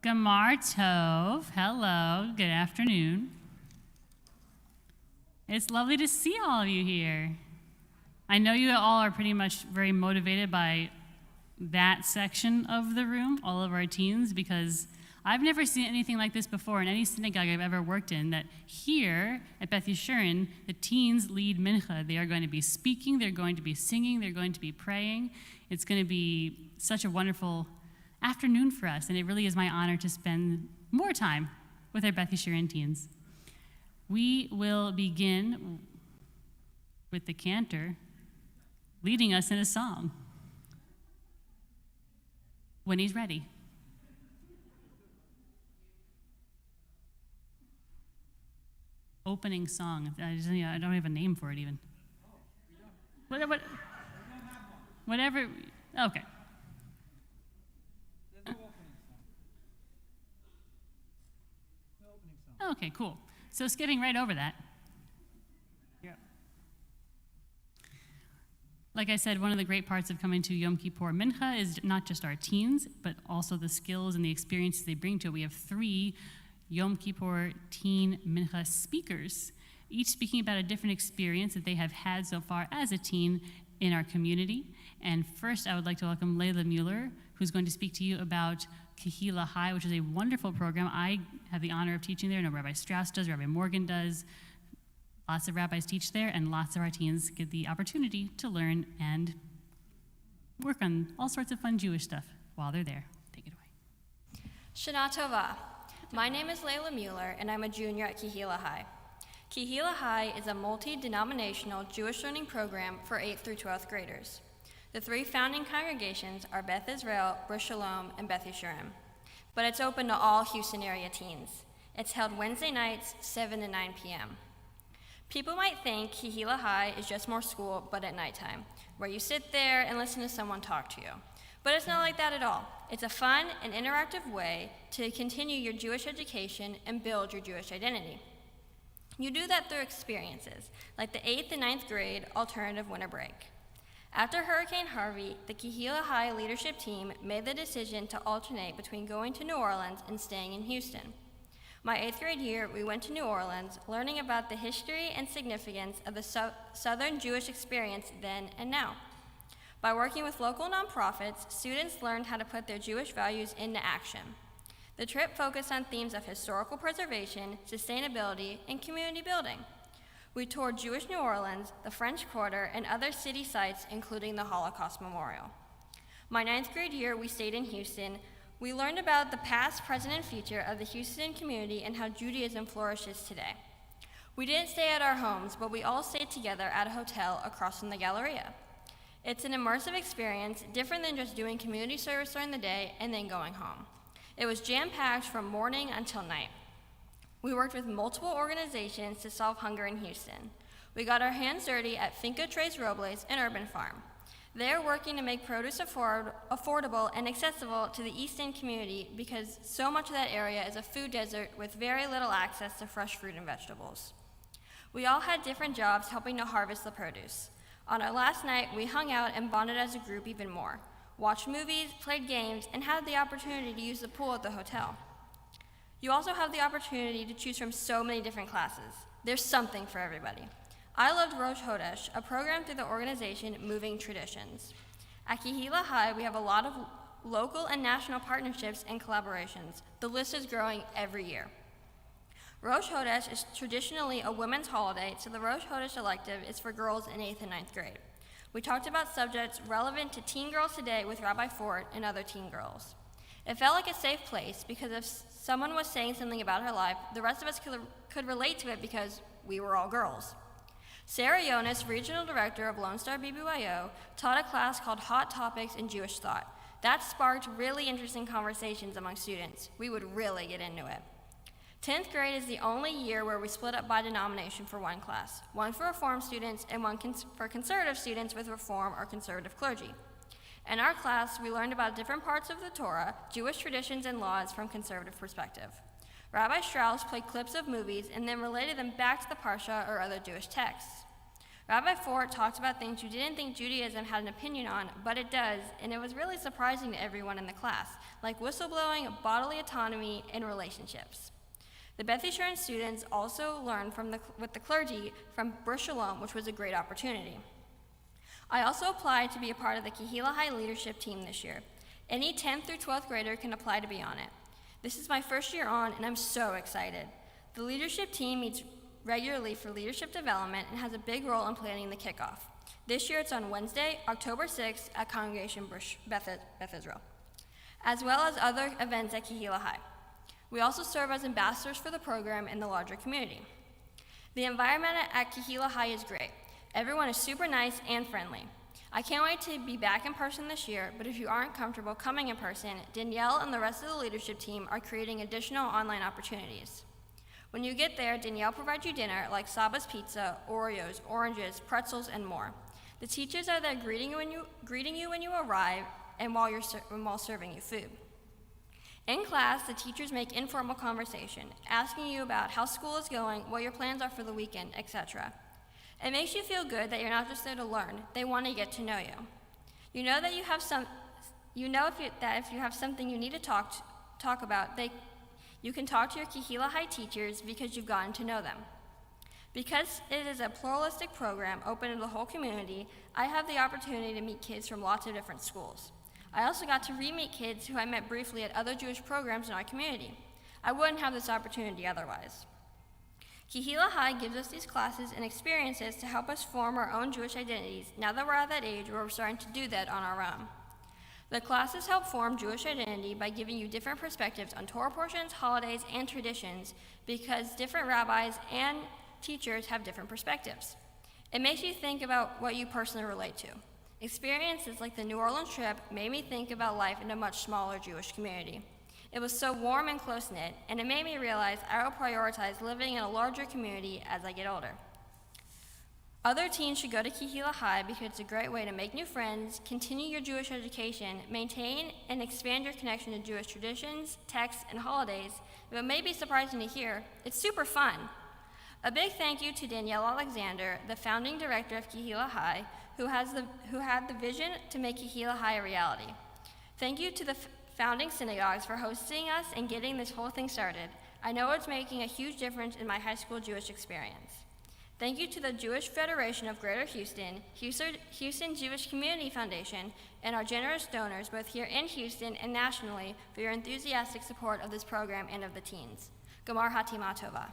Gamar Tov. Hello, good afternoon. It's lovely to see all of you here. I know you all are pretty much very motivated by that section of the room, all of our teens, because I've never seen anything like this before in any synagogue I've ever worked in, that here at Beth Yeshurun, the teens lead Mincha. They are going to be speaking, they're going to be singing, they're going to be praying. It's going to be such a wonderful afternoon for us, and it really is my honor to spend more time with our Beth Yeshurun teens. We will begin with the Cantor leading us in a song when he's ready. Opening song. I don't have a name for it even. Whatever. Okay. Okay, cool. So skipping right over that. Yeah. Like I said, one of the great parts of coming to Yom Kippur Mincha is not just our teens, but also the skills and the experiences they bring to it. We have 3 Yom Kippur teen Mincha speakers, each speaking about a different experience that they have had so far as a teen in our community. And first, I would like to welcome Neilah Mueller, who's going to speak to you about Kehillah High, which is a wonderful program. I have the honor of teaching there. I know Rabbi Strauss does, Rabbi Morgan does. Lots of rabbis teach there, and lots of our teens get the opportunity to learn and work on all sorts of fun Jewish stuff while they're there. Take it away. Shana Tova. My name is Neilah Mueller, and I'm a junior at Kehillah High. Kehillah High is a multi-denominational Jewish learning program for 8th through 12th graders. The 3 founding congregations are Beth Israel, Bris Shalom, and Beth Yeshurun. But it's open to all Houston area teens. It's held Wednesday nights, 7 to 9 p.m. People might think Kehillah High is just more school, but at nighttime, where you sit there and listen to someone talk to you. But it's not like that at all. It's a fun and interactive way to continue your Jewish education and build your Jewish identity. You do that through experiences, like the 8th and 9th grade alternative winter break. After Hurricane Harvey, the Kehillah High leadership team made the decision to alternate between going to New Orleans and staying in Houston. My 8th grade year, we went to New Orleans, learning about the history and significance of the Southern Jewish experience then and now. By working with local nonprofits, students learned how to put their Jewish values into action. The trip focused on themes of historical preservation, sustainability, and community building. We toured Jewish New Orleans, the French Quarter, and other city sites, including the Holocaust Memorial. My 9th grade year, we stayed in Houston. We learned about the past, present, and future of the Houston community and how Judaism flourishes today. We didn't stay at our homes, but we all stayed together at a hotel across from the Galleria. It's an immersive experience, different than just doing community service during the day and then going home. It was jam-packed from morning until night. We worked with multiple organizations to solve hunger in Houston. We got our hands dirty at Finca Tres Robles and Urban Farm. They are working to make produce affordable and accessible to the East End community because so much of that area is a food desert with very little access to fresh fruit and vegetables. We all had different jobs helping to harvest the produce. On our last night, we hung out and bonded as a group even more, watched movies, played games, and had the opportunity to use the pool at the hotel. You also have the opportunity to choose from so many different classes. There's something for everybody. I loved Rosh Hodesh, a program through the organization Moving Traditions. At Kehillah High, we have a lot of local and national partnerships and collaborations. The list is growing every year. Rosh Hodesh is traditionally a women's holiday, so the Rosh Hodesh elective is for girls in 8th and 9th grade. We talked about subjects relevant to teen girls today with Rabbi Fort and other teen girls. It felt like a safe place because if someone was saying something about her life, the rest of us could relate to it because we were all girls. Sarah Jonas, Regional Director of Lone Star BBYO, taught a class called Hot Topics in Jewish Thought. That sparked really interesting conversations among students. We would really get into it. 10th grade is the only year where we split up by denomination for one class, one for Reform students and one for Conservative students with Reform or Conservative clergy. In our class, we learned about different parts of the Torah, Jewish traditions and laws from conservative perspective. Rabbi Strauss played clips of movies and then related them back to the Parsha or other Jewish texts. Rabbi Ford talked about things you didn't think Judaism had an opinion on, but it does, and it was really surprising to everyone in the class, like whistleblowing, bodily autonomy, and relationships. The Beth Yisrael students also learned with the clergy from Bris Shalom, which was a great opportunity. I also applied to be a part of the Kehillah High leadership team this year. Any 10th through 12th grader can apply to be on it. This is my first year on, and I'm so excited. The leadership team meets regularly for leadership development and has a big role in planning the kickoff. This year it's on Wednesday, October 6th at Congregation Beth Israel, as well as other events at Kehillah High. We also serve as ambassadors for the program in the larger community. The environment at Kehillah High is great. Everyone is super nice and friendly. I can't wait to be back in person this year, but if you aren't comfortable coming in person, Danielle and the rest of the leadership team are creating additional online opportunities. When you get there, Danielle provides you dinner like Saba's Pizza, Oreos, oranges, pretzels, and more. The teachers are there greeting you when you arrive and while serving you food. In class, the teachers make informal conversation, asking you about how school is going, what your plans are for the weekend, etc. It makes you feel good that you're not just there to learn, they want to get to know you. You know that if you have something you need to talk about, you can talk to your Kehillah High teachers because you've gotten to know them. Because it is a pluralistic program open to the whole community, I have the opportunity to meet kids from lots of different schools. I also got to re-meet kids who I met briefly at other Jewish programs in our community. I wouldn't have this opportunity otherwise. Kehillah High gives us these classes and experiences to help us form our own Jewish identities now that we're at that age where we're starting to do that on our own. The classes help form Jewish identity by giving you different perspectives on Torah portions, holidays, and traditions because different rabbis and teachers have different perspectives. It makes you think about what you personally relate to. Experiences like the New Orleans trip made me think about life in a much smaller Jewish community. It was so warm and close-knit, and it made me realize I will prioritize living in a larger community as I get older. Other teens should go to Kehillah High because it's a great way to make new friends, continue your Jewish education, maintain and expand your connection to Jewish traditions, texts, and holidays. But it may be surprising to hear, it's super fun. A big thank you to Danielle Alexander, the founding director of Kehillah High, who had the vision to make Kehillah High a reality. Thank you to the founding synagogues for hosting us and getting this whole thing started. I know it's making a huge difference in my high school Jewish experience. Thank you to the Jewish Federation of Greater Houston, Houston Jewish Community Foundation, and our generous donors both here in Houston and nationally for your enthusiastic support of this program and of the teens. Gamar Hatima Tova.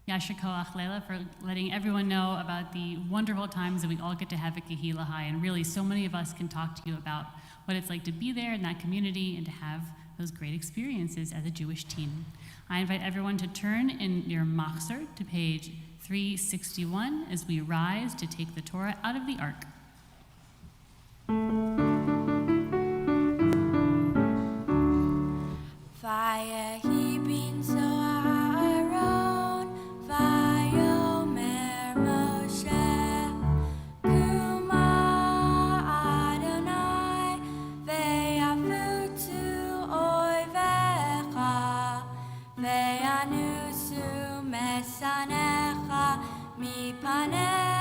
Yasher Koach, Neilah, for letting everyone know about the wonderful times that we all get to have at Kehillah High. And really, so many of us can talk to you about what it's like to be there in that community and to have those great experiences as a Jewish teen. I invite everyone to turn in your machzor to page 361 as we rise to take the Torah out of the ark. Mipanecha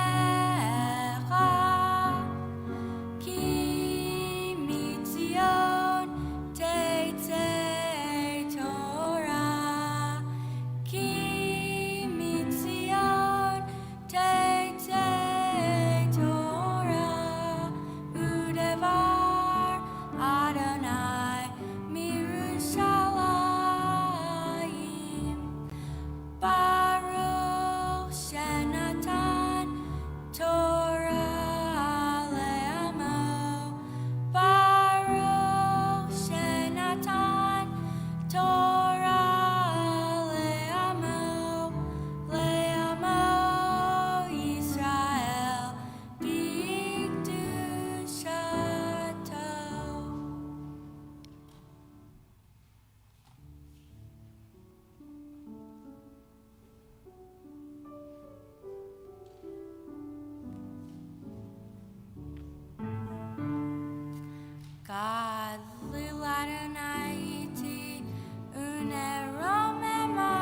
Venaiti uneromema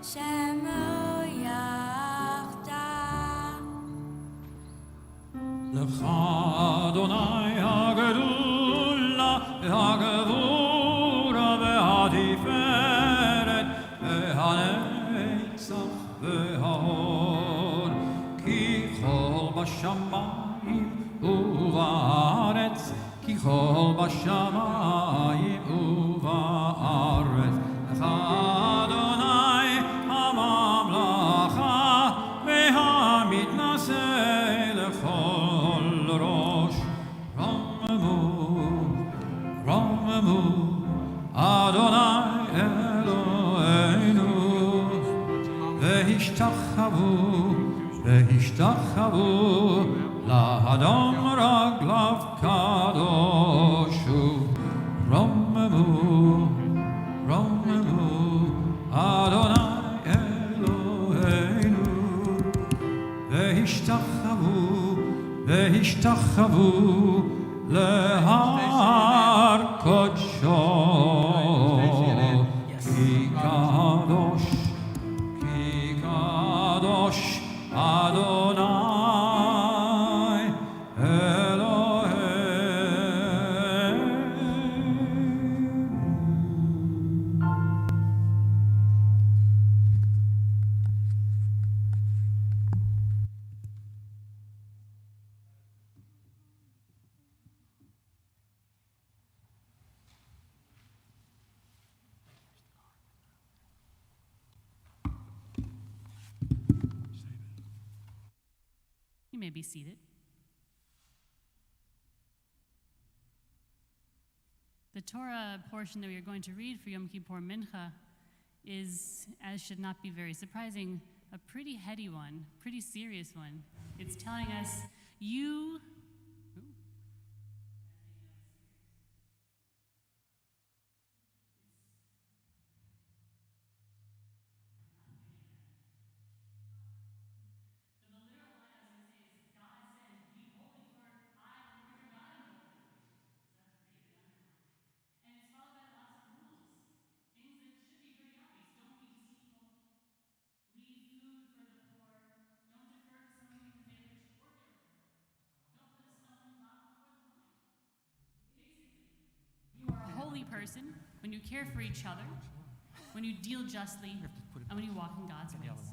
shemo yachda. Lecha Adonai hagedula v'hagevura v'hatiferet v'hanetzach v'hahor ki chol b'shamayim u'va'aretz ki chol b'shamayim u'va'aretz Lecha Adonai hamamlacha v'hamitnaseh lechol rosh Ramu Adonai Eloheinu Vehishtachavu Lahadam raglav kadoshu Ramu Adonai Eloheinu Vehishtachavu Lehar kodsho Ki kadosh Adonai You may be seated. The Torah portion that we are going to read for Yom Kippur Mincha is, as should not be very surprising, a pretty heady one, pretty serious one. It's telling us, you... person, when you care for each other, when you deal justly, and when you walk in God's ways.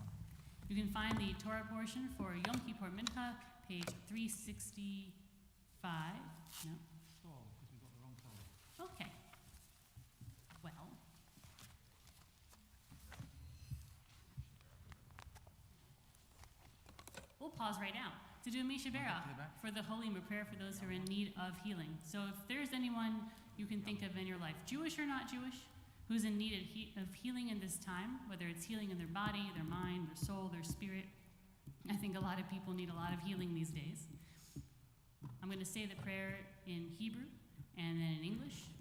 You can find the Torah portion for Yom Kippur Mincha, page 365. No? Okay. Well. We'll pause right now to do a Misha Berach for the holy and prayer for those who are in need of healing. So if there's anyone you can think of in your life, Jewish or not Jewish, who's in need of healing in this time, whether it's healing in their body, their mind, their soul, their spirit. I think a lot of people need a lot of healing these days. I'm going to say the prayer in Hebrew and then in English.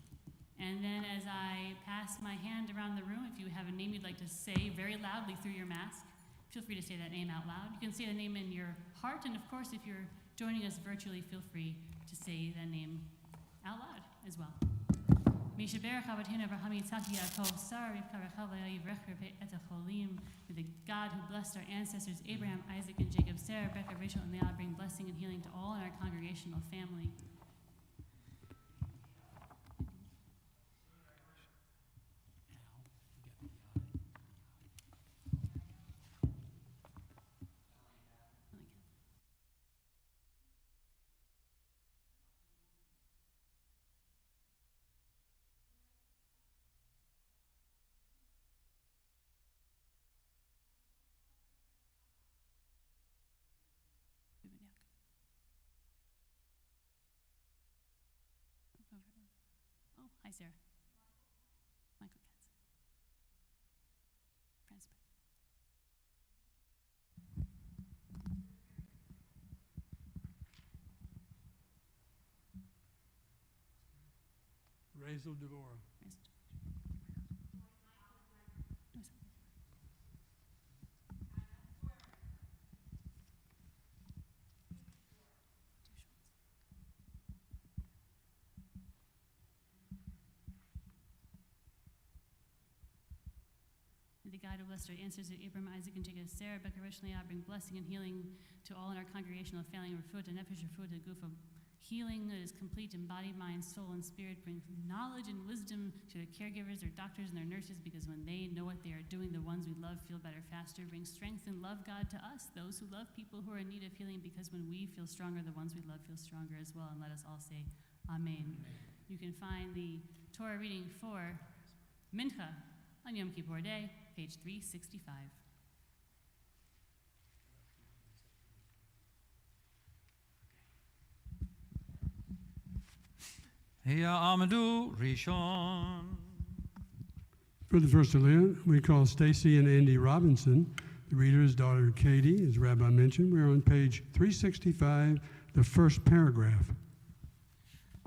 And then as I pass my hand around the room, if you have a name you'd like to say very loudly through your mask, feel free to say that name out loud. You can say the name in your heart, and of course, if you're joining us virtually, feel free to say that name out loud as well. May the God who blessed our ancestors Abraham, Isaac, and Jacob, Sarah, Rebecca, Rachel, and Neilah bring blessing and healing to all in our congregational family. Oh, hi, Sarah. Michael Katz. Francis. Raisel Devorah. God who blessed our ancestors Abraham, Isaac, and Jacob, Sarah, Becca, Rosh, Leah, bring blessing and healing to all in our congregational family, Rafut, and Nefesh, Rafut, and Gufa. Healing that is complete in body, mind, soul, and spirit. Bring knowledge and wisdom to the caregivers, their doctors, and their nurses, because when they know what they are doing, the ones we love feel better faster. Bring strength and love, God, to us, those who love people who are in need of healing, because when we feel stronger, the ones we love feel stronger as well. And let us all say, Amen. You can find the Torah reading for Mincha on Yom Kippur Day, page 365. Hiya Amadu Rishon. For the first Aliyah, we call Stacy and Andy Robinson. The reader is daughter Katie, as Rabbi mentioned. We're on page 365, the first paragraph.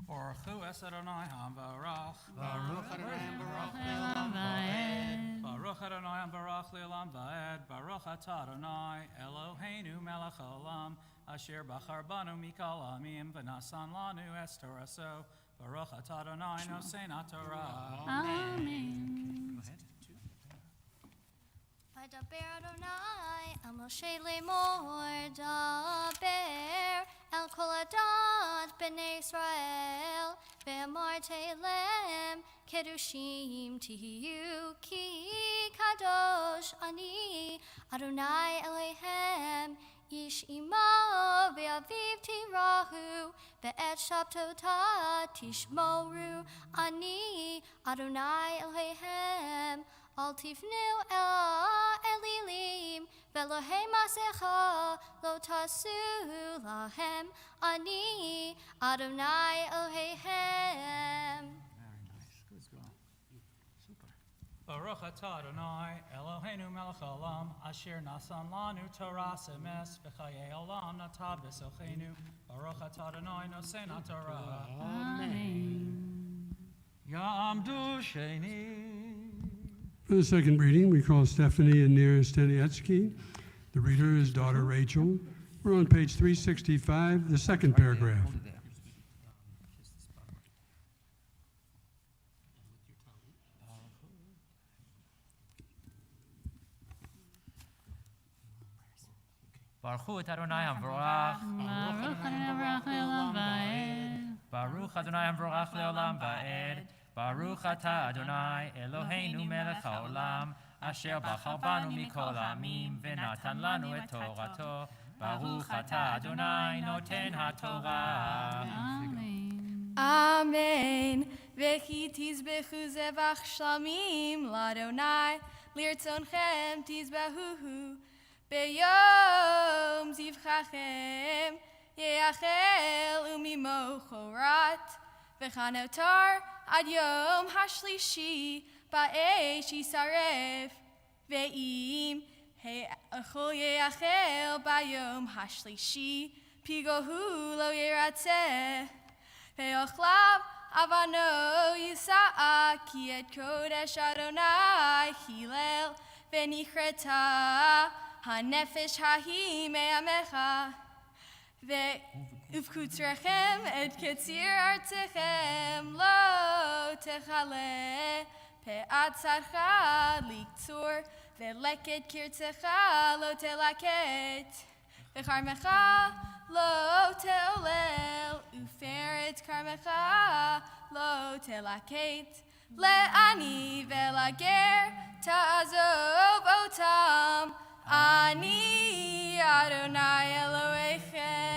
Baruch Hu es Adonai HaMvarach. Baruch Adonai Le'olam Va'ed. Baruch Adonai HaMvarach Le'olam Va'ed. Baruch Atah Adonai Eloheinu Melech HaOlam Asher Bachar Banu Mikol Amim V'nasan Lanu Es Toraso. Baruch Atah Adonai Nosein HaTorah. Amen. V'daber Adonai el Moshe lemor, daber el kol adat b'nei Israel, ve'amartei lem kedushim tihiyu ki kadosh ani Adonai Elohem ish imo ve'aviv tirahu ve'et shabtota tishmoru ani Adonai Elohem. Al tifnu elilim velohem masecha lo tasu lahem ani Adonai Elohehem. Very nice. Good job. Super. Baruch Atah Adonai Eloheinu Melech HaOlam Asher Nasan Lanu Torah Semes V'chayei Olam Nata B'sochenu. Baruch Atah Adonai Nosein HaTorah. Amen. Ya'amdu Sheni. For the second reading, we call Stephanie and Nir Stanietsky. The reader is daughter Rachel. We're on page 365, the second paragraph. Baruch Hu et Adonai HaMvorach. Baruch Adonai Le'olam Va'ed. Baruch Adonai HaMvorach Le'olam Va'ed. Baruch Atah Adonai Eloheinu Melech HaOlam Asher Bachar Banu Mikol Amim V'natan Lanu et Torato. Baruch Atah Adonai Noten HaTorah. Amen. Amen. Vechi tizbechu zevach shlamim ladonai lirtzonchem tizbehuhu beyom zivchachem yeachel umimo chorat v'chanotar ad yom hashlishi ba'esh yisaref ve'im he'achol yeachel ba'yom hashlishi pigohu lo yeratzeh Ve'ochlav avano yisa'a ki et kodesh Adonai hilel ve'nichreta hanefesh hahi me'amecha ve'uvkutrechem et ketzir artechem lo techale pe'at tzarcha liktzur ve'leket kirtzecha lo telaket ve'charmecha lo teolel uferet karmecha lo telaket le'ani ve'lager ta'azov otam ani Adonai Elohechem.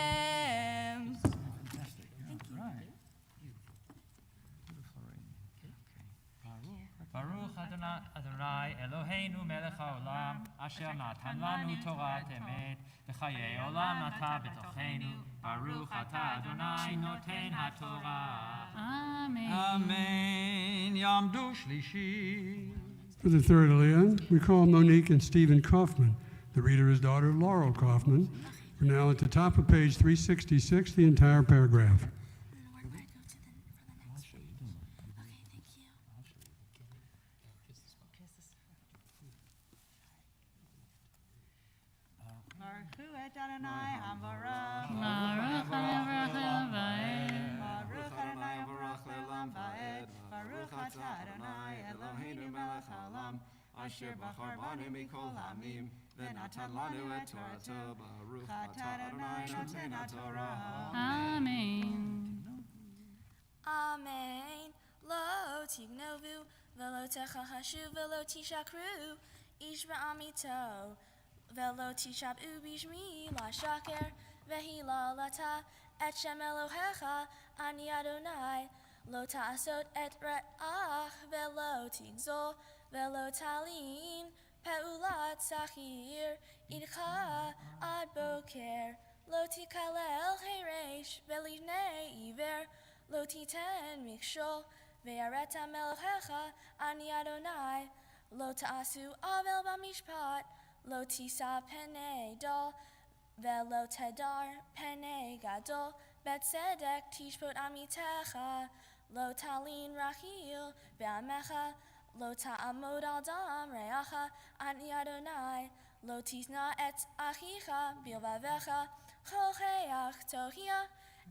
Fantastic. Right. Beautiful reading. Baruch Adonai Eloheinu Melech HaOlam Asher Natan Lanu Torah Emet V'chayei Olam Nata B'tochenu. Baruch Atah Adonai Noten HaTorah. Amen. Amen. Yamdu Shlishi. For the third Aliyah, we call Monique and Stephen Kaufman. The reader is daughter Laurel Kaufman. We're now at the top of page 366, the entire paragraph. Baruch Hu et Adonai HaMvarach. Baruch Adonai Le'olam Va'ed. Baruch Adonai HaMvarach Le'olam Va'ed. Baruch Atah Adonai Eloheinu Melech HaOlam Asher bachar banu mikol hamim, v'natan lanu et Torato, Baruch atah Adonai noten haTorah. Amen. Amen. Lo tignovu, velo techachashu, velo tishakru, ish ba'amito, velo tishabu bishmi la shaker, vehi la lata, et shem Elohecha, ani Adonai, lo ta'asot et re'ach, velo tigzol, velo talin, peulat sachir, idcha ad boker, lo tikalel heresh, velivnei iver, lo titen mikshol, ve'areta Elohecha, ani Adonai, lo ta'asu avel b'mishpat, lo tisa pene dol, ve'lo tedar pene gadol, bet sedek tishpot amitecha, lo talin rachil be'amecha, lo ta'amod al dam re'acha, ani Adonai, lo tisna et achicha bilvavecha, chocheach tohia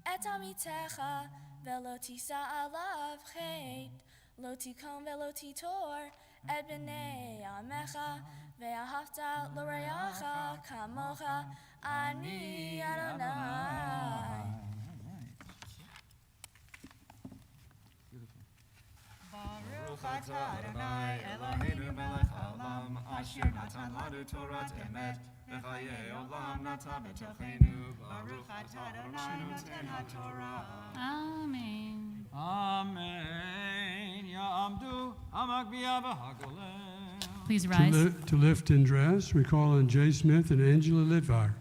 et amitecha, velo tisa alav chet, lo tikom velo titor, et b'nei amecha, ve'ahavta lo re'acha kamocha, ani Adonai. Baruch atah Adonai Eloheinu melech haolam, asher natan lanu Torat emet, v'chayei olam nata b'tochenu. Baruch atah Adonai noten haTorah. Amen. Amen. Ya'amdu amagbiya v'hagolem. Please rise. To lift and dress, we call on Jay Smith and Angela Litvar.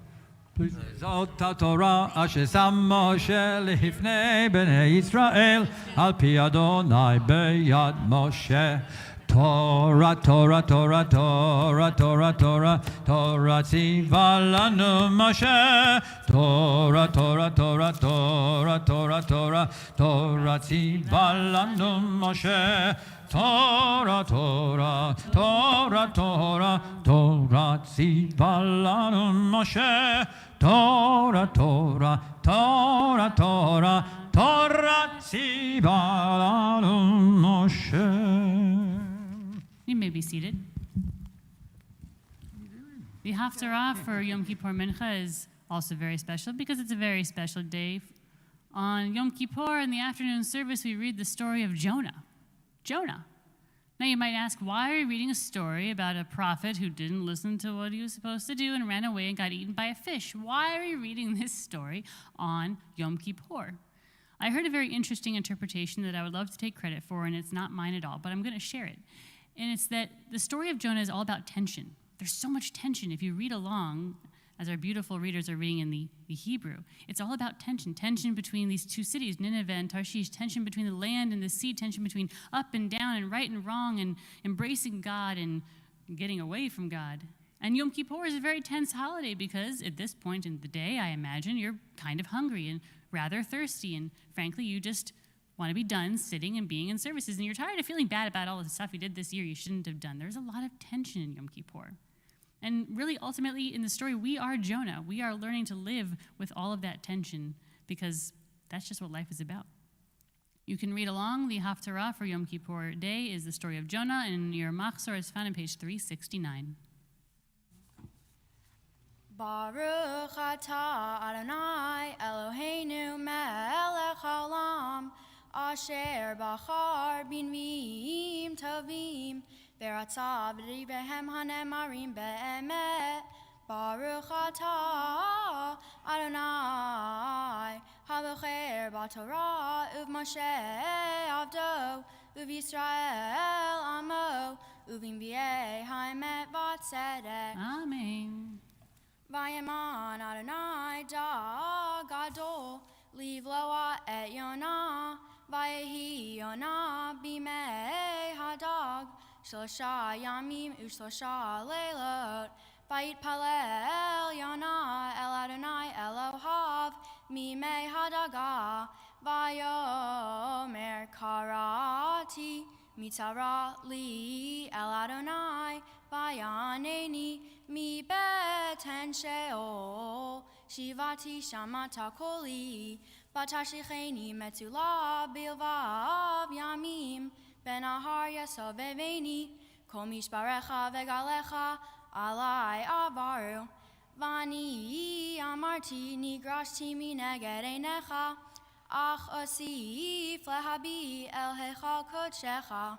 Please. זאת התורה אשר שם משה לפני בני ישראל על פי אדוני ביד משה. תורה, תורה, תורה, תורה, תורה, תורה, תורה ציווה לנו משה. תורה, תורה, תורה, תורה, תורה, תורה, תורה ציווה לנו משה. תורה, תורה, תורה, תורה, תורה ציווה לנו משה. Torah, Torah, Torah, Torah, Torah tzivah lanu Moshe. You may be seated. The Haftarah for Yom Kippur Mincha is also very special because it's a very special day. On Yom Kippur, in the afternoon service, we read the story of Jonah. Jonah. Now you might ask, why are we reading a story about a prophet who didn't listen to what he was supposed to do and ran away and got eaten by a fish? Why are we reading this story on Yom Kippur? I heard a very interesting interpretation that I would love to take credit for, and it's not mine at all, but I'm going to share it. And it's that the story of Jonah is all about tension. There's so much tension. If you read along, as our beautiful readers are reading in the Hebrew, it's all about tension. Tension between these two cities, Nineveh and Tarshish, tension between the land and the sea, tension between up and down and right and wrong and embracing God and getting away from God. And Yom Kippur is a very tense holiday because at this point in the day, I imagine, you're kind of hungry and rather thirsty. And frankly, you just want to be done sitting and being in services. And you're tired of feeling bad about all the stuff you did this year you shouldn't have done. There's a lot of tension in Yom Kippur. And really, ultimately, in the story, we are Jonah. We are learning to live with all of that tension because that's just what life is about. You can read along. The Haftarah for Yom Kippur Day is the story of Jonah, and your Machzor is found on page 369. Baruch atah Adonai Eloheinu melech haolam, asher bachar binvim tovim, v'ratzah b'divrei hanemarim be'emet. Baruch atah Adonai habocher b'torah uv'Moshe avdo uv'Yisrael amo uv'imviei ha'emet v'tzedek. Amen. Vayeman Adonai da gadol livloa et Yonah, vayehi Yonah bimei hadag, shlosha yamim u'shlosha leilot, vayitpalel Yonah el Adonai Elohav mimei hadaga, vayomer karati mitzara li el Adonai, vayaneni mi beten sheol, shivati shamata koli, batashicheni metzula bilvav yamim, ben ahar yasoveveni, kol mishparecha vegalecha alai avaru. Vani amarti nigrashti mineged einecha, ach osif lehabi el hecha kodshecha.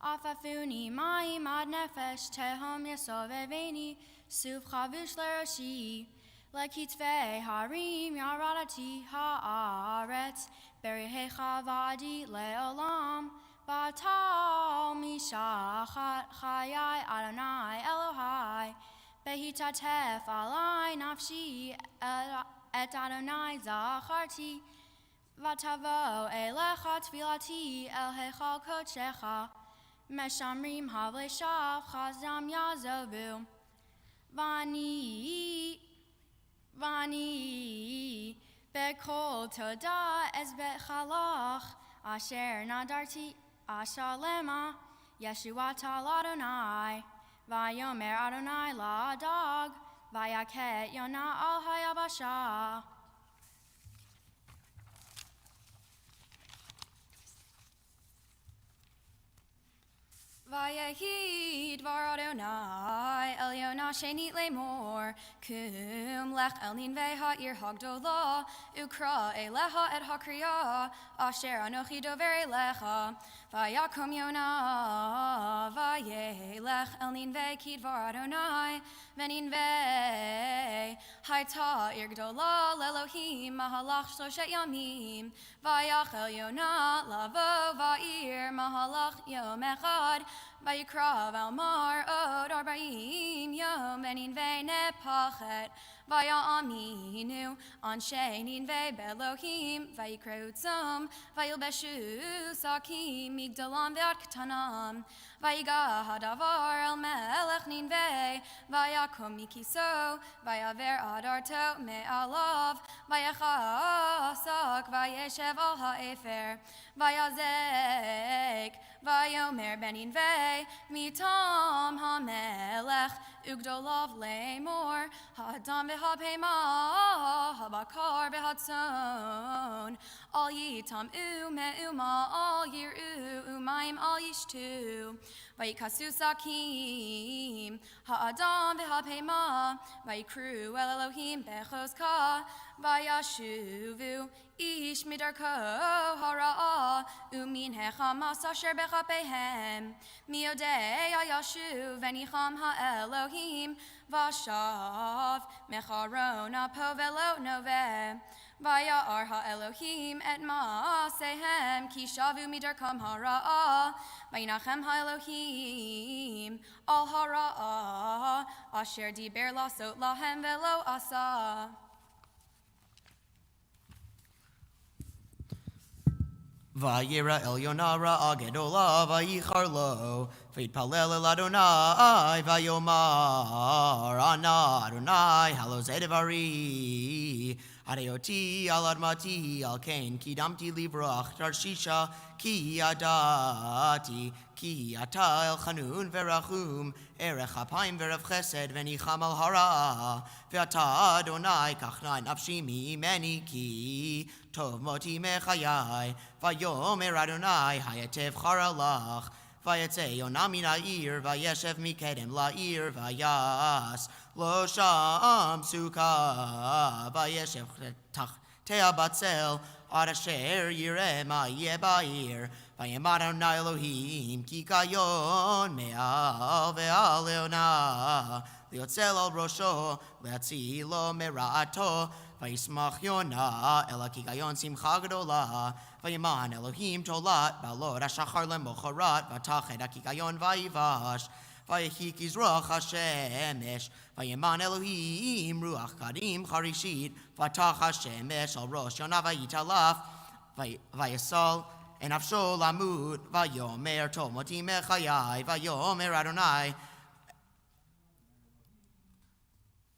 Afafuni maim ad nefesh tehom yasoveveni, suf chavush leroshi. Lekitve harim yaradati haaretz, berihecha vadi leolam, batal mishachat chayai Adonai Elohai, behitatef alai nafshi et Adonai zacharti, vatavo elecha tfilati el hechal kodshecha, meshamrim havle shav chazam yazovu, Vani bekol toda es bechalach asher nadarti ashalema Yeshuat al Adonai vayomer Adonai la dog vayaket Yona al hayabasha. Vayehi dvar Adonai el Yona shenit lemor kum lech el ninvei ha'ir hagdola ukra eleha et hakriya asher anochi dover elecha vayakom Yona vayelech el ninvei ki dvar Adonai veninvei haita ir gdola lelohim mahalach shloshet yamim vayach el Yona lavo va'ir mahalach yom echad Vayikrav al mar od arba'im yom veninvei nepachet vayaminu anshe ninvei belohim vayikreu tzom vayilbeshu sakim migdalam ve'at ktanam vayiga hadavar el melech ninvei vayakom mikiso vayaver adarto me'alav vayachasak vayeshev al ha'efer vayazek vayomer beninvei mitam hamelech ugdolav lemor hadam v'hapema habakar v'hatson al yitam u'me'uma al yir'u u'mayim al yishtu vayikasu sakim ha'adam v'hapema vayikru el Elohim bechozka vayashuvu ish midarko hara'ah umin hechamas asher bechapehem miodei ayashu venicham ha'elohim vashav mecharon apo velo noveh vaya'ar ha'elohim et ma'asehem ki shavu midarkam hara'ah vayinachem ha'elohim al hara'ah asher diber lasot lahem velo asa. Vayira el Yonah ra'a gedola vayichar lo vayitpalel el Adonai vayomar ana Adonai halo zedevari Areoti al admati al kain kidamti livrach tarshisha ki adati ki ata el chanun verachum erech apayim verav chesed venicham al hara ve'ata Adonai kachnai nafshi mimeni ki tov moti mechayai vayomer Adonai hayatev charalach vayetze Yonah min ha'ir vayeshev mikedem la'ir vayas lo sham sukkah vayeshev tachtea batzel ad asher yireh ma yeh ba'ir vayemar Adonai Elohim ki kayon me'al ve'al Yonah liotzel al rosho le'atzilo mera'ato vayismach Yonah ela ki kayon simcha gedola vayeman Elohim tolat balot hashachar lemocharat vatachet hakikayon vayivash vayehik yizrach hashemesh vayeman Elohim ruach kadim charishit vatach hashemesh al rosh Yonah vayitalaf vayesol enafsho lamut vayomer tomoti mechayai vayomer Adonai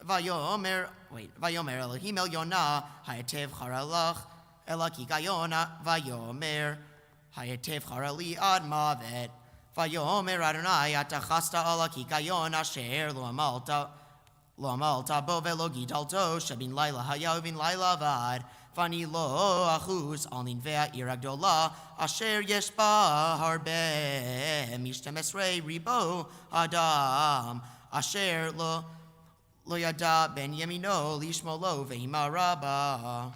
Vayomer Elohim el Yonah hayatev charalach elaki kayona vayomer hayatev charali ad mavet vayomer Adonai atachasta alaki kayon asher lo amalta bo velo gidalto shabin laila hayavin laila vad Fani lo achuz al ninvea iragdola, asher yesh ba harbe, mishtem esrei ribo adam, asher lo yada ben yemino lishmo lo ve'ima rabba.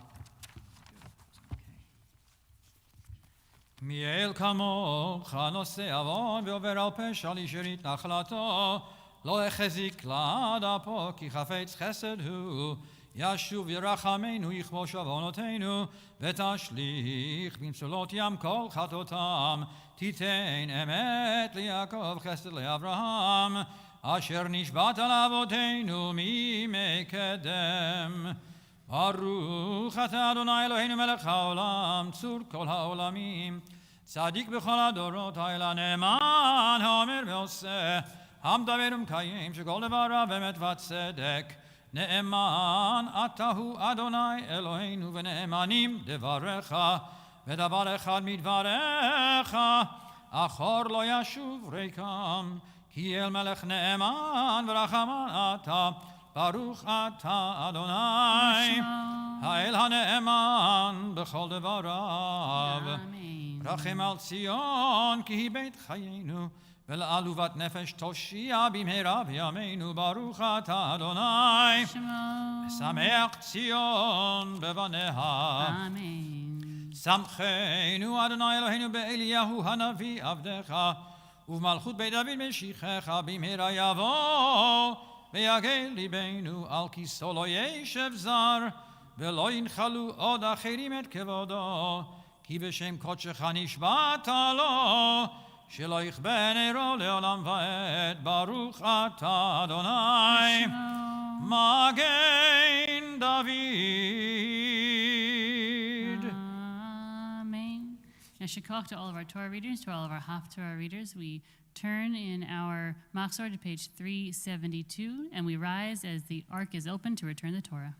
מיאל כמוך נושא עוון ועובר על פשע לשארית נחלתו לא החזיק לעד אפו כי חפץ חסד הוא ישוב ירחמנו יכבוש עוונותינו ותשליך במצולות ים כל חטאותם תיתן אמת ליעקב חסד לאברהם אשר נשבעת על אבותינו מימי קדם ברוך אתה אדוני אלוהינו מלך העולם צור כל העולמים צדיק בכל הדורות האלה נאמן האומר ועושה המדבר ומקיים שכל דבריו אמת וצדק נאמן אתה הוא אדוני אלוהינו ונאמנים דבריך ודבר אחד מדבריך אחור לא ישוב ריקם כי אל מלך נאמן ורחמן אתה ברוך אתה אדוני האל הנאמן בכל דבריו רחם על ציון כי היא בית חיינו ולעלובת נפש תושיע במהרה בימינו ברוך אתה אדוני שמח ציון בבניה שמחנו אדוני אלוהינו באליהו הנביא עבדך ובמלכות בית דוד משיחך במהרה יבוא ויגל ליבנו על כיסו לא ישב זר ולא ינחלו עוד אחרים את כבודו כי בשם קודשך נשבעת לו שלא יכבה נרו לעולם ועד ברוך אתה אדוני מגן דוד. Amen. Shikach to all of our Torah readers, to all of our half Torah readers. We turn in our Machzor to page 372, and we rise as the ark is open to return the Torah.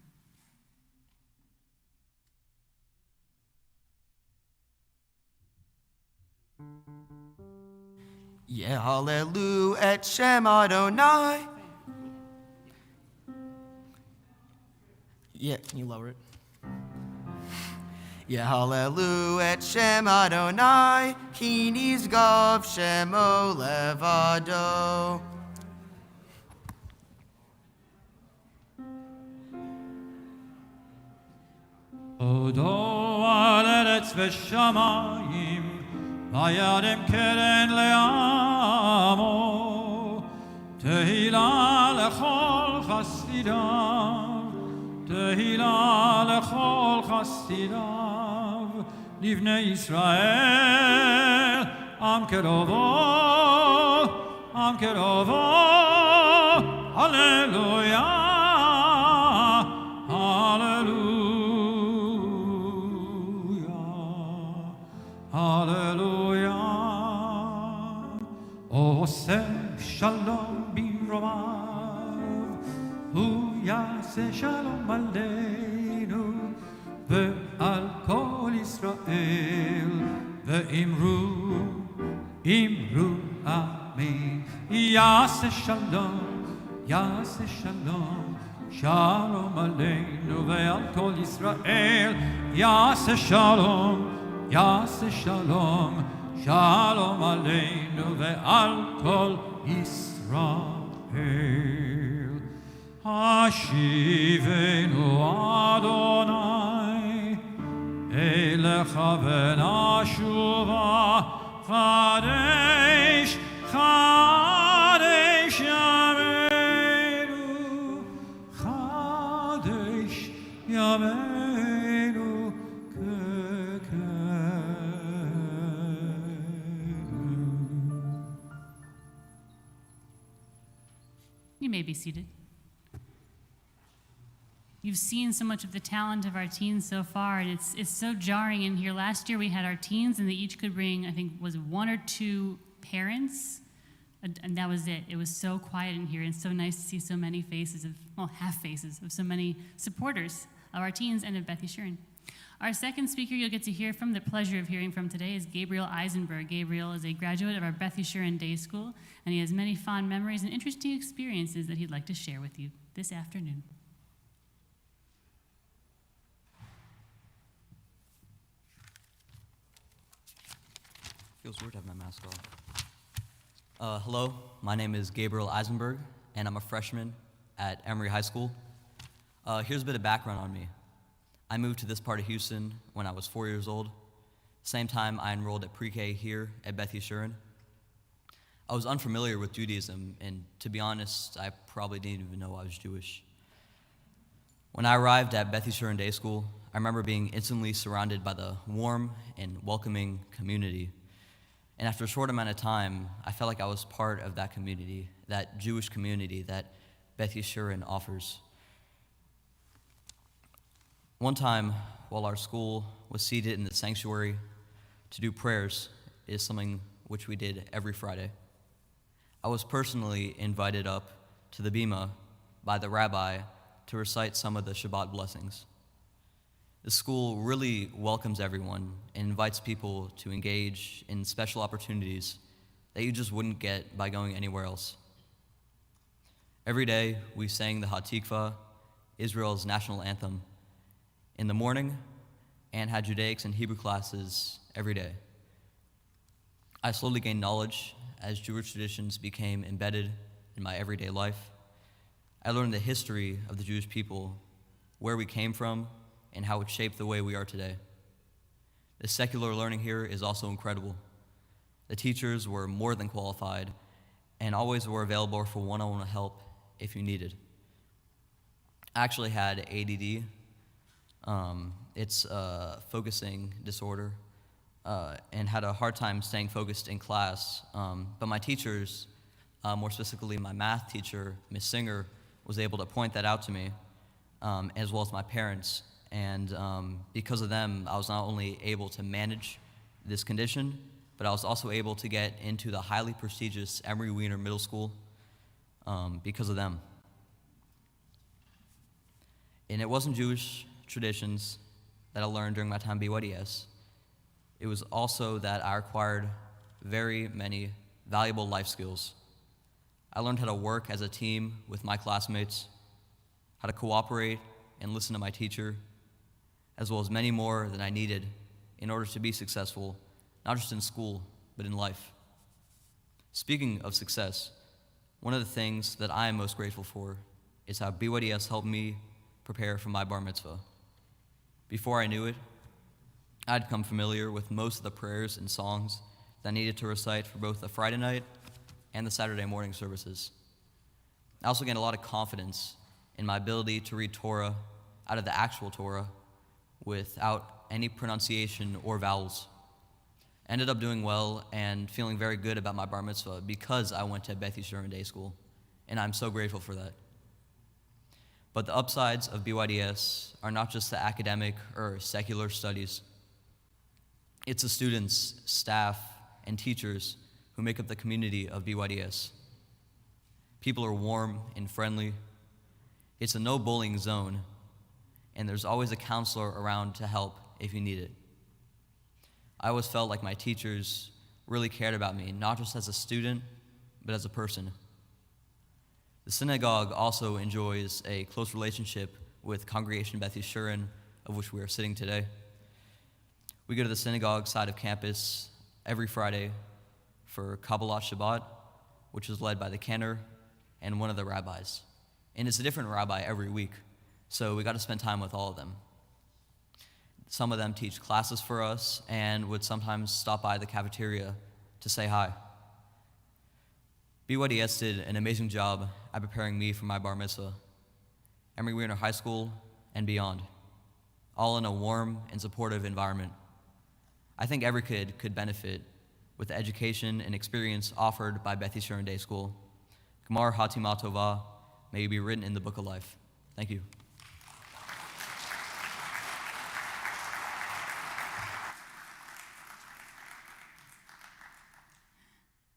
Yehalelu et Shem Adonai. Yeah, can you lower it? Yehalelu et Shem Adonai, ki nizgav Shemo levado. Odo al eretz v'shamayim, vayadem keren le'amo, tehila lechol chastidav, tehila lechol chastidav, livnei Yisrael, am kerovo, hallelujah, hallelujah, hallelujah. Oseh shalom bimromav, hu yaseh shalom aleinu, ve'al kol Yisrael, ve'imru amen. Yaseh shalom, shalom aleinu, ve'al kol Yisrael, yaseh shalom, shalom aleinu, ve'al kol Yisrael. Hashivenu Adonai, elecha v'nashuva, Chadesh, Chadesh Yameinu, Chadesh Yameinu Kekenu. You may be seated. You've seen so much of the talent of our teens so far, and it's so jarring in here. Last year we had our teens, and they each could bring, I think, was one or two parents, and that was it. It was so quiet in here, and so nice to see so many faces of, well, half faces of so many supporters of our teens and of Beth Yeshurun. Our second speaker you'll get to hear from, the pleasure of hearing from today, is Gabriel Eisenberg. Gabriel is a graduate of our Beth Yeshurun Day School, and he has many fond memories and interesting experiences that he'd like to share with you this afternoon. Feels weird to have my mask off. Hello, my name is Gabriel Eisenberg, and I'm a freshman at Emory High School. Here's a bit of background on me. I moved to this part of Houston when I was 4 years old. Same time I enrolled at pre-K here at Beth Yeshurun. I was unfamiliar with Judaism, and to be honest, I probably didn't even know I was Jewish. When I arrived at Beth Yeshurun Day School, I remember being instantly surrounded by the warm and welcoming community. And after a short amount of time, I felt like I was part of that community, that Jewish community that Beth Yeshurun offers. One time, while our school was seated in the sanctuary to do prayers, is something which we did every Friday. I was personally invited up to the bima by the rabbi to recite some of the Shabbat blessings. The school really welcomes everyone and invites people to engage in special opportunities that you just wouldn't get by going anywhere else. Every day, we sang the Hatikva, Israel's national anthem, in the morning, and had Judaics and Hebrew classes every day. I slowly gained knowledge as Jewish traditions became embedded in my everyday life. I learned the history of the Jewish people, where we came from, and how it shaped the way we are today. The secular learning here is also incredible. The teachers were more than qualified and always were available for one-on-one help if you needed. I actually had ADD. It's a focusing disorder, and had a hard time staying focused in class. But my teachers, more specifically my math teacher, Ms. Singer, was able to point that out to me, as well as my parents. And because of them, I was not only able to manage this condition, but I was also able to get into the highly prestigious Emory Wiener Middle School because of them. And it wasn't Jewish traditions that I learned during my time at BYDS. It was also that I acquired very many valuable life skills. I learned how to work as a team with my classmates, how to cooperate and listen to my teacher, as well as many more than I needed in order to be successful, not just in school, but in life. Speaking of success, one of the things that I am most grateful for is how BYDS helped me prepare for my bar mitzvah. Before I knew it, I'd become familiar with most of the prayers and songs that I needed to recite for both the Friday night and the Saturday morning services. I also gained a lot of confidence in my ability to read Torah out of the actual Torah without any pronunciation or vowels. I ended up doing well and feeling very good about my bar mitzvah because I went to Beth Yeshurun Day School, and I'm so grateful for that. But the upsides of BYDS are not just the academic or secular studies. It's the students, staff, and teachers who make up the community of BYDS. People are warm and friendly. It's a no-bullying zone, and there's always a counselor around to help if you need it. I always felt like my teachers really cared about me, not just as a student, but as a person. The synagogue also enjoys a close relationship with Congregation Beth Yeshurun, of which we are sitting today. We go to the synagogue side of campus every Friday for Kabbalah Shabbat, which is led by the Cantor and one of the rabbis. And it's a different rabbi every week, so we got to spend time with all of them. Some of them teach classes for us and would sometimes stop by the cafeteria to say hi. BYDS did an amazing job at preparing me for my bar mitzvah, Emory Wiener High School, and beyond, all in a warm and supportive environment. I think every kid could benefit with the education and experience offered by Beth Yeshurun Day School. Gemar Hatima Tova, may you be written in the book of life. Thank you.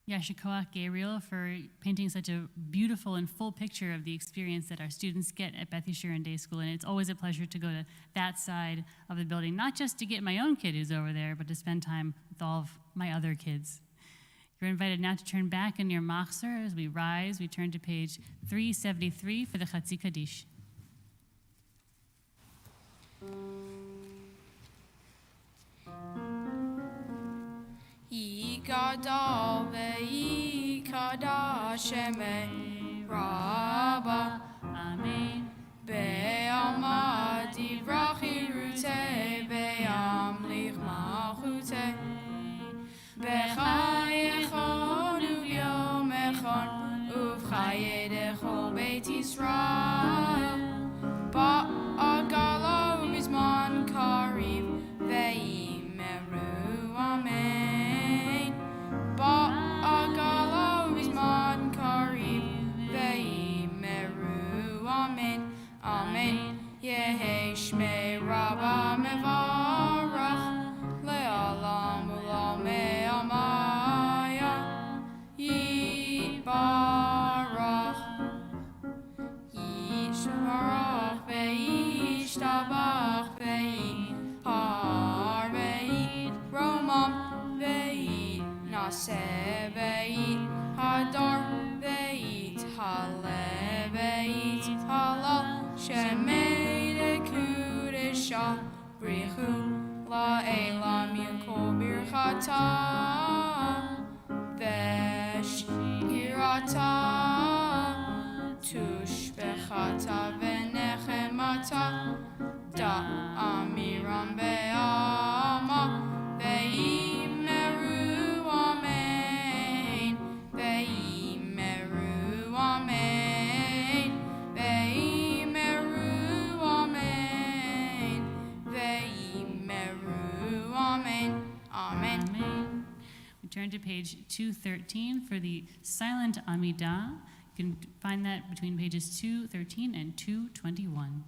Yashikoach Gabriel for painting such a beautiful and full picture of the experience that our students get at Beth Yeshurun Day School. And it's always a pleasure to go to that side of the building, not just to get my own kid who's over there, but to spend time with all of my other kids. You're invited now to turn back in your machzor. As we rise, we turn to page 373 for the Chatzi Kaddish. gadol ve'ikada shemei Rabba. Amen. Be'alma divrachi rute be'amlich malchute b'chayechon u'yom echon u'v'chayedecho beit Yisrael ba'agala u'bizman kariv ve'imeru amen ba'agala u'bizman kariv ve'imeru amen. Amen. Yehi Shmei Rabba Mevarach Le'alam U'lam Me'amaya Yibarach Yishbarach Ve'yishtabach Ve'yihar Ve'yiromam Ve'yinaseh Ve'yihadar Ve'yithaleh Ve'yithalal Shemei de Kudesha Brichu La'elam Yikol Birchata Veshirata Tushbechata Venechemata Da Amiram Be'ama Ve'imeru Amen Ve'imeru Amen Ve'imeru Amen Ve'imeru Amen. Amen. Amen. We turn to page 213 for the Silent Amidah. You can find that between pages 213 and 221.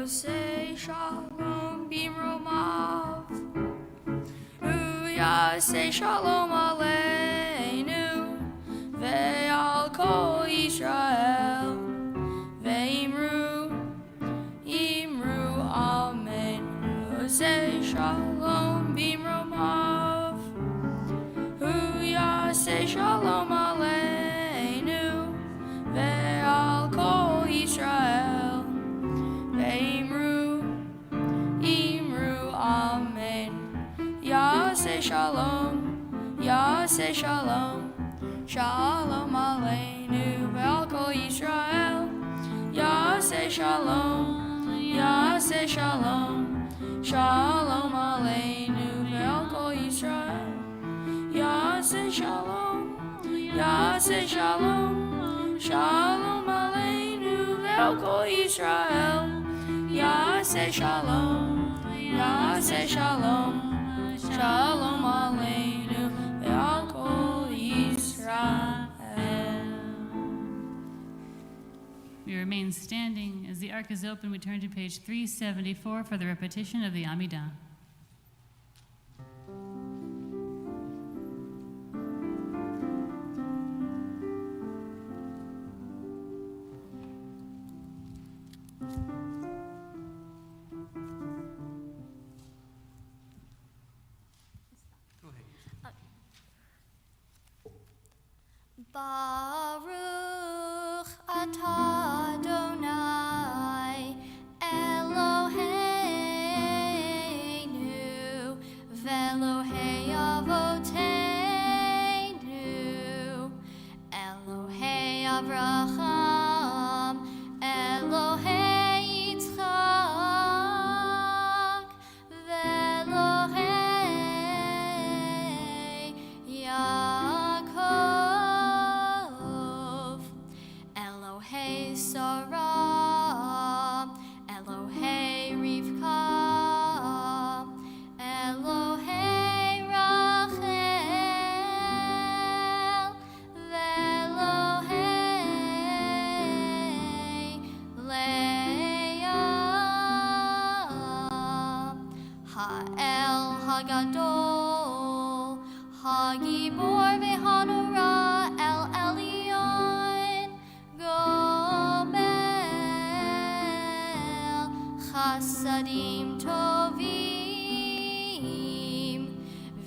Say shalom bimromav. Say shalom aleinu ve'al kol Yisrael ve'imru amen. Say shalom bimromav. Say shalom aleinu ve'al kol Yisrael ve'imru amen. Say shalom, say shalom, shalom aleinu ve'al kol Yisrael. Say shalom, say shalom, shalom aleinu ve'al kol Yisrael. Say shalom, say shalom, shalom aleinu ve'al kol Yisrael. Say shalom, say shalom. Shalom aleinu ve'al kol Yisrael. We remain standing. As the ark is open, we turn to page 374 for the repetition of the Amidah. Baruch atah Adonai Eloheinu v'Elohei avoteinu Elohei Avraham Elohei Yitzchak v'Elohei Yaakov Elohei Sarah, Elohei Rivka, Elohei Rachel, ve'Elohei Leah, Ha'el Hagadol, Hagibor ve'Hanora, El Elyon, Gomel, Chasadim Tovim,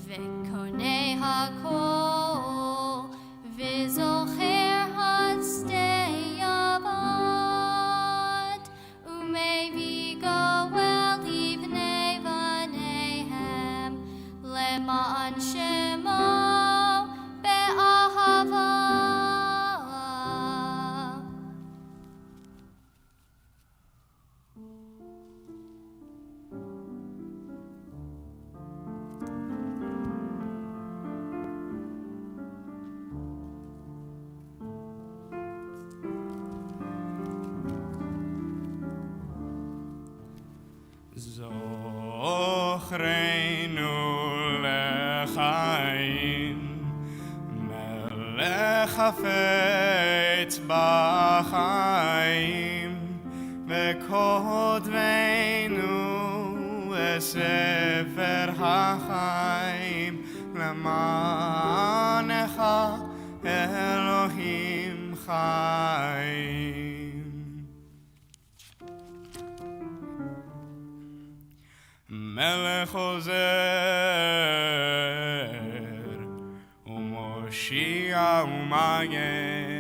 Ve'konei HaKol, V'zocher Hatztei Avad, Umevi Goel Livnei Vanehem, Lema'an Shemo Be'ahava. Zochreinu lechaim, melech hafetz b'chaim, v'kodveinu esefer hachaim, lemanecha Elohim chaim. Melech ozer, u'moshia u'magen,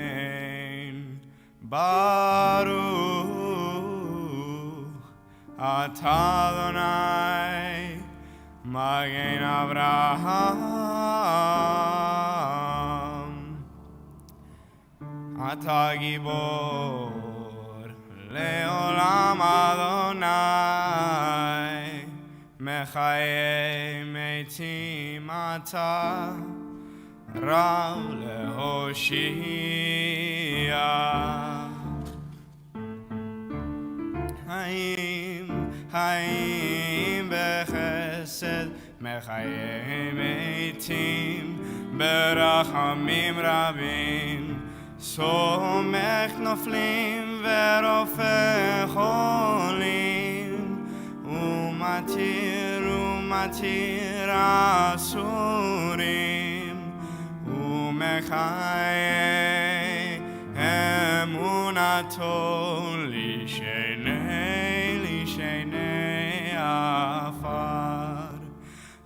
Baruch atah Adonai, Magen Avraham, atah gibor le'olam Adonai, Mechaye Meitim Atah, Rav Lehoshia. Haim Bechesed, Mechaye Meitim, Berachamim Rabim, Somech Noflim Verofeh Cholim. ומתיר אסורים ומחיי אמונתו לשני עפר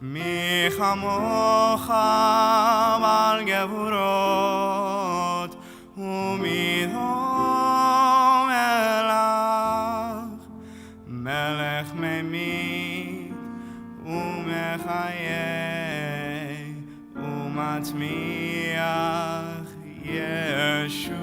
מי כמוך בעל גבורות ומי דומה לך מלך ממית ומחיה ומצמיח ישוע.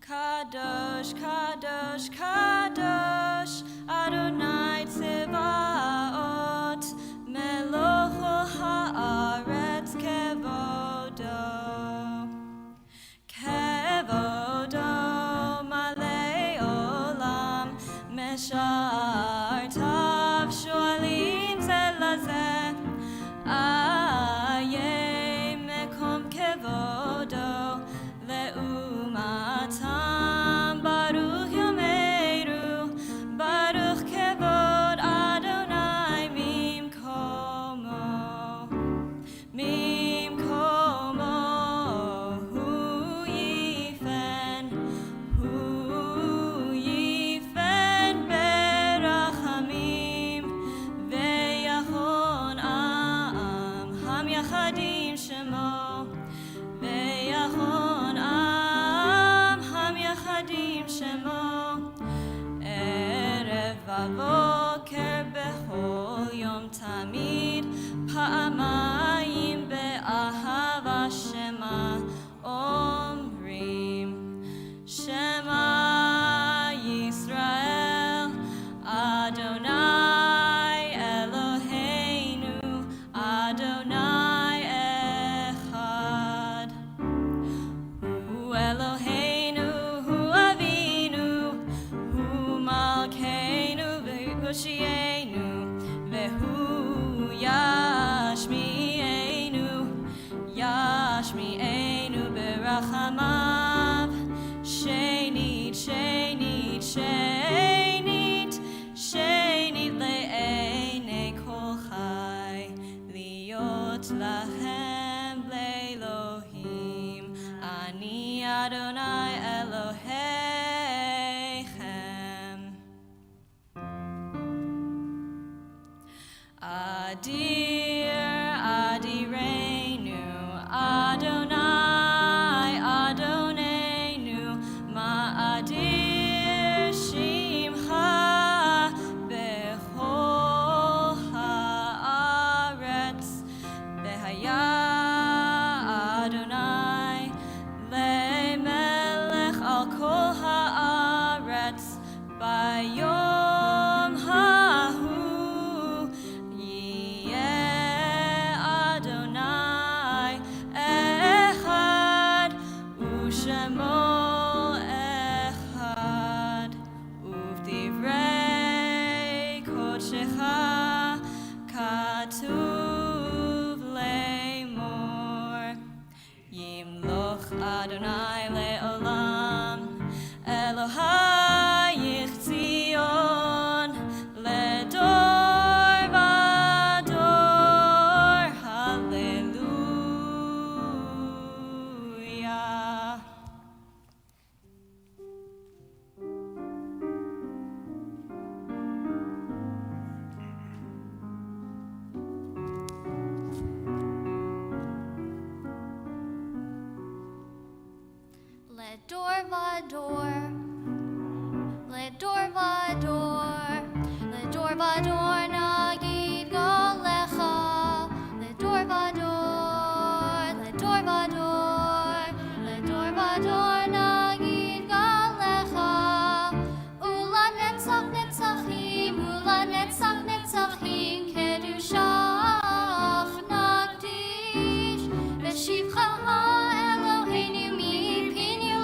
Kadosh, Kadosh, Kadosh, Adonai Tzevaot, Melocho haaretz kevodo, kevodo malei olam, meshartav shoalim ze lazeh, ayeh mekom kevodo, le'umatam baruch yomeru, baruch kevod Adonai mimkomo, mimkomo, hu yifen berachamim, veyachon am ham yachadim shemo, veyachon am ham yachadim shemo, erev vavoker bechol yom tamid, pa'amayim be'ahava shema, omrim Shema Yisrael, Adonai Eloheinu, Adonai Echad. Hu Eloheinu, Hu Avinu, Hu Malkeinu, Vehu Hoshienu, Vehu Yashmi'enu, Yashmi'enu berachamav, Shenit, Shenit, Shenit, Shenit le'enei kol chai, liot lahem le'elohim, ani Adonai Elohechem. Adir, Adirenu, Adonai, Adonenu, Ma'adir Shimcha bechol haaretz, Vehaya Adonai le'melech al kol haaretz, bayom hahu yeh Adonai echad, u'shemo echad, uvdivrei kodshecha katuv le'mor, yimloch Adonai le'olam, Elohayich vador, ledor vador, ledor vador nagid golecha, ledor vador, ledor vador, ledor vador nagid golecha, ula netzach netzachim, ula netzach netzachim kedushach nagdish, v'shivcha Eloheinu mipinu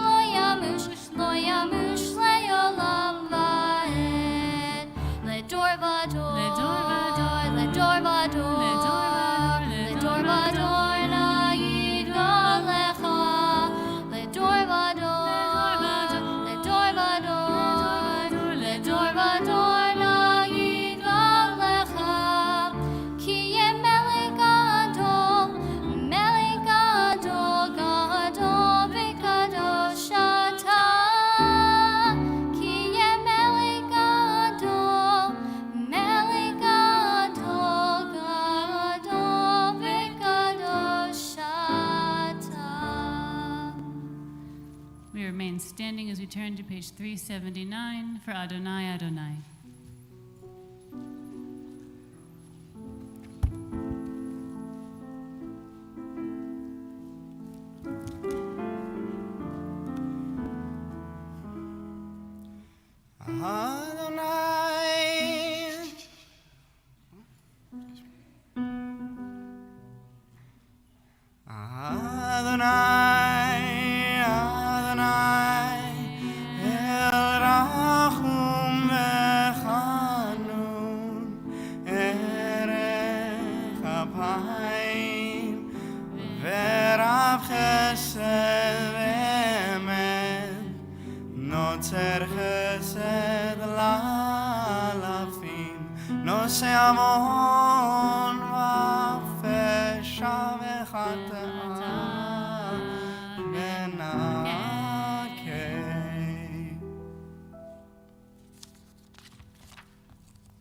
lo yamush le'olam va'ed, ledor vador, ledor vador, ledor vador, ledor vador nagid golecha, ledor vador, ledor vador, ledor vador nagid golecha, ki yem melech gadol, gadol v'kadosh ata, ki yem melech gadol, gadol v'kadosh ata. We remain standing as we turn to page 379 for Adonai Adonai.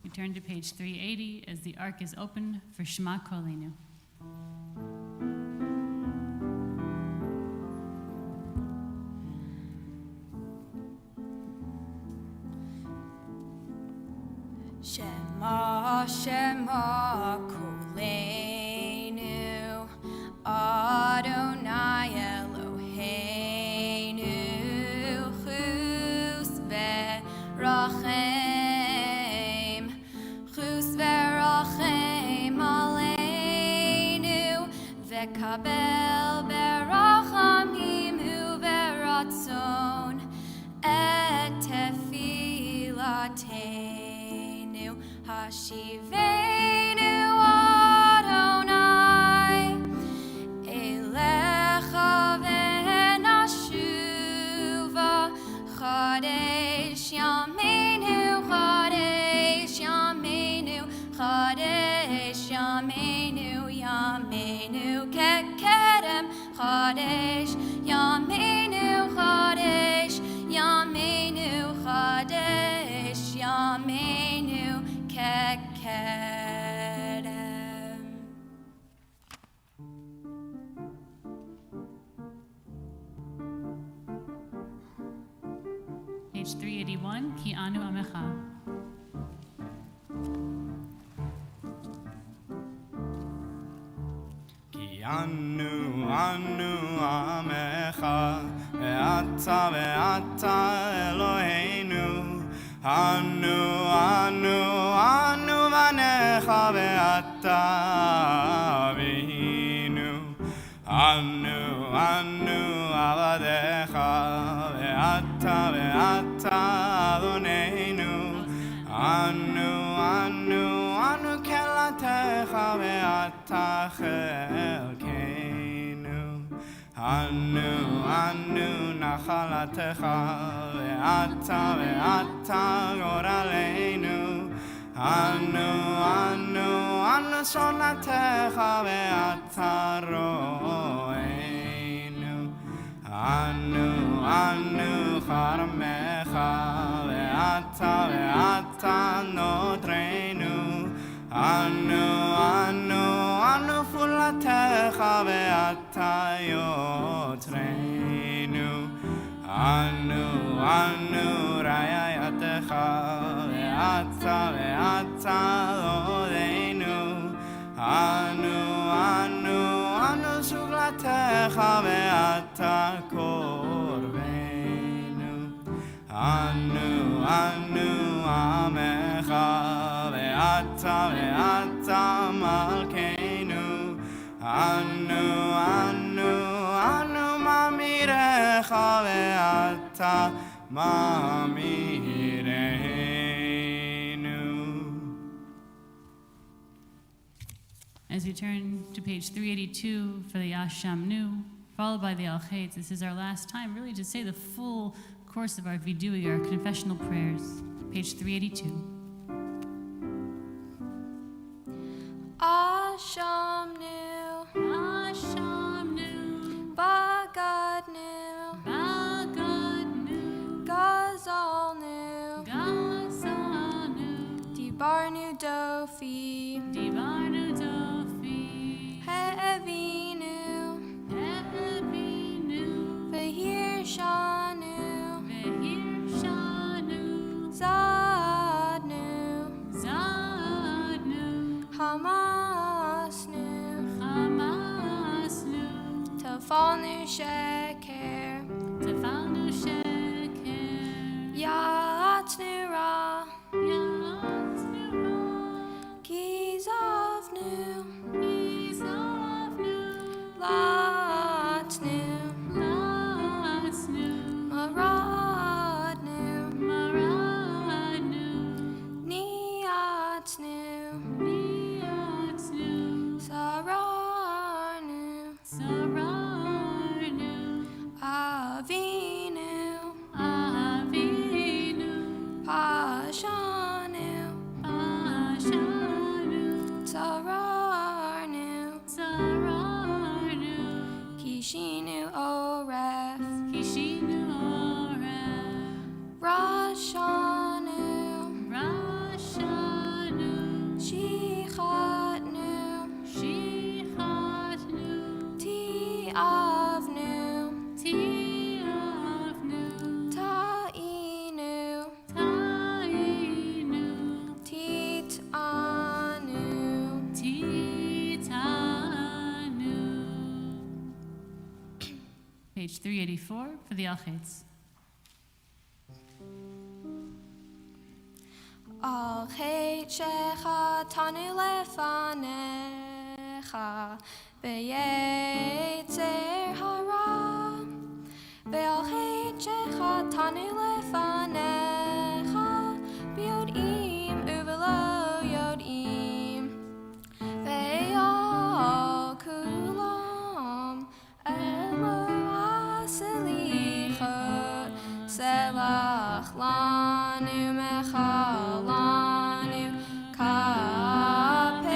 We turn to page 380 as the ark is open for Shema Kolenu. Shema, Shema Kolenu, Adonai Eloheinu, Chus v'rachem, Chus v'rachem aleinu, v'kabel berachamim u'veratzon, et tefilateinu, Hashivenu Adonai Elecha v'nashuva Chadesh Yameinu Chadesh Yameinu Chadesh Yameinu Yameinu Kekedem Chadesh Yameinu Chadesh Yameinu Chadesh Yameinu Kekedem. Page 381, Ki Anu Amecha. Ki anu amecha, ve'ata Eloheinu, anu vanecha ve'ata avinu, anu avadecha ve'ata Adoneinu, anu kelatecha ve'ata chelkeinu, anu nachalatecha ve'ata goraleinu, anu sonatecha ve'ata roeinu, anu charamecha ve'ata notreinu, anu fulatecha ve'ata yotreinu, Anu, anu, rayayatecha, ve'ata, ve'ata, lodeinu. Anu, anu, anu, suglatecha, ve'ata, korvenu. Anu, anu, amecha, ve'ata, ve'ata, malkeinu. Anu, anu, anu, mamirecha, ve'ata, mamirenu. As we turn to page 382 for the Ashamnu, followed by the Al-Chetz, this is our last time really to say the full course of our vidui, our confessional prayers. Page 382. Ashamnu, Ashamnu, Bagadnu, Bagadnu, Gazalnu, Gazanu, Dibarnu Dofi, Divarnu Dofi, He'evinu, Evinu, Vehirshanu, Vehirshanu, Zadnu, Zadnu, Hamasnu, Hamasnu, Tafalnu Sheker, Tefalnu Sheker, Yatznu Ra, Yatznu Ra, Gizavnu, Gizavnu, Latnu, Latznu, Maradnu, Maradnu, Niatznu, Niatznu, Sararnu, Sararnu, Avinu, Avinu, Pashanu, Ashanu, Sararnu, Sararnu, Kishinu Oref, Kishinu Oref, Rashanu, Rashanu, Shichatnu, Shichatnu, Tiavnu, Tiavnu, Ta'inu, Tainu, Titanu, Titanu. Page 384 for the Al-Chetz. Al Shecha Tanu Lefanecha Beyetzer Hara Ve'al Shecha Tanu Lefanecha B'yodim Uvelo Yodim Ve'al Kulam Elo Aselichot Selach Lanu Mechalanu Kapelanu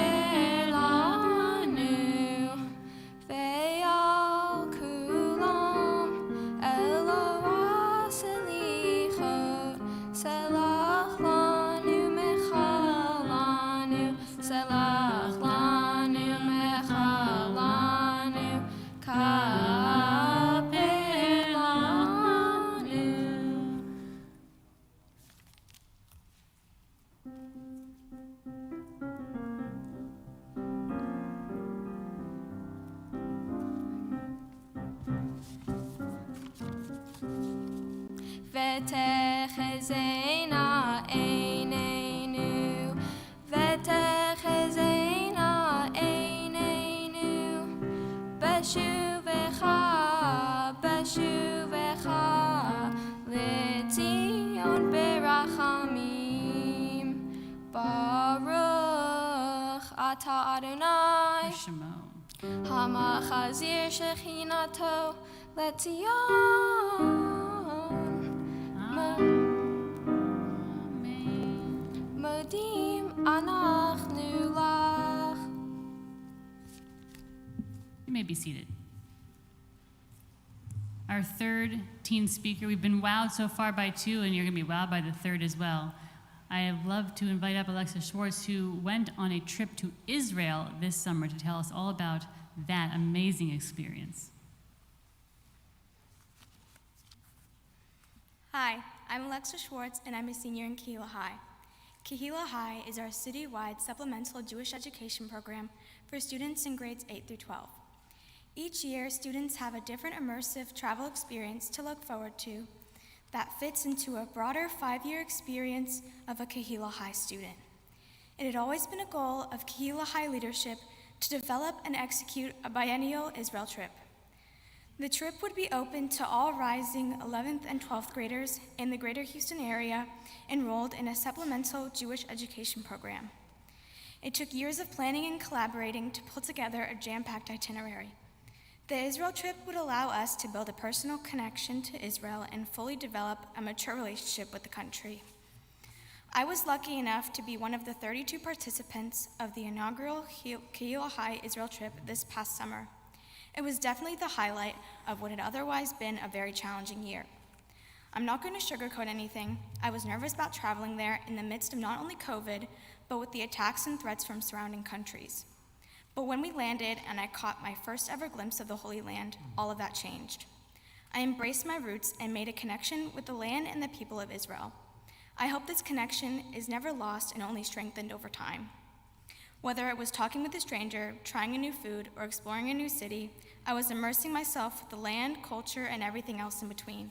Ve'al Kulam Elo Aselichot Selach Lanu Mechalanu Selach Lanu Mechalanu Kapelanu. Vetechezena einenu, vetechezena einenu, beshuvecha, beshuvecha, l'tzion berachamim, Baruch ata Adonai, Shemon. Hamachazir shechinato l'tzion. Modim anachnu lach. You may be seated. Our third teen speaker, we've been wowed so far by two, and you're going to be wowed by the third as well. I love to invite up Alexa Schwartz, who went on a trip to Israel this summer to tell us all about that amazing experience. Hi, I'm Alexa Schwartz, and I'm a senior in Kehillah High. Kehillah High is our citywide supplemental Jewish education program for students in grades 8 through 12. Each year, students have a different immersive travel experience to look forward to that fits into a broader 5-year experience of a Kehillah High student. It had always been a goal of Kehillah High leadership to develop and execute a biennial Israel trip. The trip would be open to all rising 11th and 12th graders in the greater Houston area enrolled in a supplemental Jewish education program. It took years of planning and collaborating to pull together a jam-packed itinerary. The Israel trip would allow us to build a personal connection to Israel and fully develop a mature relationship with the country. I was lucky enough to be one of the 32 participants of the inaugural Kehillah High Israel trip this past summer. It was definitely the highlight of what had otherwise been a very challenging year. I'm not going to sugarcoat anything. I was nervous about traveling there in the midst of not only COVID, but with the attacks and threats from surrounding countries. But when we landed and I caught my first ever glimpse of the Holy Land, all of that changed. I embraced my roots and made a connection with the land and the people of Israel. I hope this connection is never lost and only strengthened over time. Whether it was talking with a stranger, trying a new food, or exploring a new city, I was immersing myself with the land, culture, and everything else in between.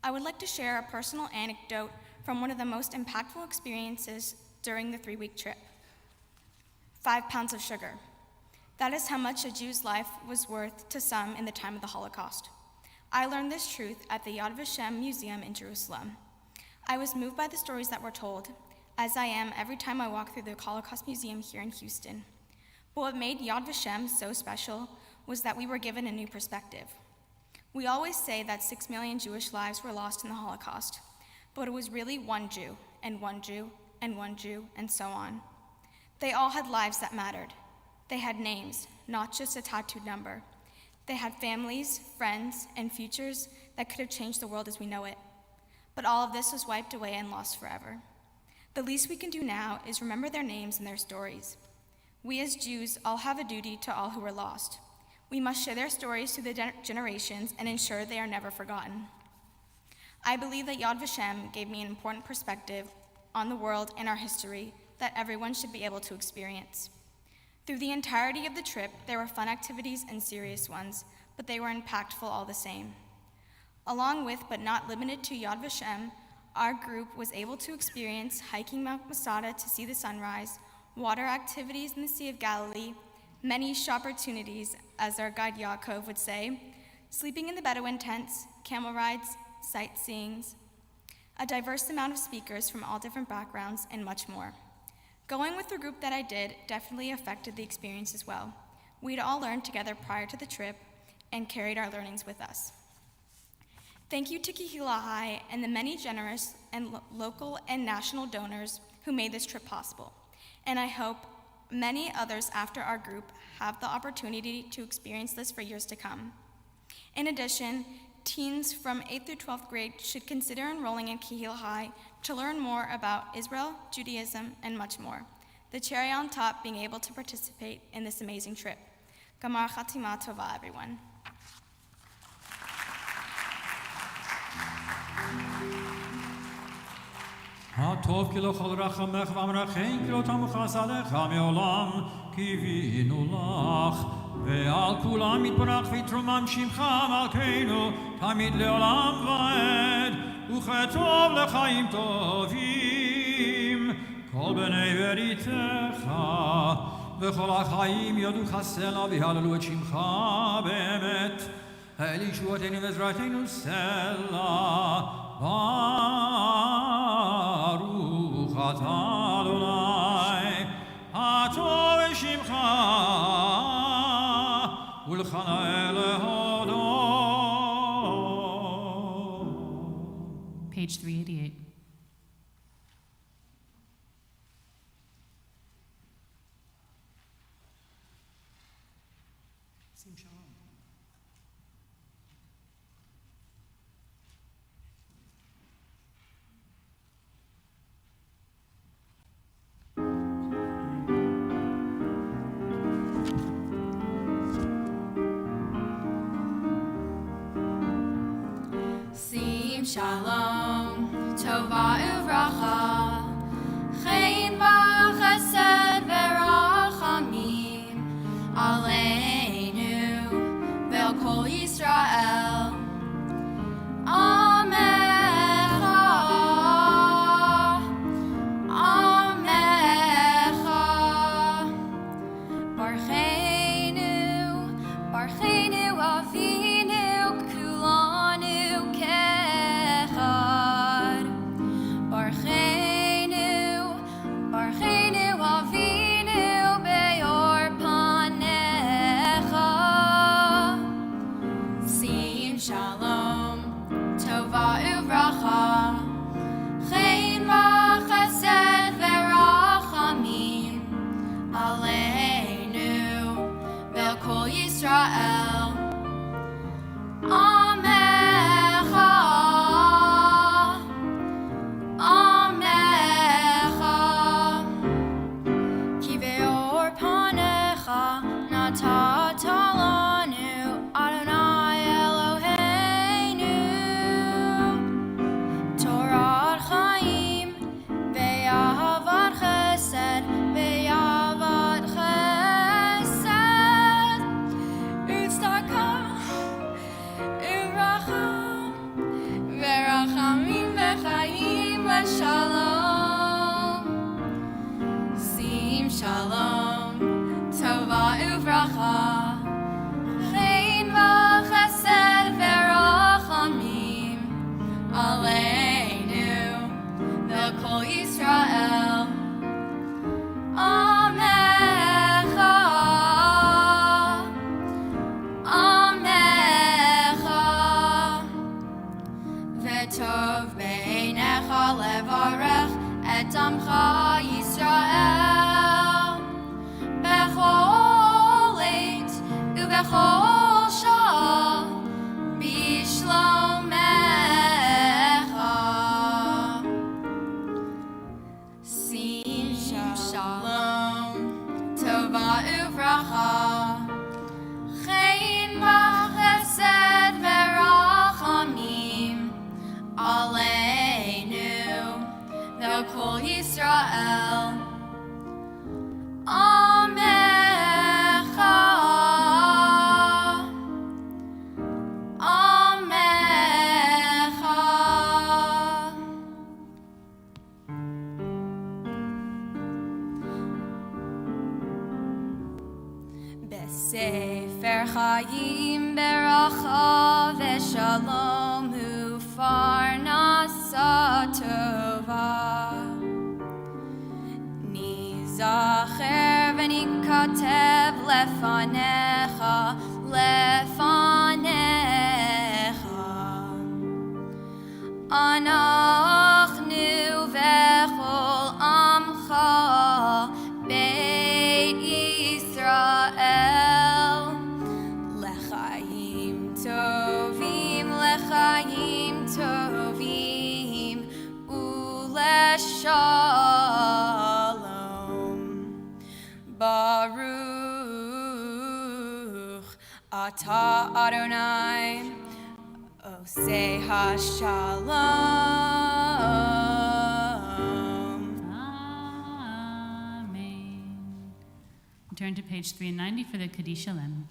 I would like to share a personal anecdote from one of the most impactful experiences during the 3-week trip. 5 pounds of sugar. That is how much a Jew's life was worth to some in the time of the Holocaust. I learned this truth at the Yad Vashem Museum in Jerusalem. I was moved by the stories that were told, as I am every time I walk through the Holocaust Museum here in Houston. But what made Yad Vashem so special was that we were given a new perspective. We always say that 6 million Jewish lives were lost in the Holocaust, but it was really one Jew, and one Jew, and one Jew, and so on. They all had lives that mattered. They had names, not just a tattooed number. They had families, friends, and futures that could have changed the world as we know it. But all of this was wiped away and lost forever. The least we can do now is remember their names and their stories. We as Jews all have a duty to all who are lost. We must share their stories through the generations and ensure they are never forgotten. I believe that Yad Vashem gave me an important perspective on the world and our history that everyone should be able to experience. Through the entirety of the trip, there were fun activities and serious ones, but they were impactful all the same. Along with, but not limited to Yad Vashem, our group was able to experience hiking Mount Masada to see the sunrise, water activities in the Sea of Galilee, many opportunities, as our guide Yaakov would say, sleeping in the Bedouin tents, camel rides, sightseeings, a diverse amount of speakers from all different backgrounds, and much more. Going with the group that I did definitely affected the experience as well. We'd all learned together prior to the trip and carried our learnings with us. Thank you to Kehillah High and the many generous and local and national donors who made this trip possible. And I hope many others after our group have the opportunity to experience this for years to come. In addition, teens from 8th through 12th grade should consider enrolling in Kehillah High to learn more about Israel, Judaism, and much more. The cherry on top being able to participate in this amazing trip. Gamar Chatima Tova, everyone. הטוב כי לא כל רחמך ואמרכן כי לא תמוך עליך מעולם קיווינו לך ועל כולם יתברך ויתרומם שמך מלכנו תמיד לעולם ועד וכטוב לחיים טובים כל בני בריתך וכל החיים יודו סלע והללו את שמך באמת אל ישועתנו ועזרתנו סלע ברוך אתה אדוני הטוב שמך ולכנה להודות. Page 388. See Sim Shalom, Tova Uvracha, Chayin v'chesed v'rachamim, Aleinu, Ve'al Kol Yisrael. Amecha, Amecha, Barcheinu, Barcheinu Avinu, Kulanu Kechad. Barcheinu, Barcheinu Avinu, Beor Panecha. Sim Shalom, Tova Uvracha, Chayin v'chesed v'rachamim, Aleinu, Ve'al Kol Yisrael. Amecha, Amecha, Ki Beor Panecha Natata lanu, Adonai Eloheinu. Torah Chaim, Ve'ahavat Chesed, Ve'ahavat Chesed, Utzedakah, Uvracha, Ve'rachamim Ve'chaim Le'shalom. Sim Shalom, Tova Uvracha, Chayin v'chesed Ve'rachamim, Aleinu, Ve'al Kol Yisrael. Amecha, Amecha, Ve'tov beinecha levarech et amcha Yisrael, Bechol eit uvechol shah, Bishlomecha. Sim Shalom, Tova Uvracha, Chayin v'chesed v'rachamim, Aleinu, Ve'al Kol Yisrael. Amecha, Amecha. Besefer Chaim Beracha V'Shalom U'Farnasa Tova, Nizacher v'nikatev lefanecha, lefanecha. Anachnu v'chol amcha, Beit Yisrael, L'chaim tovim, L'chaim tovim, U'leshalom. Baruch Ata Adonai, Osei HaShalom. Amen. Turn to page 390 for the Kaddish Shalem.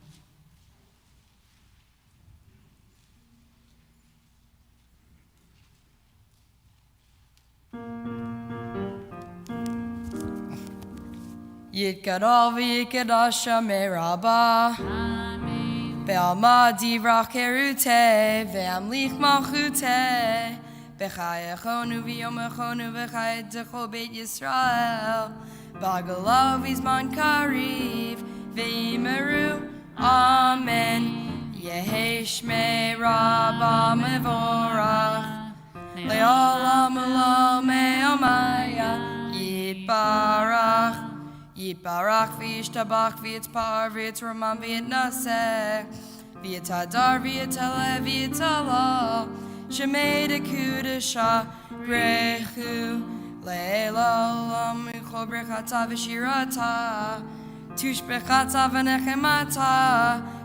Yitgadol v'yitgadash Shamei Rabbah. Amen. Be'alma divrach kerute, ve'amlich malchute. B'chayachonu v'yomachonu v'chayet zechol Beit Yisrael. B'agalav v'zman kariv, ve'imeru. Amen. Yehi Shmei Rabbah mevorach. Le'olam u'lo me'omaya. Yitbarach. Yitbarach v'yishtabach v'yitzpar v'yitzromam v'yitnaseh v'yitadar v'yitele v'yitala Shemei dekudesha brechu le'elam u'chol brechata v'shirata tushbechata v'nechemata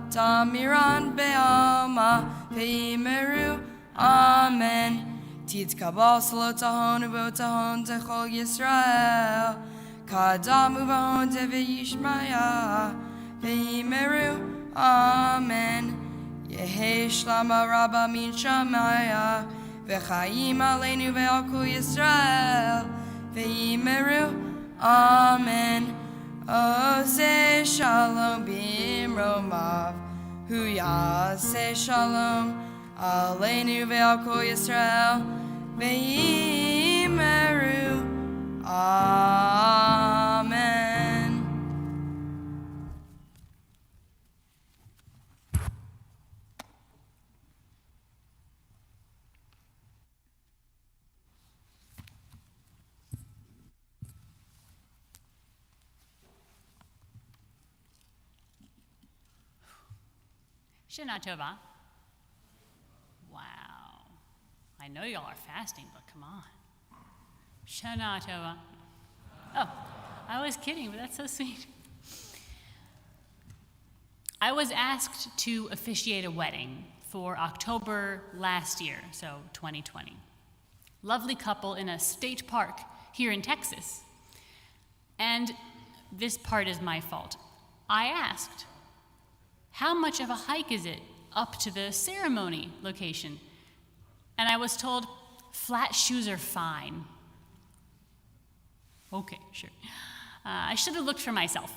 tamiran be'alma ve'imeru Amen. Titkabal salotahon ubotahon techol Yisrael. Kadam uvahon teve Yishmaya. Vehimeru. Amen. Yehe shlama rabba min shamaya. V'chaim aleinu ve'alku Yisrael. Vehimeru. Amen. Ose shalom bimromav. Hu yaseh shalom. Aleinu ve'al kol Yisrael ve'imeru. Amen. Shana Tova. Wow. I know y'all are fasting, but come on. Shana Tova. Oh, I was kidding, but that's so sweet. I was asked to officiate a wedding for October last year, so 2020. Lovely couple in a state park here in Texas. And this part is my fault. I asked, how much of a hike is it up to the ceremony location? And I was told, flat shoes are fine. Okay, sure. I should have looked for myself.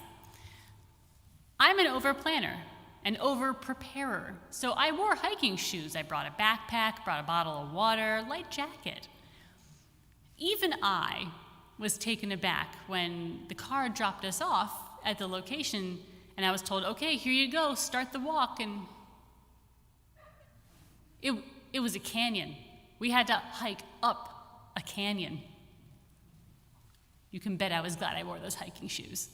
I'm an over-planner, an over-preparer, so I wore hiking shoes. I brought a backpack, brought a bottle of water, light jacket. Even I was taken aback when the car dropped us off at the location, and I was told, okay, here you go, start the walk, and it was a canyon. We had to hike up a canyon. You can bet I was glad I wore those hiking shoes.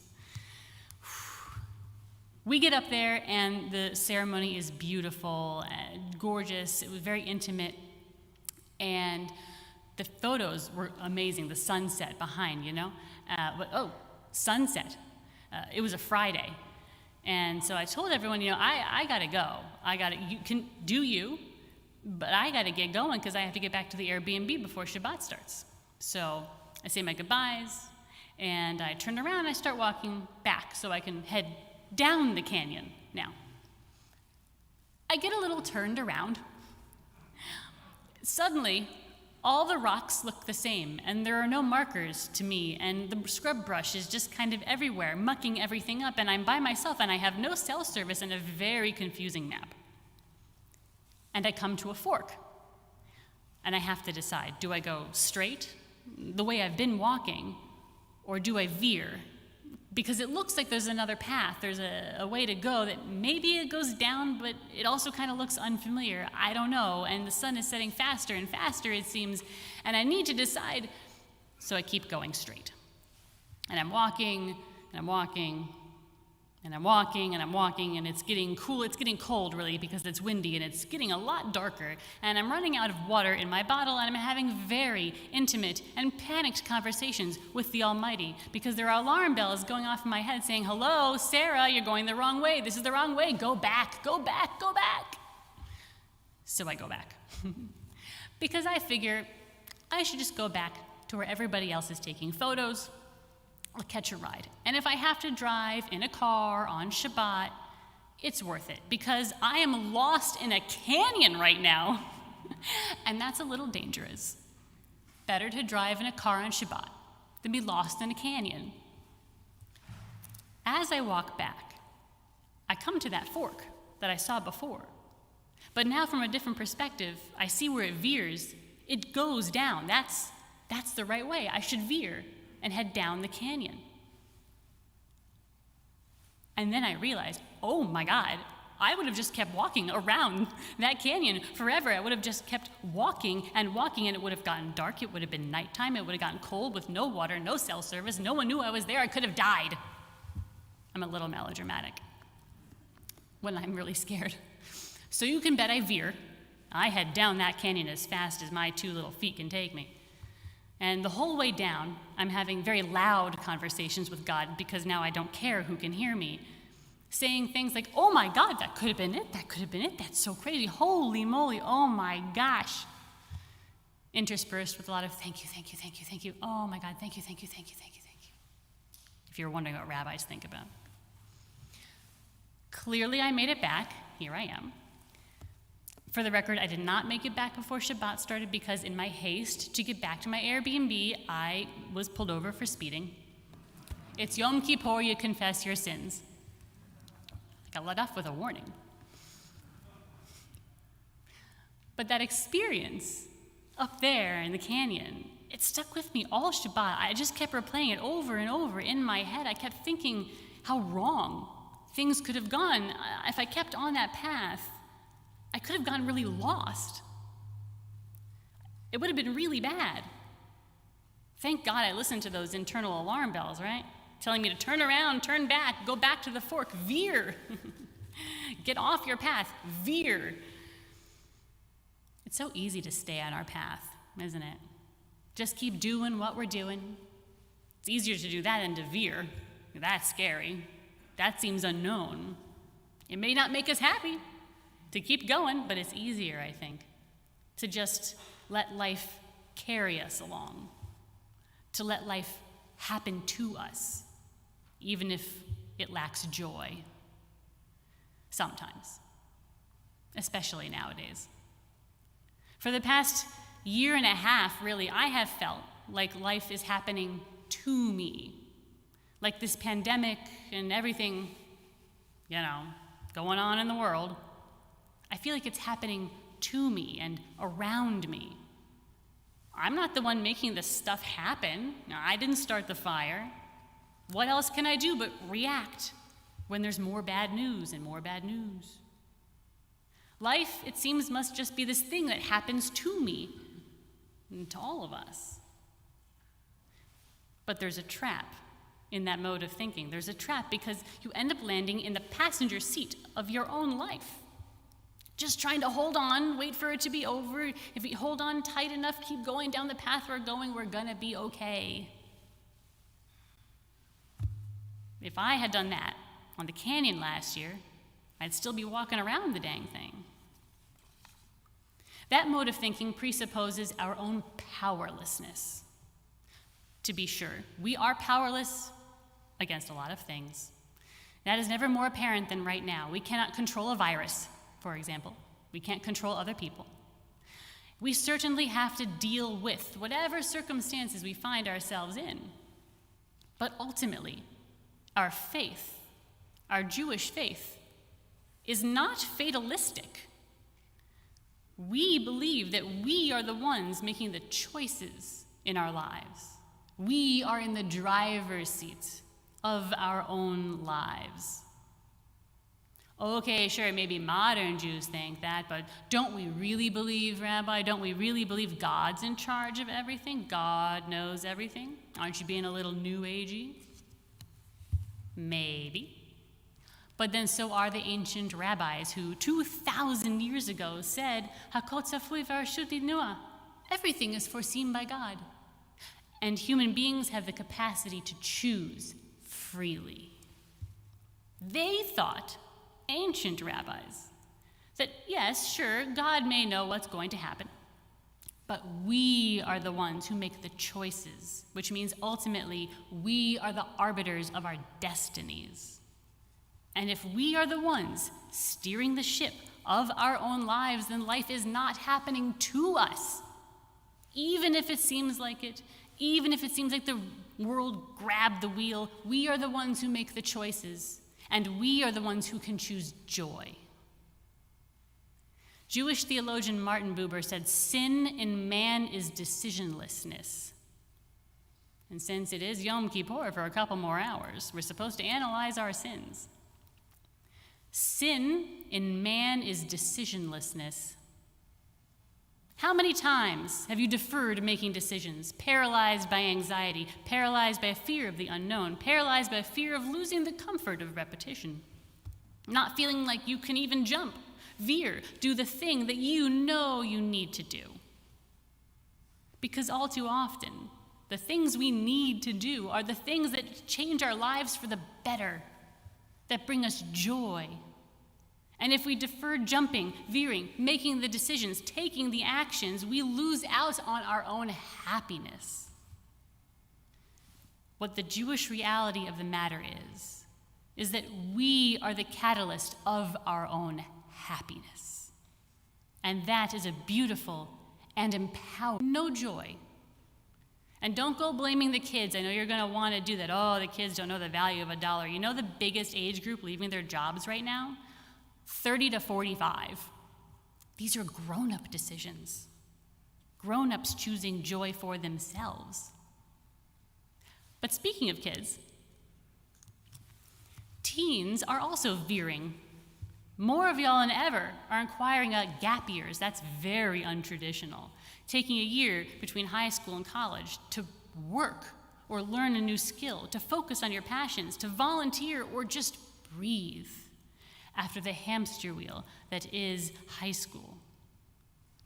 We get up there, and the ceremony is beautiful and gorgeous. It was very intimate, and the photos were amazing. The sunset behind, sunset. It was a Friday. And so I told everyone, I gotta go. You can do you, but I gotta get going because I have to get back to the Airbnb before Shabbat starts. So I say my goodbyes, and I turn around and I start walking back so I can head down the canyon now. I get a little turned around. Suddenly, all the rocks look the same, and there are no markers to me, and the scrub brush is just kind of everywhere, mucking everything up, and I'm by myself, and I have no cell service and a very confusing map. And I come to a fork, and I have to decide, do I go straight, the way I've been walking, or do I veer? Because it looks like there's another path, there's a way to go that maybe it goes down, but it also kind of looks unfamiliar. I don't know, and the sun is setting faster and faster, it seems, and I need to decide, so I keep going straight. And I'm walking, and I'm walking, and I'm walking, and I'm walking, and it's getting cold, really, because it's windy, and it's getting a lot darker, and I'm running out of water in my bottle, and I'm having very intimate and panicked conversations with the Almighty, because there are alarm bells going off in my head saying, hello, Sarah, you're going the wrong way, this is the wrong way, go back, go back, go back. So I go back, because I figure I should just go back to where everybody else is taking photos. I'll catch a ride. And if I have to drive in a car on Shabbat, it's worth it because I am lost in a canyon right now. And that's a little dangerous. Better to drive in a car on Shabbat than be lost in a canyon. As I walk back, I come to that fork that I saw before. But now from a different perspective, I see where it veers. It goes down. That's the right way. I should veer and head down the canyon. And then I realized, oh my God, I would have just kept walking around that canyon forever. I would have just kept walking, and it would have gotten dark. It would have been nighttime. It would have gotten cold with no water, no cell service. No one knew I was there. I could have died. I'm a little melodramatic when I'm really scared. So you can bet I veer. I head down that canyon as fast as my 2 little feet can take me. And the whole way down, I'm having very loud conversations with God because now I don't care who can hear me. saying things like, oh my God, that could have been it, that could have been it, that's so crazy, holy moly, oh my gosh. Interspersed with a lot of thank you, thank you, thank you, thank you, oh my God, thank you, thank you, thank you, thank you, thank you. If you're wondering what rabbis think about. Clearly I made it back, here I am. For the record, I did not make it back before Shabbat started because in my haste to get back to my Airbnb, I was pulled over for speeding. It's Yom Kippur, you confess your sins. I got let off with a warning. But that experience up there in the canyon, it stuck with me all Shabbat. I just kept replaying it over and over in my head. I kept thinking how wrong things could have gone. If I kept on that path, I could have gotten really lost. It would have been really bad. Thank God I listened to those internal alarm bells, right? Telling me to turn around, turn back, go back to the fork, veer. Get off your path, veer. It's so easy to stay on our path, isn't it? Just keep doing what we're doing. It's easier to do that than to veer. That's scary. That seems unknown. It may not make us happy to keep going, but it's easier, I think, to just let life carry us along, to let life happen to us, even if it lacks joy. Sometimes, especially nowadays. For the past year and a half, really, I have felt like life is happening to me. Like this pandemic and everything, going on in the world, I feel like it's happening to me and around me. I'm not the one making this stuff happen. I didn't start the fire. What else can I do but react when there's more bad news and more bad news? Life, it seems, must just be this thing that happens to me and to all of us. But there's a trap in that mode of thinking. There's a trap because you end up landing in the passenger seat of your own life. Just trying to hold on, wait for it to be over. If we hold on tight enough, keep going down the path we're going, we're gonna be okay. If I had done that on the canyon last year, I'd still be walking around the dang thing. That mode of thinking presupposes our own powerlessness. To be sure, we are powerless against a lot of things. That is never more apparent than right now. We cannot control a virus, for example. We can't control other people. We certainly have to deal with whatever circumstances we find ourselves in. But ultimately, our faith, our Jewish faith, is not fatalistic. We believe that we are the ones making the choices in our lives. We are in the driver's seat of our own lives. Okay, sure, maybe modern Jews think that, but don't we really believe, Rabbi? Don't we really believe God's in charge of everything? God knows everything? Aren't you being a little new agey? Maybe. But then so are the ancient rabbis who 2,000 years ago said, Hakol tzafui v'rashut nidnua. Everything is foreseen by God. And human beings have the capacity to choose freely. They thought, ancient rabbis, that yes, sure, God may know what's going to happen, but we are the ones who make the choices, which means ultimately we are the arbiters of our destinies. And if we are the ones steering the ship of our own lives, then life is not happening to us. Even if it seems like it, even if it seems like the world grabbed the wheel, we are the ones who make the choices, and we are the ones who can choose joy. Jewish theologian Martin Buber said, sin in man is decisionlessness. And since it is Yom Kippur for a couple more hours, we're supposed to analyze our sins. Sin in man is decisionlessness. How many times have you deferred making decisions, paralyzed by anxiety, paralyzed by a fear of the unknown, paralyzed by a fear of losing the comfort of repetition, not feeling like you can even jump, veer, do the thing that you know you need to do? Because all too often, the things we need to do are the things that change our lives for the better, that bring us joy. And if we defer jumping, veering, making the decisions, taking the actions, we lose out on our own happiness. What the Jewish reality of the matter is that we are the catalyst of our own happiness. And that is a beautiful and empowering, no joy. And don't go blaming the kids. I know you're going to want to do that. Oh, the kids don't know the value of $1. You know the biggest age group leaving their jobs right now? 30 to 45. These are grown-up decisions. Grown-ups choosing joy for themselves. But speaking of kids, teens are also veering. More of y'all than ever are inquiring about gap years. That's very untraditional. Taking a year between high school and college to work or learn a new skill, to focus on your passions, to volunteer or just breathe after the hamster wheel that is high school.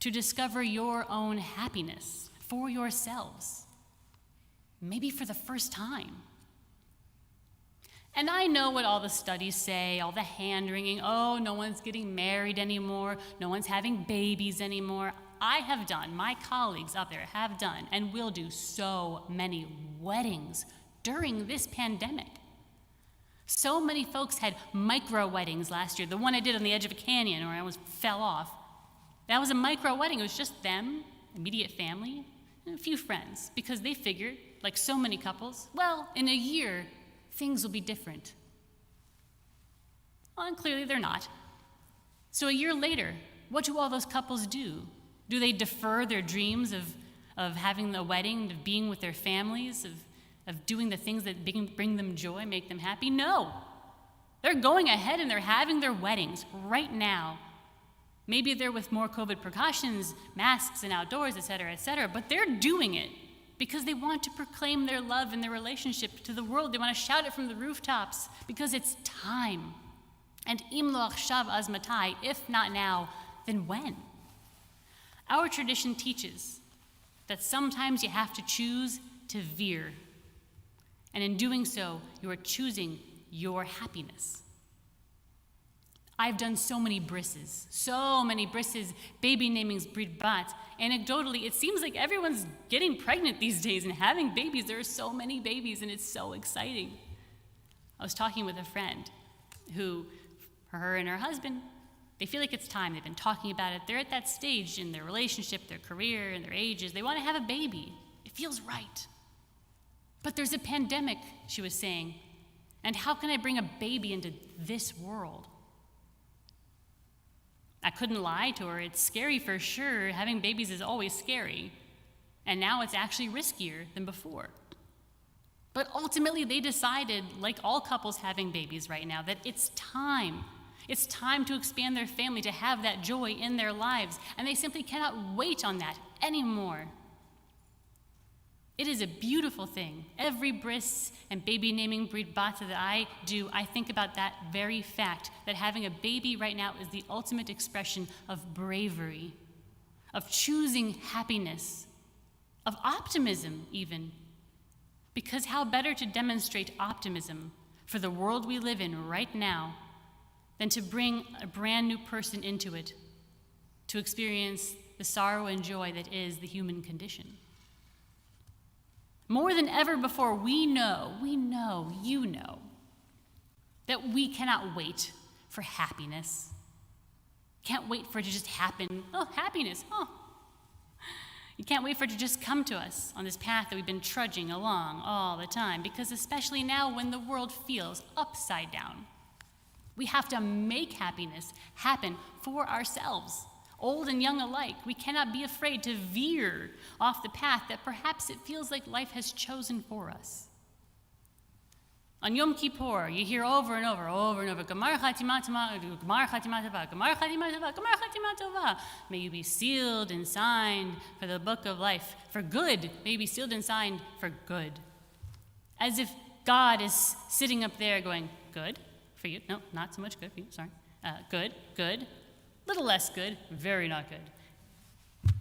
To discover your own happiness for yourselves, maybe for the first time. And I know what all the studies say, all the hand-wringing, oh, no one's getting married anymore, no one's having babies anymore. I have done, my colleagues up there have done, and will do so many weddings during this pandemic. So many folks had micro weddings last year. The one I did on the edge of a canyon where I almost fell off. That was a micro wedding. It was just them, immediate family, and a few friends, because they figured, like so many couples, well, in a year, things will be different. Well, and clearly they're not. So a year later, what do all those couples do? Do they defer their dreams of having the wedding, of being with their families, of doing the things that bring them joy, make them happy? No. They're going ahead and they're having their weddings right now. Maybe they're with more COVID precautions, masks and outdoors, et cetera, but they're doing it because they want to proclaim their love and their relationship to the world. They want to shout it from the rooftops because it's time. And im lo achshav az matai, if not now, then when? Our tradition teaches that sometimes you have to choose to veer. And in doing so, you are choosing your happiness. I've done so many brisses, baby namings, brit bat. Anecdotally, it seems like everyone's getting pregnant these days and having babies. There are so many babies, and it's so exciting. I was talking with a friend who, her and her husband, they feel like it's time. They've been talking about it. They're at that stage in their relationship, their career, and their ages. They want to have a baby. It feels right. But there's a pandemic, she was saying, and how can I bring a baby into this world? I couldn't lie to her. It's scary for sure. Having babies is always scary. And now it's actually riskier than before. But ultimately, they decided, like all couples having babies right now, that it's time. It's time to expand their family, to have that joy in their lives. And they simply cannot wait on that anymore. It is a beautiful thing. Every bris and baby naming brit bat that I do, I think about that very fact, that having a baby right now is the ultimate expression of bravery, of choosing happiness, of optimism even. Because how better to demonstrate optimism for the world we live in right now than to bring a brand new person into it, to experience the sorrow and joy that is the human condition. More than ever before, we know, you know, that we cannot wait for happiness. Can't wait for it to just happen. Oh, happiness, oh. You can't wait for it to just come to us on this path that we've been trudging along all the time, because especially now when the world feels upside down, we have to make happiness happen for ourselves. Old and young alike, we cannot be afraid to veer off the path that perhaps it feels like life has chosen for us. On Yom Kippur, you hear over and over, Gamar Chatima Tova, Gamar Chatima Tova, Gamar Chatima Tova, Gamar Chatima Tova. May you be sealed and signed for the book of life, for good. May you be sealed and signed for good. As if God is sitting up there going, good for you. No, not so much good for you, sorry. Good. Little less good, very not good.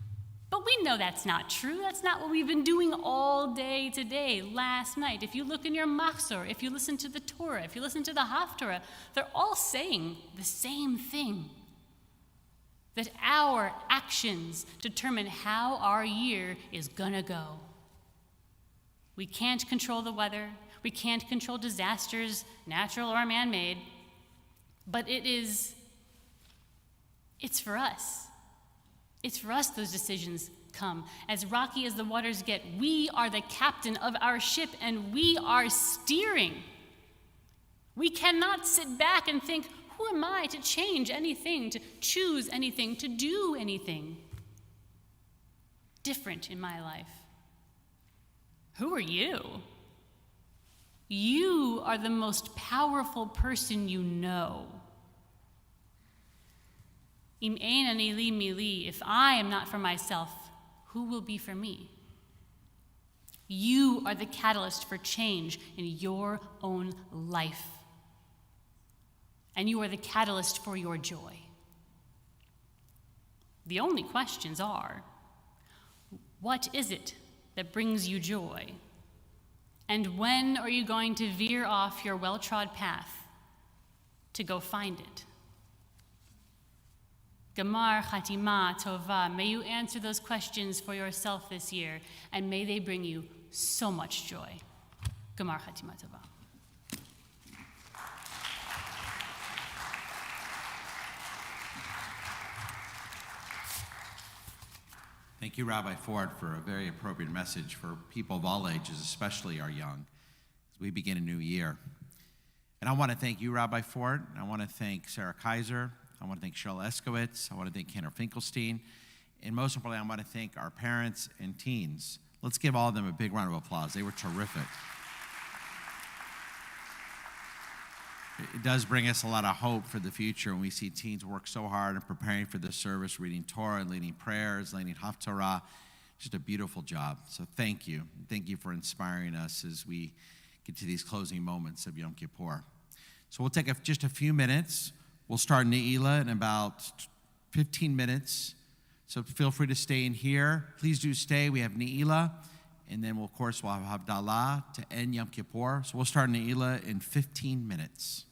But we know that's not true. That's not what we've been doing all day today, last night. If you look in your machzor, if you listen to the Torah, if you listen to the Haftorah, they're all saying the same thing. That our actions determine how our year is gonna go. We can't control the weather. We can't control disasters, natural or man-made. But it's for us. It's for us those decisions come. As rocky as the waters get, we are the captain of our ship and we are steering. We cannot sit back and think, who am I to change anything, to choose anything, to do anything different in my life? Who are you? You are the most powerful person you know. Im ein ani li mi li, if I am not for myself, who will be for me? You are the catalyst for change in your own life. And you are the catalyst for your joy. The only questions are, what is it that brings you joy? And when are you going to veer off your well-trod path to go find it? Gamar Chatima Tova, may you answer those questions for yourself this year, and may they bring you so much joy. Gamar Chatima Tova. Thank you, Rabbi Ford, for a very appropriate message for people of all ages, especially our young, as we begin a new year. And I want to thank you, Rabbi Ford. I want to thank Sarah Kaiser. I want to thank Cheryl Eskowitz. I want to thank Cantor Finkelstein. And most importantly, I want to thank our parents and teens. Let's give all of them a big round of applause. They were terrific. It does bring us a lot of hope for the future when we see teens work so hard in preparing for this service, reading Torah, and leading prayers, leading Haftarah. Just a beautiful job. So thank you. Thank you for inspiring us as we get to these closing moments of Yom Kippur. So we'll take just a few minutes. We'll start Neilah in about 15 minutes. So feel free to stay in here. Please do stay. We have Neilah. And then, we'll have Havdalah to end Yom Kippur. So we'll start Neilah in 15 minutes.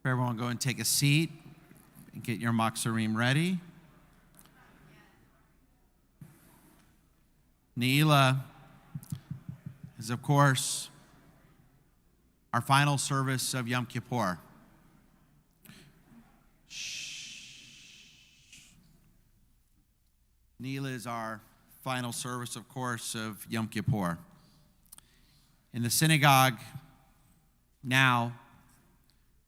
Everyone go and take a seat and get your Maksarim ready. Neilah is, of course, our final service of Yom Kippur. Neilah is our final service, of course, of Yom Kippur. In the synagogue now,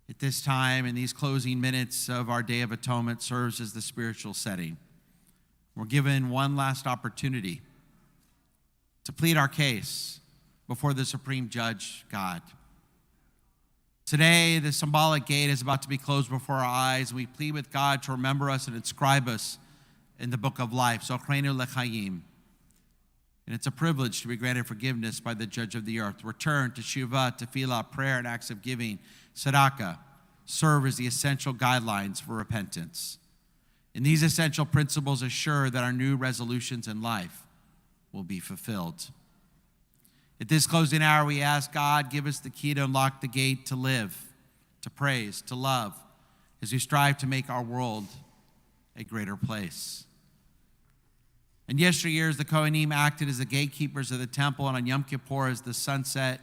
at this time, in these closing minutes of our Day of Atonement, serves as the spiritual setting. We're given one last opportunity to plead our case before the Supreme Judge, God. Today, the symbolic gate is about to be closed before our eyes. We plead with God to remember us and inscribe us in the book of life, Zochreinu L'chaim. And it's a privilege to be granted forgiveness by the Judge of the earth. Return, teshuvah, tefillah, prayer, and acts of giving, tzedakah, serve as the essential guidelines for repentance. And these essential principles assure that our new resolutions in life will be fulfilled. At this closing hour, we ask God, give us the key to unlock the gate to live, to praise, to love, as we strive to make our world a greater place. In yesteryears, the Kohanim acted as the gatekeepers of the temple, and on Yom Kippur, as the sun set,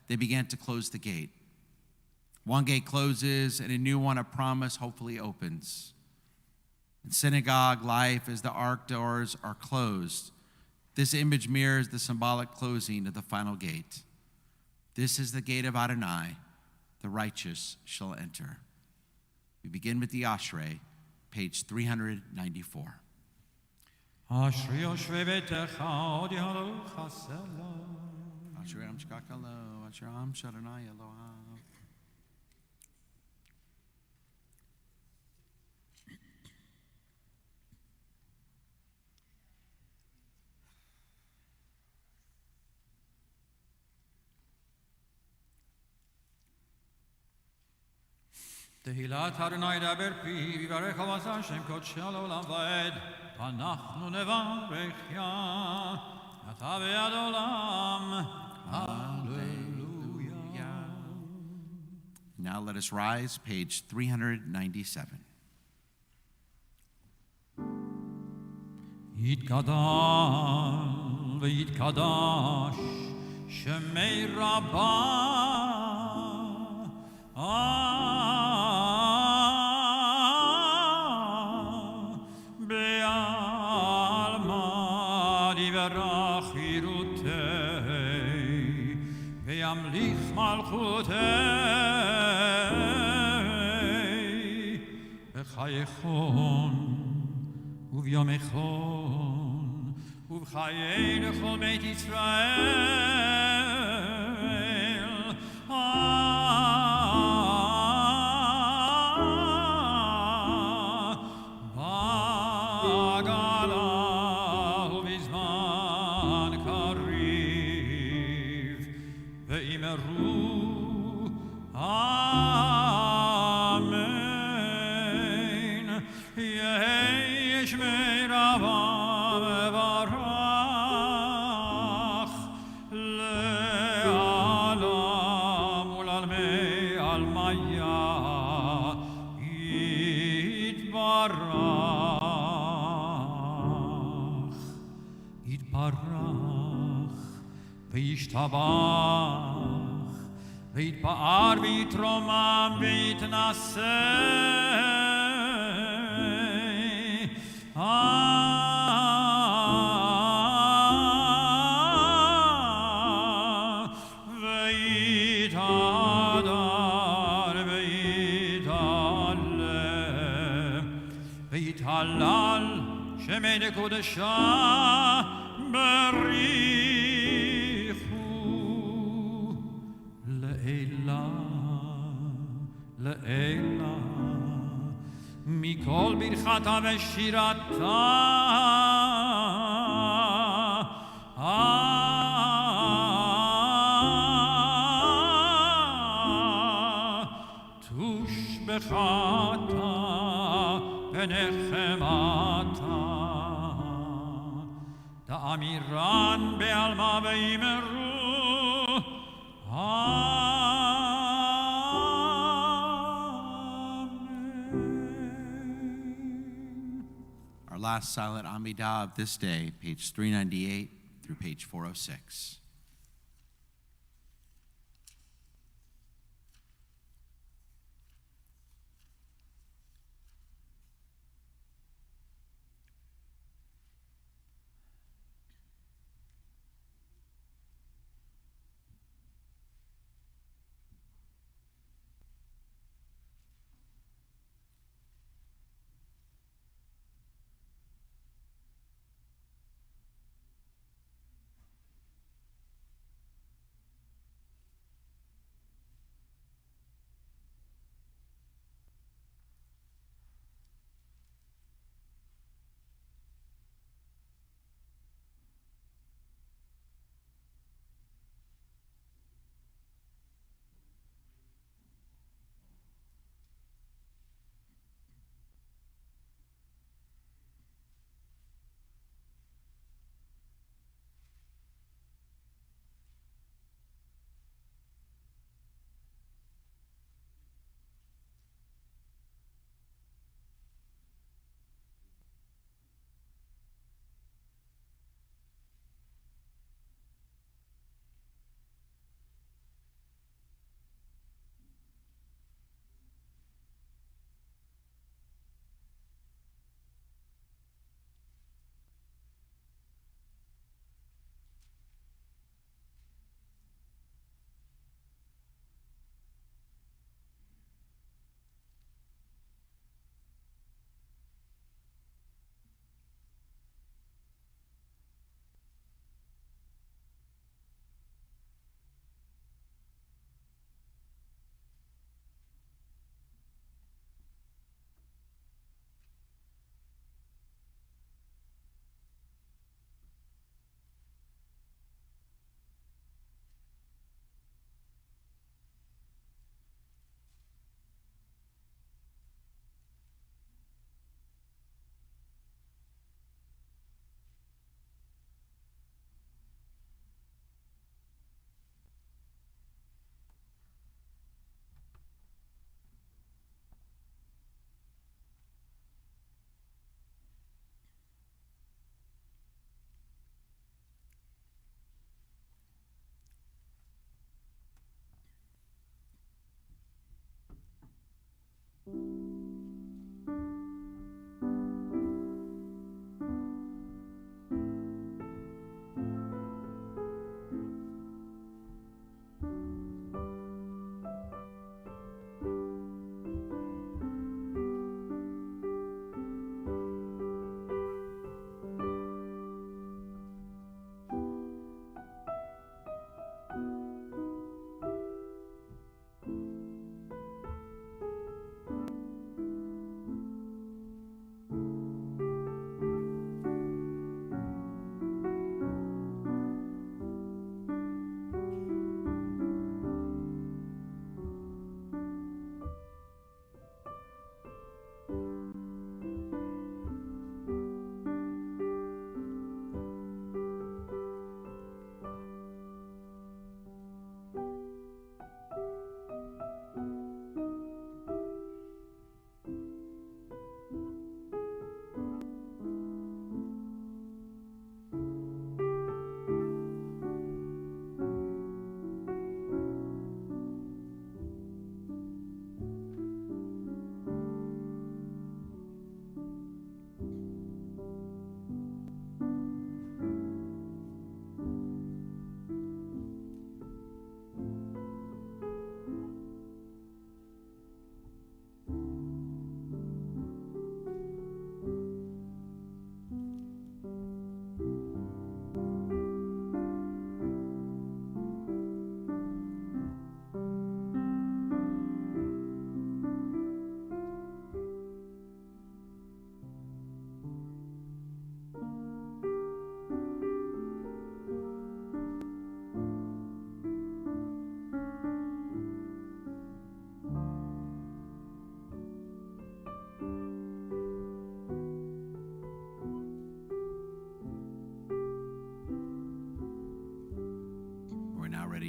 they began to close the gate. One gate closes, and a new one of promise hopefully opens. In synagogue life, as the ark doors are closed, this image mirrors the symbolic closing of the final gate. This is the gate of Adonai, the righteous shall enter. We begin with the Ashrei, page 394. Ashrei Yoshvei Beitecha Od Yahalo Chaselo. Ashrei Am Shkakalo, Ashrei Am Shaddai Elohim. תהילת אדוני דבר פי, ויברך אבס השם קודשי לעולם ועד. אנחנו נברך יה, אתה ועד עולם. Hallelujah. Now let us rise, page 397. יתגדל ויתקדש שמי רבה. וימליך מלכותי בחייכון וביומכון ובחיי לכל בית ישראל בגלה ובזמן קריב ואמרו אמן יש מרבה מברך לעולם ולעלמי עלמיה יתברך וישתבח ויתפאר ויתרומם ויתנשא ויתהדר ויתהלל ויתהלל שמי לקודשה בריחו לעילה לעילה מכל ברכתה ושירתה תושבחתה ונחמתה תאמירן בעלמה ואמרו last Silent Amidah of this day, page 398 through page 406.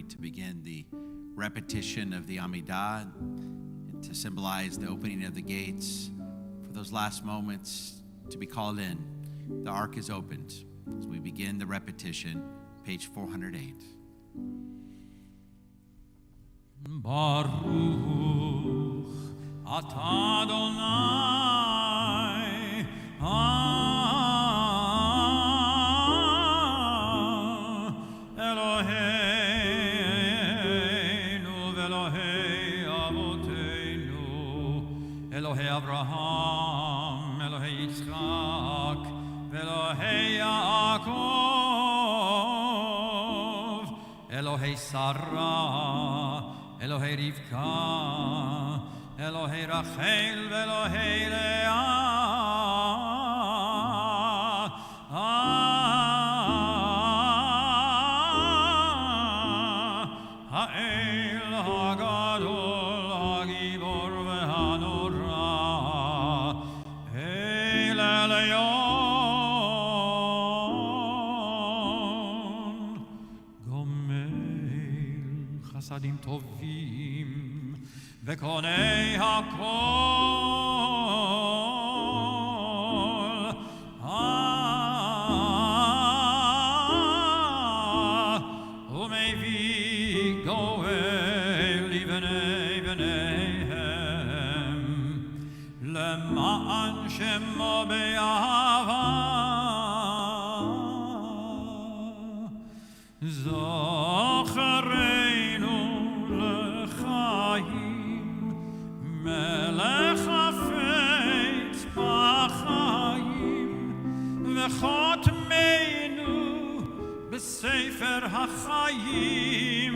To begin the repetition of the Amidah, and to symbolize the opening of the gates. For those last moments, to be called in. The ark is opened as we begin the repetition, page 408. Baruch atah Adonai Eloheinu v'Elohei avoteinu Elohei Avraham Elohei Yitzchak v'Elohei Yaakov Elohei Sarah Elohei Rivka, Elohei Rachel, Elohei Leah, Ha'el HaGadol, HaGibor v'Hanora, El Elyon, Gomel Chasadim Tovim, Vekonei HaKol, Umevi Goel Livnei V'neihem, Lema'an Shemo Be'ahava, Zochereinu L'chaim, Melech hafetz b'chaim, V'chotmeinu b'sefer hachayim,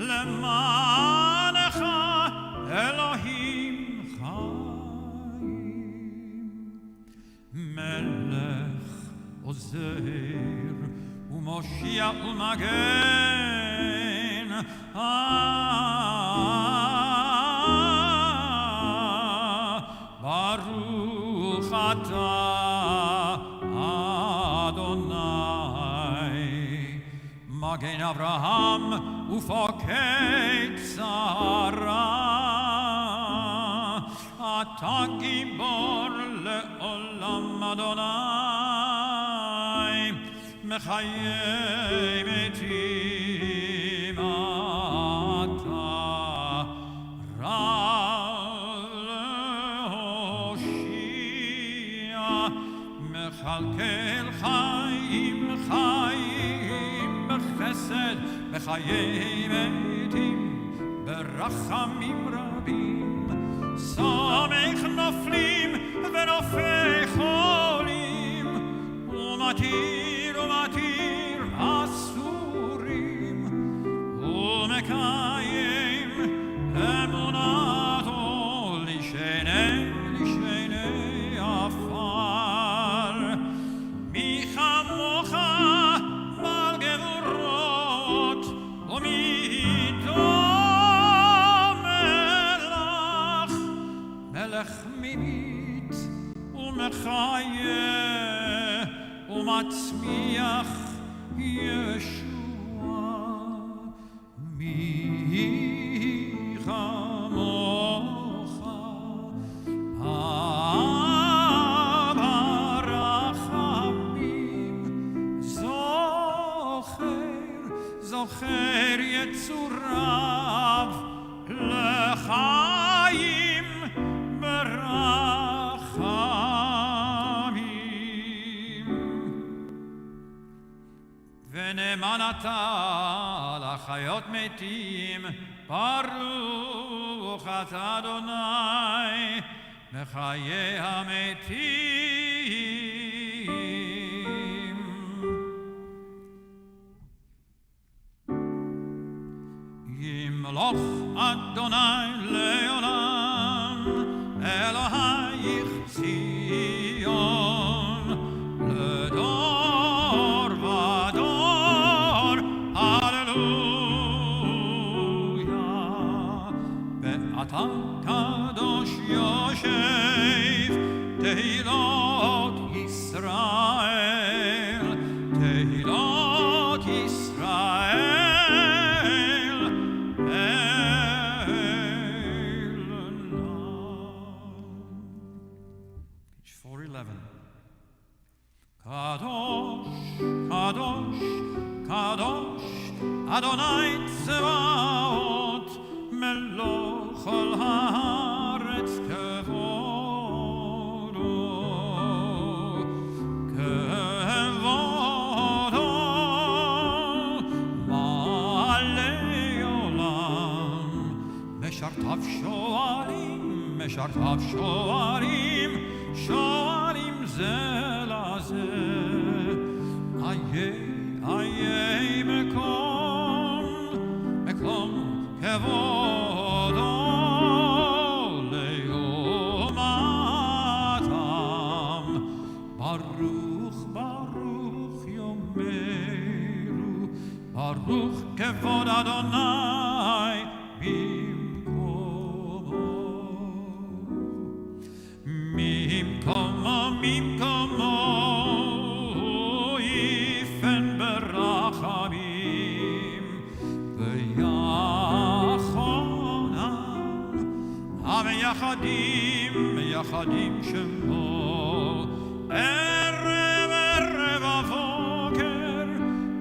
L'manecha Elohim chayim. Melech ozer u'moshiach u'magen, Baruch atah Adonai Magen Avraham ufokei tzara Atah gibor le'olam Adonai Mechayei metim atah Mechalkel chayim chayim b'chesed b'chayei metim b'rachamim rabim samech noflim v'nofei cholim umatir asurim umekayim emunato lishenei afar mi chamocha bal gevurot umi melach melech mimit umechayeh umatzmiach Yeshua mi chamocha Zocher Yetzurav L'chaim Berachamim V'nemanata l'chayot metim Baruch atah Adonai Mechayei hametim Yimloch Adonai le'olam Elohayich Zion Ledor vador Hallelujah Ve'ata kadosh yoshev Tehilot Yisrael Tehilot Yisrael Page 411. Kadosh, Kadosh, Kadosh, Adonai Tzevaot, Meloch ol haaretz kevodo, kevodo, ma'alei olam, meshartav shoarim, meshartav shoarim, shoarim ze laze, ayei mekom, mekom kevodo leomatam, baruch baruch yomeru, baruch kevod Adonai bimkomo, mimkomo, mimkomo. Yachadim shemo erev erev avoker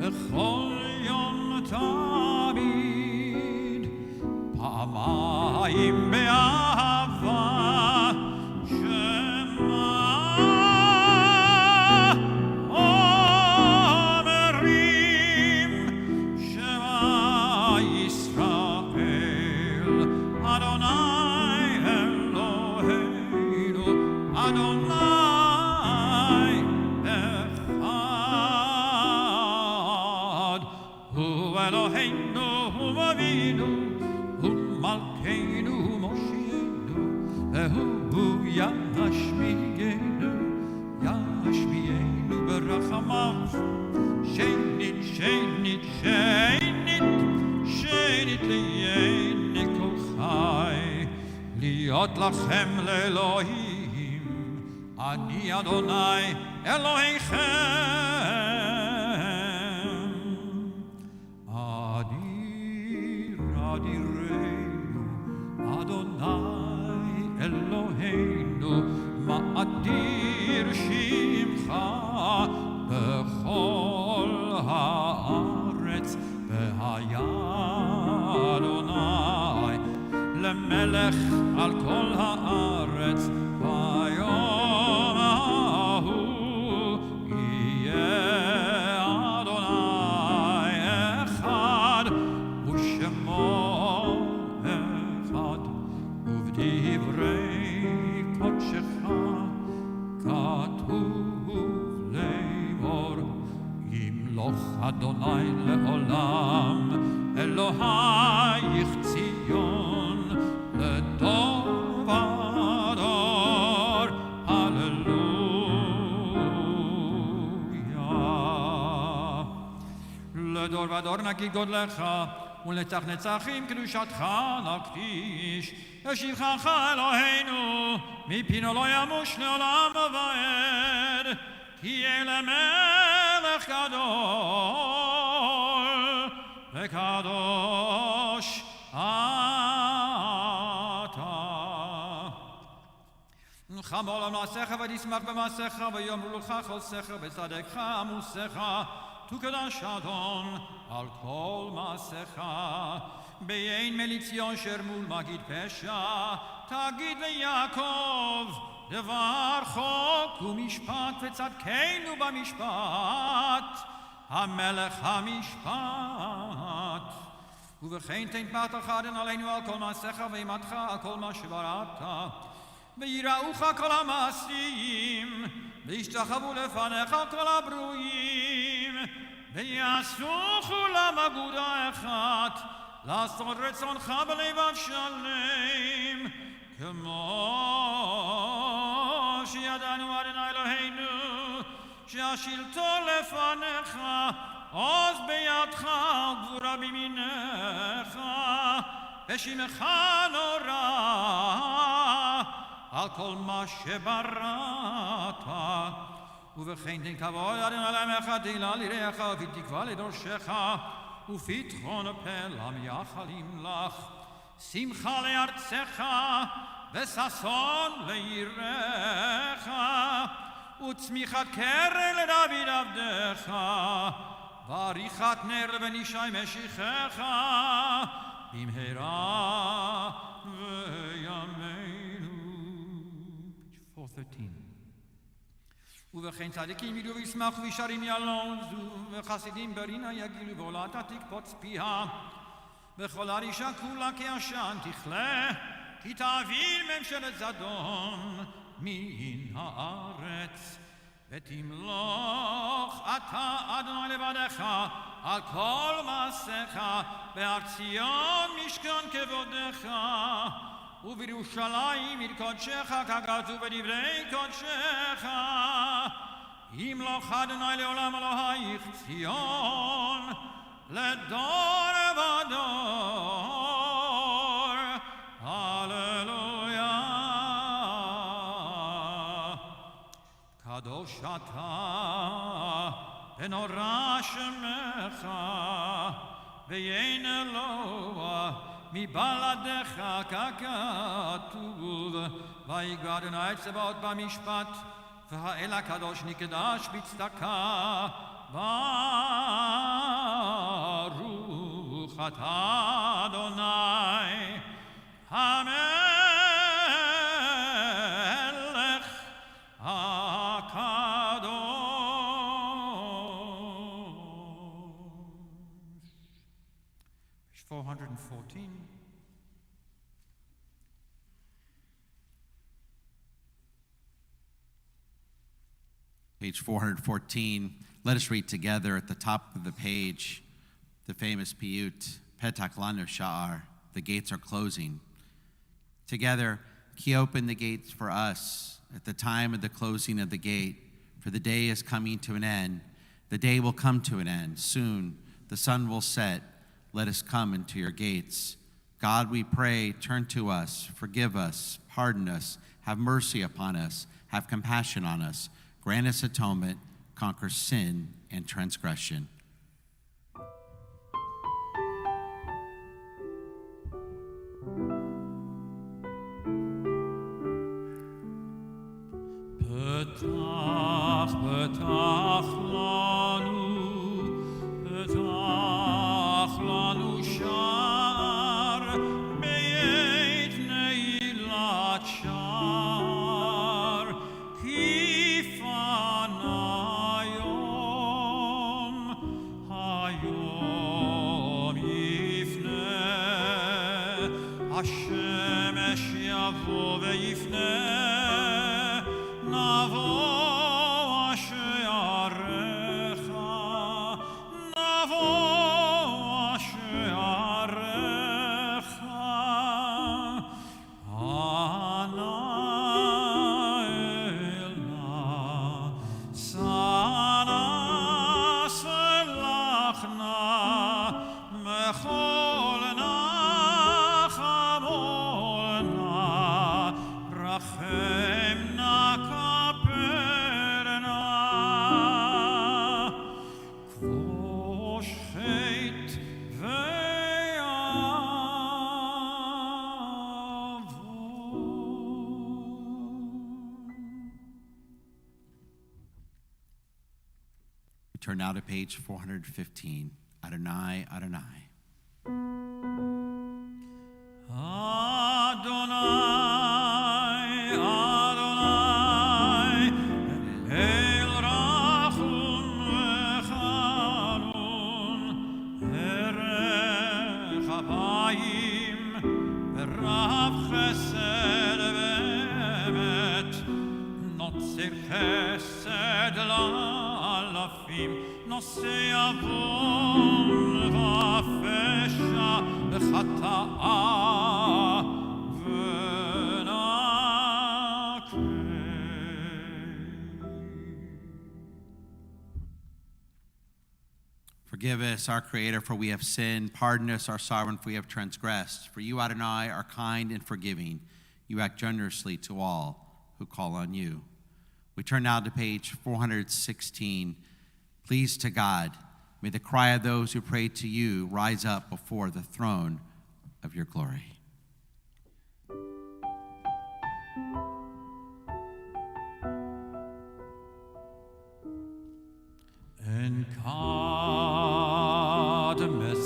bechol yom tamid pa'amayim be'ahava shema omerim shema Yisrael Adonai Adonai Echad Hu Eloheinu Hu Avinu Hu Malkeinu Hu Moshienu Hu Yashmienu Yashmienu Berachamav Shenit Shenit Shenit Shenit Liyeni Kol Chai Liot Lachem Le'Elohim Ani Adonai Elohechem Adir Adirenu Adonai Eloheinu Ma'adir Shimcha Bechol haaretz V'haya Adonai Lemelech al kol haaretz Adonai le'olam Elohayich Tzion לדור ודור הללויה לדור ודור נגיד גודלך ולנצח נצחים קדושתך נקדיש ישיבך אלוהינו מפינו לא ימוש לעולם ועד כי אלה מלך גדול וקדוש אתה. חמול על מעשיך ותשמח במעשיך ויאמרו לך חולשיך בצדקך עמוסיך תוקדש אדון על כל מעשיך. באין מליציון שרמול מגיד פשע תגיד ליעקב דבר חוק ומשפט וצדקנו במשפט המלך המשפט. ובכן תן פתח אדון עלינו על כל מעשיך ואימתך על כל מה שבראת ויראוך כל המעשים וישתחוו לפניך כל הברואים ויעשו כולם אגודה אחת לעשות רצונך בלבב שלם כמו שידענו אדוני אלוהינו שהשלטון לפניך עוז בידך וגבורה בימינך ושמך נורא על כל מה שבראת. ובכן תן כבוד אדוני לעמך תהילה ליראך ותקווה לדורשך ופתחון פה למייחלים לך שמחה לארצך וששון לעירך וצמיחת קרן לדוד עבדך, ועריכת נר לבן ישי משיחך, במהרה וימינו. 413. ובכן צדיקים ידעו וישמחו וישרים ילוזו, וחסידים ברינה יגילו ועולתה תקפוץ פיה, וכל הרישה כולה כעשן תכלה, כי תעביר ממשלת זדון מן הארץ, ותמלוך אתה אדוני לבדך על כל מעשיך, בהר ציון משכן כבודך, ובירושלים עיר קודשך ככתוב בדברי קודשך. ימלוך אדוני לעולם אלוהיך ציון לדור ודור. הללויה. קדוש אתה ונורא שמך, ואין אלוה מבלעדיך ככתוב. ויגע אדוני צבאות במשפט, והאל הקדוש נקדש בצדקה. ברוך אתה אדוני המלך הקדוש. Page 414. Page 414. Let us read together at the top of the page the famous piyut, Petak Lanu Sha'ar, the gates are closing. Together, Ki open the gates for us at the time of the closing of the gate, for the day is coming to an end. The day will come to an end. Soon the sun will set. Let us come into your gates. God, we pray, turn to us, forgive us, pardon us, have mercy upon us, have compassion on us, grant us atonement, conquer sin and transgression. Petach, petach lanu shar, beit Neilah shar, kifanayom, hayom yifne, Hashemesh yavo ve'yifne, Turn now to page 415. Adonai, Adonai. Adonai, Adonai, El Rachum V'Chanun, Erech Habayim, V'Rav Chesed V'Emet, Notzer Chesed La'alafim, Nosei Avon V'Afesha V'Chata'a Forgive us, our Creator, for we have sinned. Pardon us, our Sovereign, for we have transgressed. For you, Adonai, are kind and forgiving. You act generously to all who call on you. We turn now to page 416. Please to God, may the cry of those who pray to you rise up before the throne of your glory.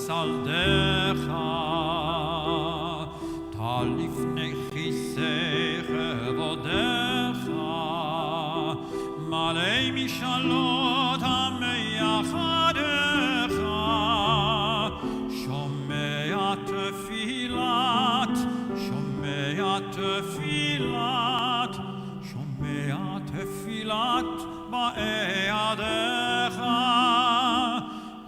saldecha talifnei chisei chevodecha malei mishalot hameyachadecha shomea tefilat shomea tefilat shomea tefilat ba'eadecha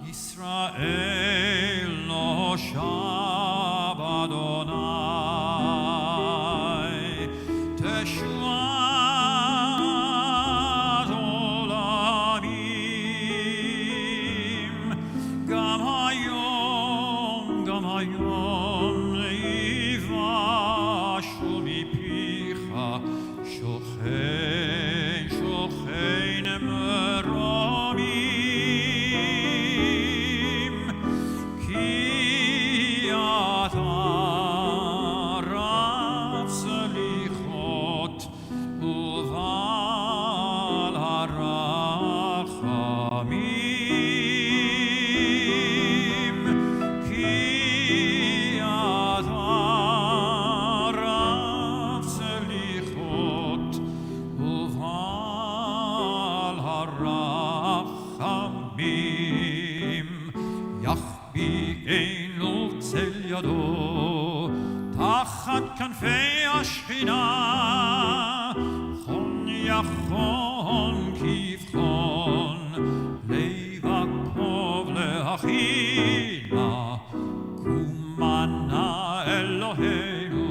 Yisrael lo shab Adonai teshuat olamim gam hayom yivashu mipicha shochein meromim ki ata rav selichot uval harachamim ki ata rav selichot uval harachamim יחביאנו צל ידו תחת כנפי השכינה חון יחון כבחון לבקוב להכינה קומנה אלוהינו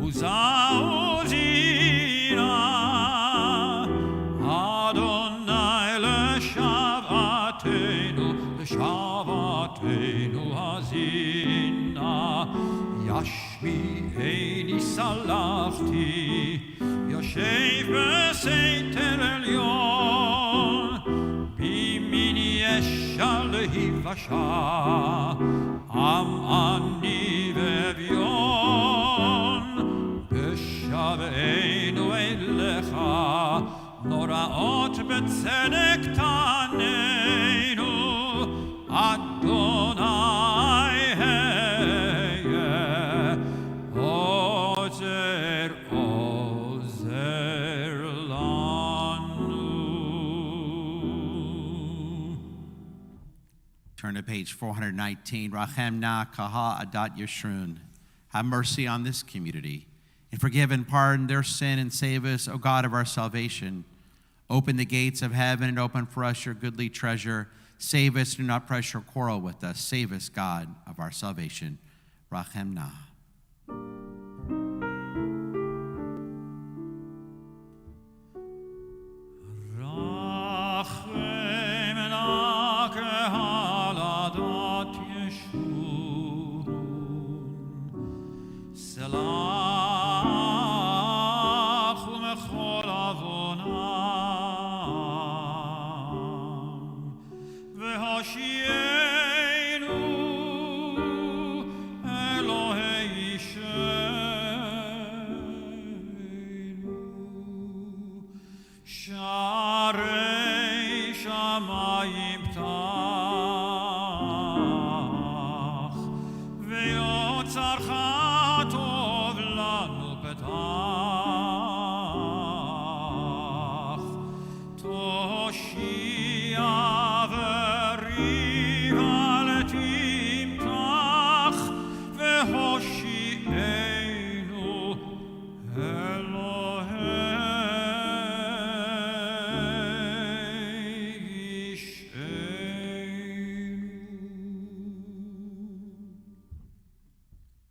וזהו זינה אדוני לשבתנו לשבתנו הזינה ישמיעני סלחתי יושב בסתר עליון בימיני ישר להיוושע עם עני ואביון בשבענו אליך נוראות בצדק תעננו אדוני היה עוזר עוזר לנו. Turn to page 419. Rachem na kaha adat yeshrun. Have mercy on this community and forgive and pardon their sin and save us, O God of our salvation. Open the gates of heaven and open for us your goodly treasure. Save us, do not pressure quarrel with us. Save us, God of our salvation. Rachem na. Rachem na kehal adat yeshurun. Selach umechol avonam. V'hoshienu Elohei Yisheinu. Sharei shamayim ptach ve'yotzarcha tov lanu petach toshia v'riva letimtach v'hoshi'enu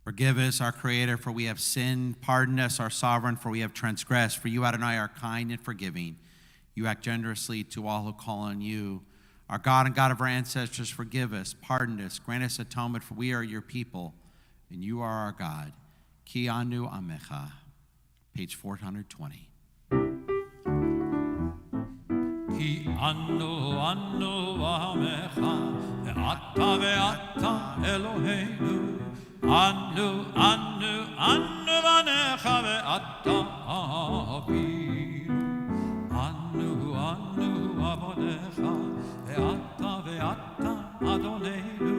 Forgive us, our Creator, for we have sinned. Pardon us, our Sovereign, for we have transgressed. For you, Adonai, are kind and forgiving. You act generously to all who call on you. Our God and God of our ancestors, forgive us, pardon us, grant us atonement, for we are your people, and you are our God. Ki anu amecha. Page 420. Ki anu amecha, ve'ata ve'ata Eloheinu. Anu vanecha ve'ata avinu. Anu avonecha ve'ata Adonenu.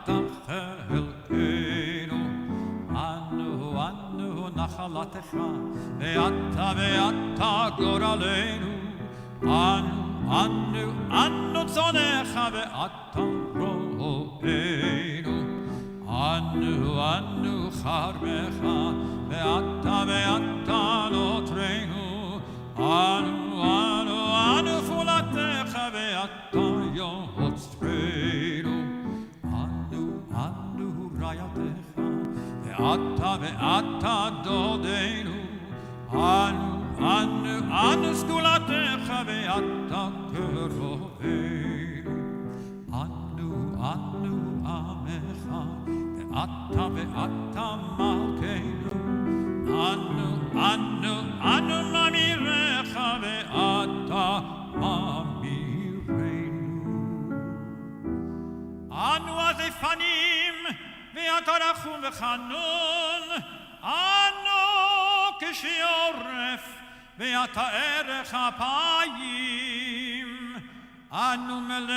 ואתה חלקנו, אנו נחלתך, ואתה גורלנו, אנו צונך ואתה רואינו, אנו חרבך ואתה נותרנו, אנו פולתך ואתה יוצרנו, אנו רעייתך ואתה דודנו, אנו סגולתך ואתה קרובנו, אנו עמך ואתה מלכנו, אנו ממירך ואתה ממירנו, אנו הזפנים ואתה רחום וחנון, אנו קשי עורף ואתה ערך אפיים, אנו מלא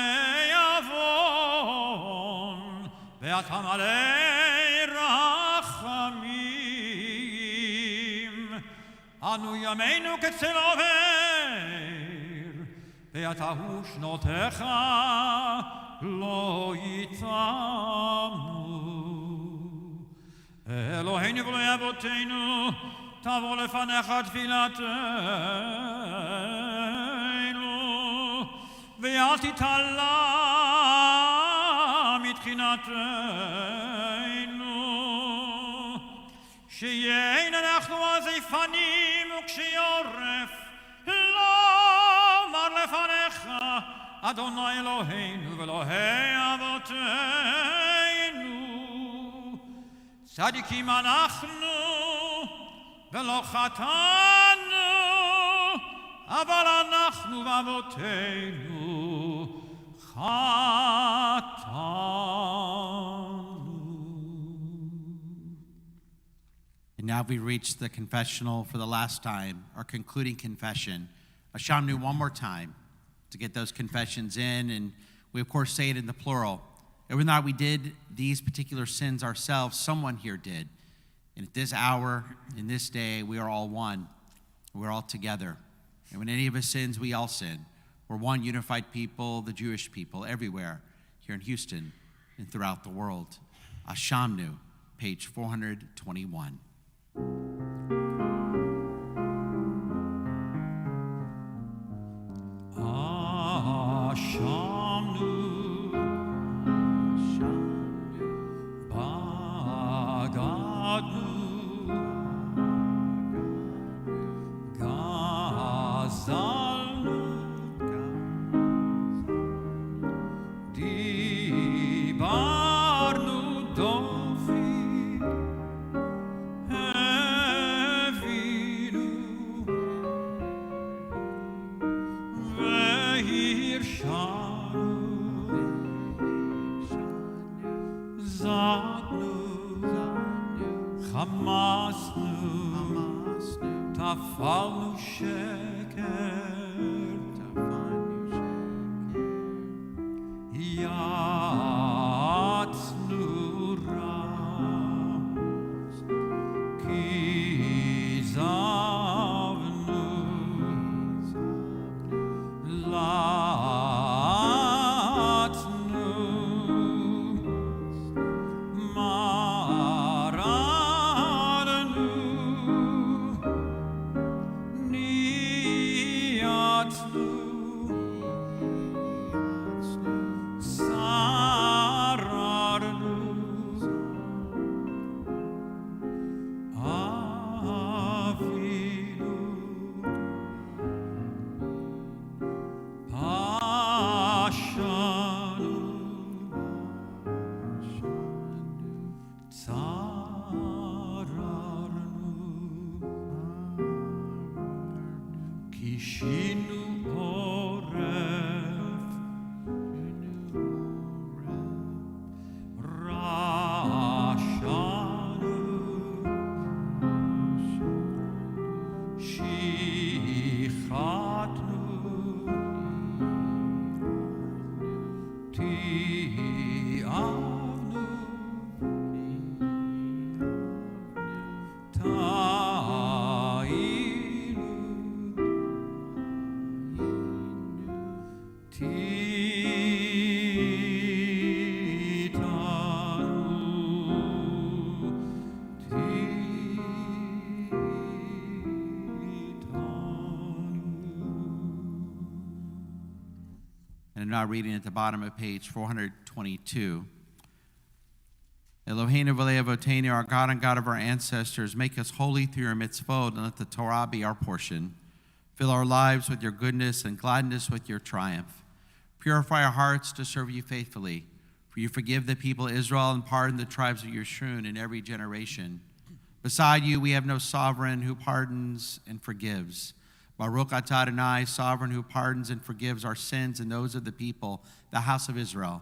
עוון ואתה מלא רחמים, אנו ימינו כצל עובר ואתה הוא שנותיך לא יצאמו. אלוהינו ואלוהי אבותינו, תבוא לפניך תפילתנו, ואל תתעלה מתחינתנו, שיין אנחנו הזייפנים וקשי עורף, לומר לפניך, אדוני אלוהינו ואלוהי אבותינו, צדיקים אנחנו ולא חטאנו, אבל אנחנו ואבותינו חטאנו. And now we reach the confessional for the last time, our concluding confession. Ashamnu one more time to get those confessions in, and we of course say it in the plural. Whether or not we did these particular sins ourselves, someone here did. And at this hour, in this day, we are all one. We're all together. And when any of us sins, we all sin. We're one unified people, the Jewish people, everywhere, here in Houston and throughout the world. Ashamnu, page 421. Ashamnu, Bagadnu, Gazalnu, Dibarnu Dofi, Evinu, Vehirshanu, Zadnu, Hamasnu, Tafalnu Sheker, Yatznu Ra, Kizavnu, Latznu, Maradnu, Niatznu, Sararnu, Avinu, Ashanu, Tsararnu, Kishinu Oref, Rashanu, Shichatnu, Ti'avnu, now reading at the bottom of page 422. Eloheinu v'lei avoteinu, our God and God of our ancestors, make us holy through your mitzvot, and let the Torah be our portion. Fill our lives with your goodness and gladness with your triumph. Purify our hearts to serve you faithfully. For you forgive the people of Israel and pardon the tribes of Yeshurun in every generation. Beside you, we have no sovereign who pardons and forgives. Baruch atah Adonai, sovereign who pardons and forgives our sins and those of the people, the house of Israel,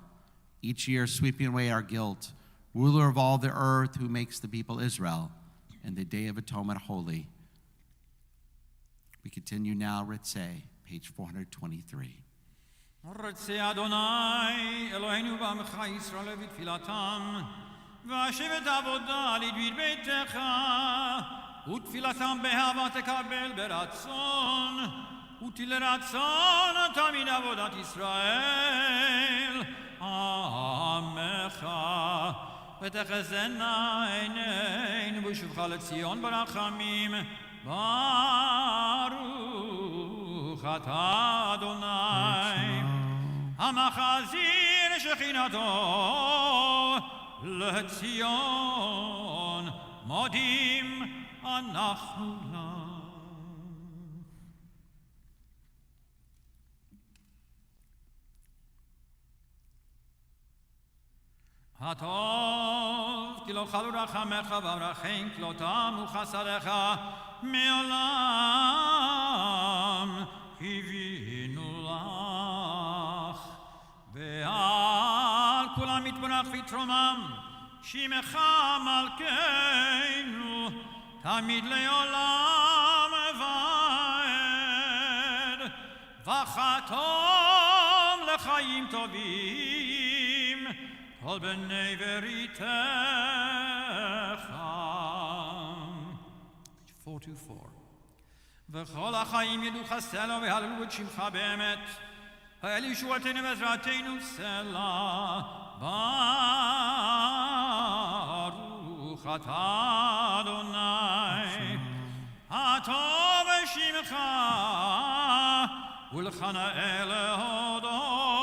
each year sweeping away our guilt. Ruler of all the earth, who makes the people Israel and the Day of Atonement holy. We continue now, Ritzeh, page 423. Ritzeh Adonai, Eloheinu b'amcha Yisrael v'tfilatam, v'ashiv et avodah lidvir beitecha, u'tfilatam be'ahava tekabel beratzon, u'tileratzon tamid avodat Yisrael, amecha. ותחזינה עינינו בשובך לציון ברחמים, ברוך אתה אדוני המחזיר שכינתו לציון, מודים אנחנו לה. הטוב כי לא חלו רחמך ואברכם כלותם וחסדיך מעולם קיווינו לך, ועל כולם יתברך ויתרומם שמך מלכנו תמיד לעולם ועד, וחתום לחיים טובים כל בני בריתך. 424. וכל החיים ידעוך סלע והללו את שמך באמת, האל ישועתנו ועזרתנו סלע, ברוך אתה אדוני הטוב שמך ולך נאה להודות.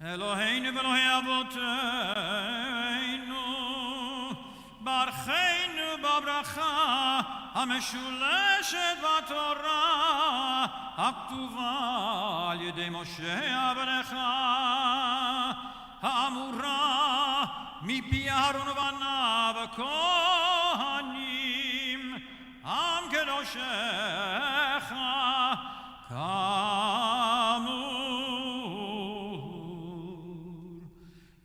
אלוהינו ואלוהי אבותינו, ברכנו בברכה המשולשת בתורה הכתובה על ידי משה עבדך, האמורה מפי אהרון ובניו הכהנים, עם קדושך כאמור.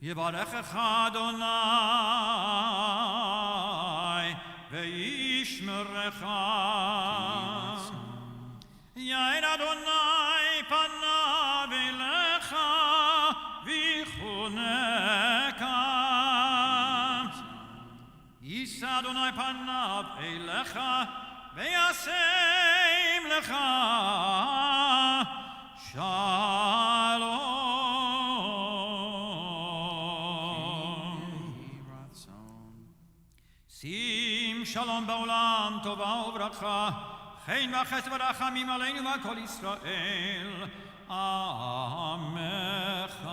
יברכך אדוני וישמרך. יאיר אדוני פניו אליך ויחונקה. יישא אדוני פניו אליך וישם לך שלום. שים שלום בעולם, טובה וברכה, חן וחסד ורחמים עלינו ועל כל ישראל. עמך.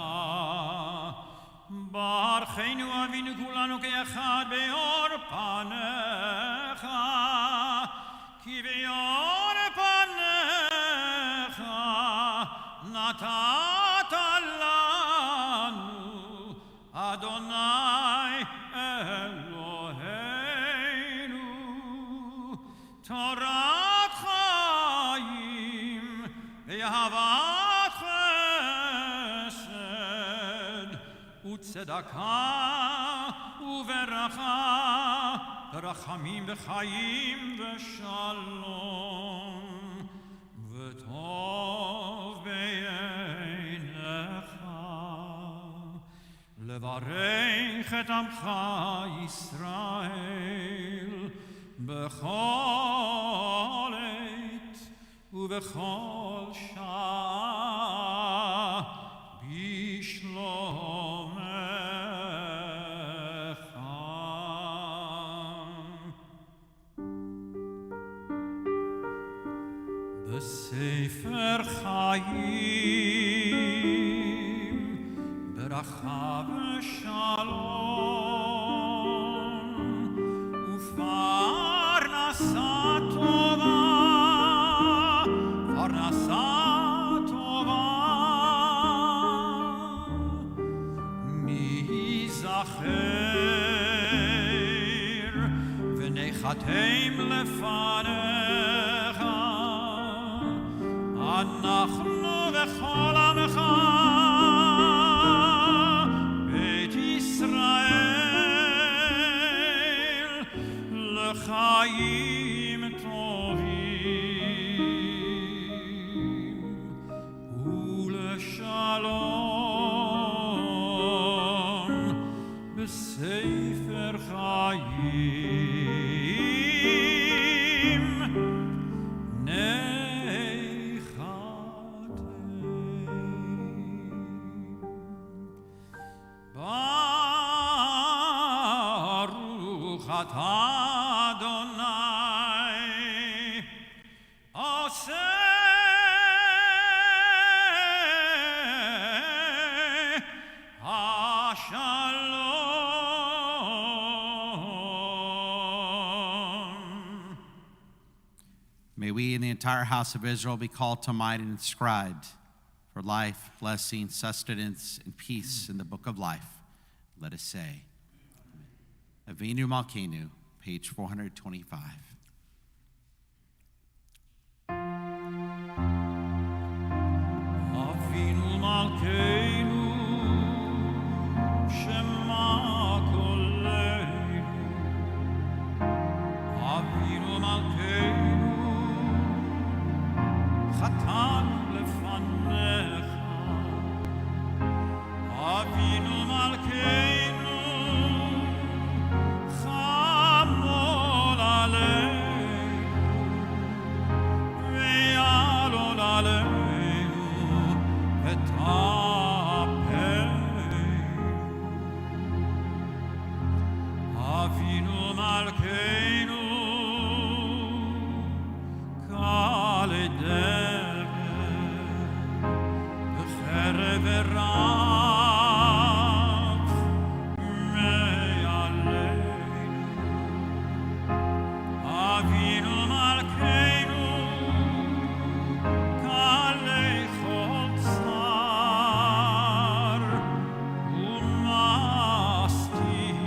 ברכנו אבינו כולנו כאחד באור פניך, כי באור פניך נתת לנו אדוני אלוהינו תורת חיים ואהבת חסד וצדקה וברכה ורחמים וחיים ושלום וטוב בעיניך לברך את עמך ישראל בכל עת ובכל שעה בשלומך. בספר חיים ברכה ושלום ופרנסה טובה מי זכר ונחתם לפניך אנחנו וכל עמך בית ישראל לחיים טובים ולשלום בספר חיים ברוך אתה אדוני עושה השלום. May we and the entire house of Israel be called to mind and inscribed for life, blessing, sustenance, and peace in the book of life. Let us say, Avinu Malkeinu, page 425. Avinu Malkeinu, Shema Koleinu. Avinu Malkeinu, Chatan lefanecha. Avinu Malkeinu, Chamol aleinu, ve'alon aleinu, v'tapeinu. Avinu Malkeinu, kal ederet, v'cherev v'rav, me'aleinu. Avinu Malkeinu, kalei chol tzar, u'mastin,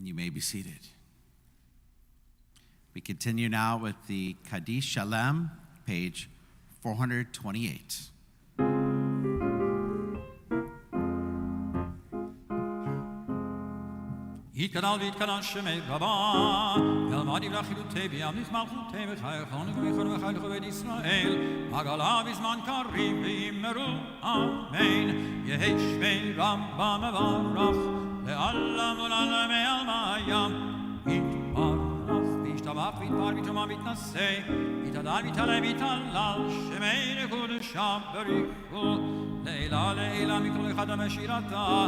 and you may be seated. We continue now with the Kaddish Shalem, page 428. יתקדל ויתקדש שמי רבה, אל מדיב לחילותי בימליך מלכותי וחייכון ובמיכון וחייך בית ישראל, הגלה בזמן קריב וימרו אמן, יהי שמי רבה מברך, לעלם ולעלם מעלמיים, יתברך וישתבח ויתפאר ויתרומם ויתנשא, יתהלל ויתעלה ויתהלל, שמי לקודשם בריחו, לעילה לעילה מכל אחד המשירתה,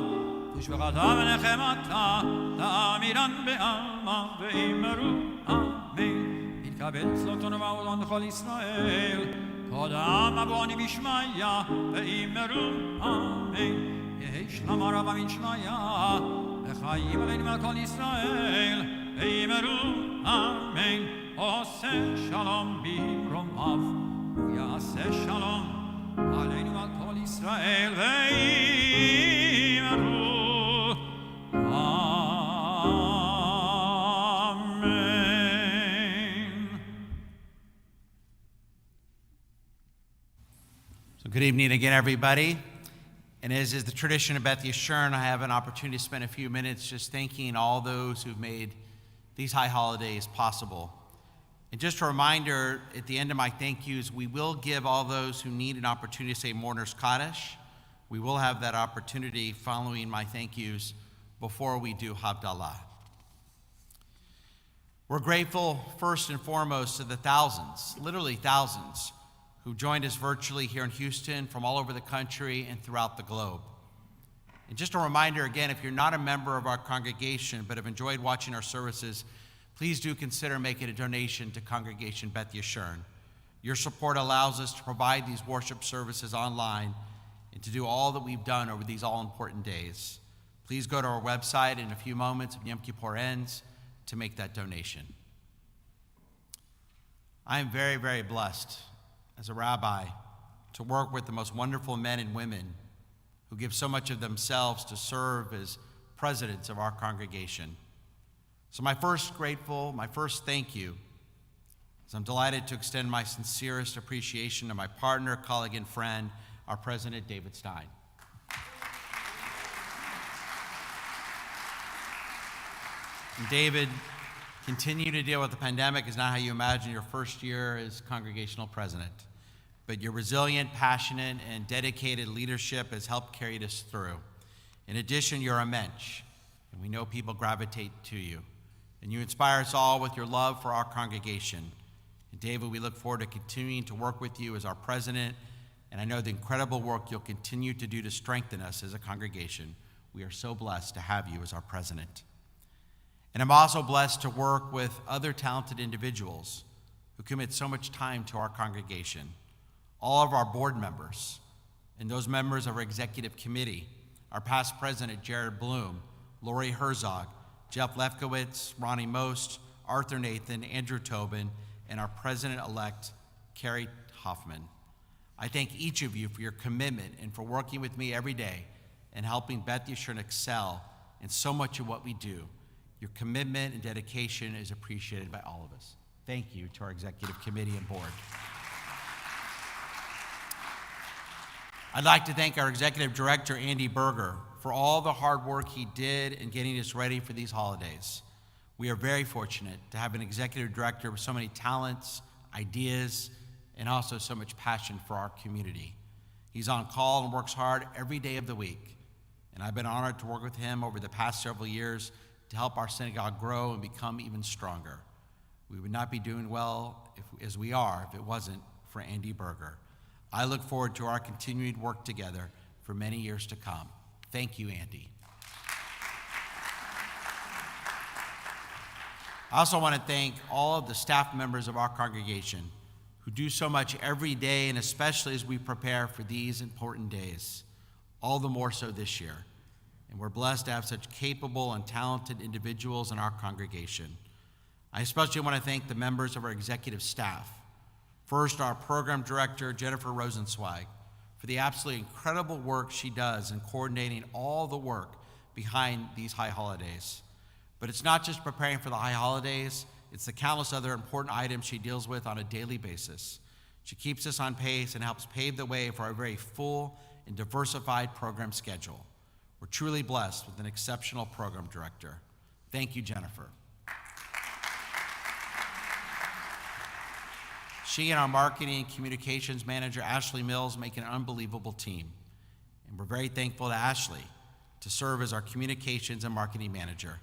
תשבחתה ונחמתה, תאמירן בעלמא ואמרו אמן. יתקבל צלותון ועודון לכל ישראל, קודם אבוני בשמיה ואמרו אמן. יהי שלמה רבה מן שמיה, וחיים עלינו על כל ישראל, ואמרו אמן. עושה שלום במרומיו, ויעשה שלום עלינו על כל ישראל, ואמרו So good evening again, everybody. And as is the tradition of Beth Yeshurun, I have an opportunity to spend a few minutes just thanking all those who've made these high holidays possible. And just a reminder, at the end of my thank yous, we will give all those who need an opportunity to say Mourner's Kaddish. We will have that opportunity following my thank yous before we do Havdalah. We're grateful first and foremost to the thousands, literally thousands, who joined us virtually here in Houston from all over the country and throughout the globe. And just a reminder again, if you're not a member of our congregation but have enjoyed watching our services, please do consider making a donation to Congregation Beth Yeshurun. Your support allows us to provide these worship services online and to do all that we've done over these all-important days. Please go to our website in a few moments when Yom Kippur ends to make that donation. I am very, very blessed as a rabbi to work with the most wonderful men and women who give so much of themselves to serve as presidents of our congregation. So my first thank you is I'm delighted to extend my sincerest appreciation to my partner, colleague, and friend, our president, David Stein. And David, continue to deal with the pandemic is not how you imagine your first year as congregational president. But your resilient, passionate, and dedicated leadership has helped carry us through. In addition, you're a mensch, and we know people gravitate to you. And you inspire us all with your love for our congregation. And David, we look forward to continuing to work with you as our president, and I know the incredible work you'll continue to do to strengthen us as a congregation. We are so blessed to have you as our president. And I'm also blessed to work with other talented individuals who commit so much time to our congregation. All of our board members and those members of our executive committee, our past president, Jared Bloom, Lori Herzog, Jeff Lefkowitz, Ronnie Most, Arthur Nathan, Andrew Tobin, and our president-elect, Carrie Hoffman. I thank each of you for your commitment and for working with me every day and helping Beth Yeshurun excel in so much of what we do. Your commitment and dedication is appreciated by all of us. Thank you to our executive committee and board. I'd like to thank our executive director, Andy Berger, for all the hard work he did in getting us ready for these holidays. We are very fortunate to have an executive director with so many talents, ideas, and also so much passion for our community. He's on call and works hard every day of the week. And I've been honored to work with him over the past several years to help our synagogue grow and become even stronger. We would not be doing well as we are if it wasn't for Andy Berger. I look forward to our continued work together for many years to come. Thank you, Andy. I also want to thank all of the staff members of our congregation who do so much every day, and especially as we prepare for these important days, all the more so this year. And we're blessed to have such capable and talented individuals in our congregation. I especially want to thank the members of our executive staff. First, our program director, Jennifer Rosenzweig, for the absolutely incredible work she does in coordinating all the work behind these high holidays. But it's not just preparing for the high holidays, it's the countless other important items she deals with on a daily basis. She keeps us on pace and helps pave the way for a very full and diversified program schedule. We're truly blessed with an exceptional program director. Thank you, Jennifer. She and our marketing and communications manager, Ashley Mills, make an unbelievable team. And we're very thankful to Ashley to serve as our communications and marketing manager.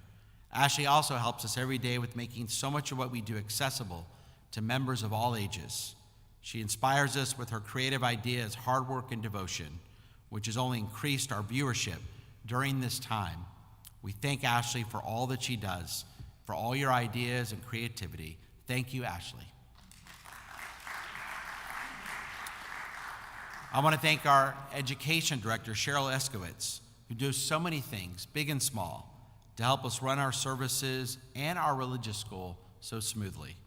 Ashley also helps us every day with making so much of what we do accessible to members of all ages. She inspires us with her creative ideas, hard work, and devotion, which has only increased our viewership during this time. We thank Ashley for all that she does, for all your ideas and creativity. Thank you, Ashley. I want to thank our education director, Cheryl Eskowitz, who does so many things, big and small, to help us run our services and our religious school so smoothly.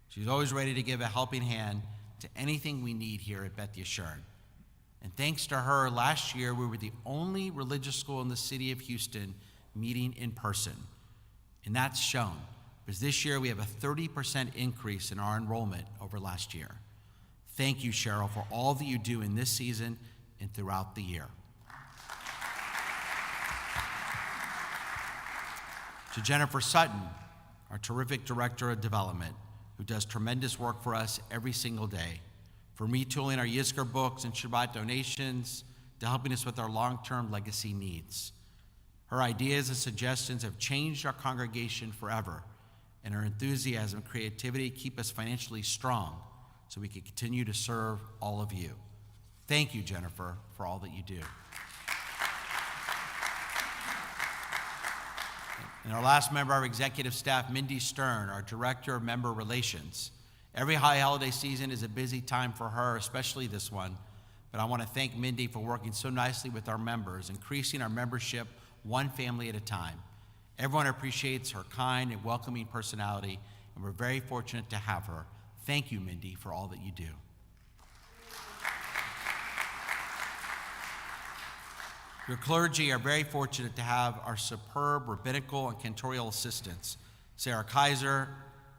She's always ready to give a helping hand to anything we need here at Beth Yeshurun. And thanks to her, last year we were the only religious school in the city of Houston meeting in person. And that's shown, because this year we have a 30% increase in our enrollment over last year. Thank you, Cheryl, for all that you do in this season and throughout the year. To Jennifer Sutton, our terrific director of development, who does tremendous work for us every single day, from retooling our Yizkor books and Shabbat donations to helping us with our long-term legacy needs. Her ideas and suggestions have changed our congregation forever, and her enthusiasm and creativity keep us financially strong so we can continue to serve all of you. Thank you, Jennifer, for all that you do. And our last member of our executive staff, Mindy Stern, our Director of Member Relations. Every high holiday season is a busy time for her, especially this one. But I want to thank Mindy for working so nicely with our members, increasing our membership one family at a time. Everyone appreciates her kind and welcoming personality, and we're very fortunate to have her. Thank you, Mindy, for all that you do. Your clergy are very fortunate to have our superb rabbinical and cantorial assistants, Sarah Kaiser,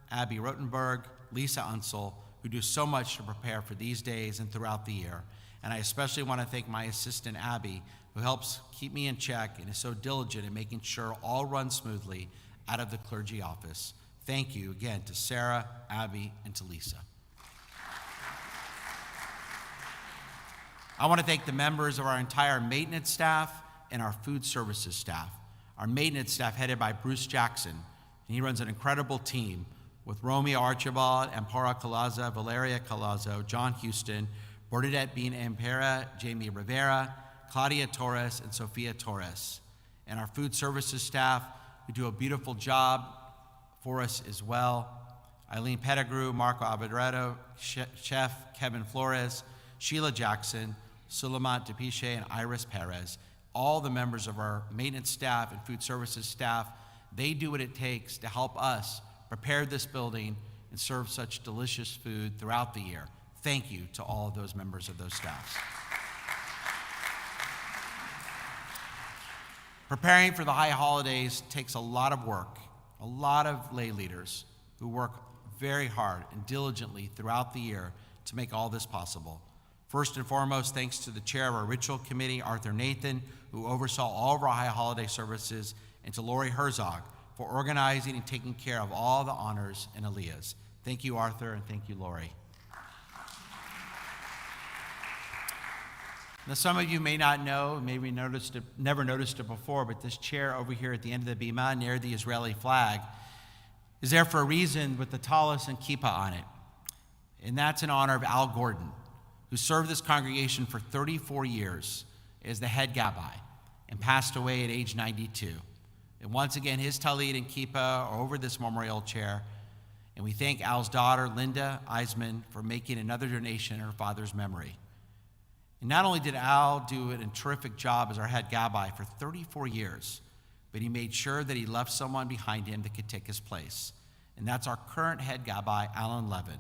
Abby Rotenberg, Lisa Unsel, who do so much to prepare for these days and throughout the year. And I especially want to thank my assistant, Abby, who helps keep me in check and is so diligent in making sure all runs smoothly out of the clergy office. Thank you again to Sarah, Abby, and to Lisa. I want to thank the members of our entire maintenance staff and our food services staff. Our maintenance staff headed by Bruce Jackson, and he runs an incredible team with Romeo Archibald, Ampara Calaza, Valeria Calazo, John Houston, Bernadette Bean Ampera, Jamie Rivera, Claudia Torres, and Sofia Torres. And our food services staff, who do a beautiful job for us as well. Eileen Pettigrew, Marco Avedredo, Chef Kevin Flores, Sheila Jackson, Suleiman Depiche, and Iris Perez. All the members of our maintenance staff and food services staff, they do what it takes to help us prepare this building and serve such delicious food throughout the year. Thank you to all of those members of those staffs. Preparing for the high holidays takes a lot of work, a lot of lay leaders who work very hard and diligently throughout the year to make all this possible. First and foremost, thanks to the chair of our ritual committee, Arthur Nathan, who oversaw all of our high holiday services, and to Lori Herzog for organizing and taking care of all the honors and aliyahs. Thank you, Arthur, and thank you, Lori. Now, some of you may not know, maybe never noticed it before, but this chair over here at the end of the bima near the Israeli flag is there for a reason with the tallis and kippah on it. And that's in honor of Al Gordon, who served this congregation for 34 years as the head gabbai and passed away at age 92. And once again, his talit and kippah are over this memorial chair. And we thank Al's daughter, Linda Eisman, for making another donation in her father's memory. And not only did Al do a terrific job as our head gabbai for 34 years, but he made sure that he left someone behind him that could take his place. And that's our current head gabbai, Alan Levin.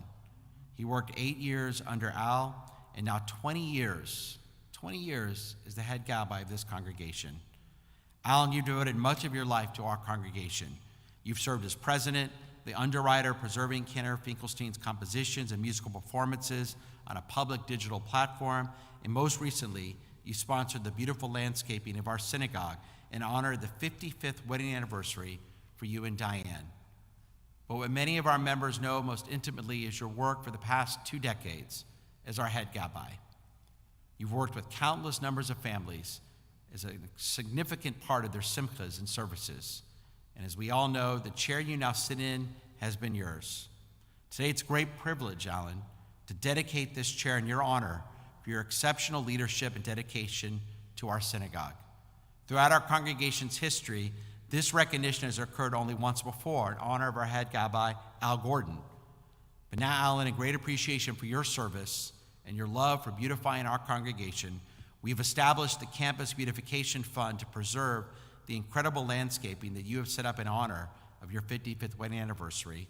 He worked 8 years under Al, and now 20 years as the head gabbai of this congregation. Alan, you devoted much of your life to our congregation. You've served as president, the underwriter, preserving Cantor Finkelstein's compositions and musical performances on a public digital platform, and most recently, you sponsored the beautiful landscaping of our synagogue in honor of the 55th wedding anniversary for you and Diane. But what many of our members know most intimately is your work for the past 2 decades as our head Gabbai. You've worked with countless numbers of families as a significant part of their simchas and services. And as we all know, the chair you now sit in has been yours. Today, it's a great privilege, Alan, to dedicate this chair in your honor for your exceptional leadership and dedication to our synagogue. Throughout our congregation's history, this recognition has occurred only once before in honor of our head Gabbai, Al Gordon. But now, Alan, in great appreciation for your service and your love for beautifying our congregation, we've established the Campus Beautification Fund to preserve the incredible landscaping that you have set up in honor of your 55th wedding anniversary.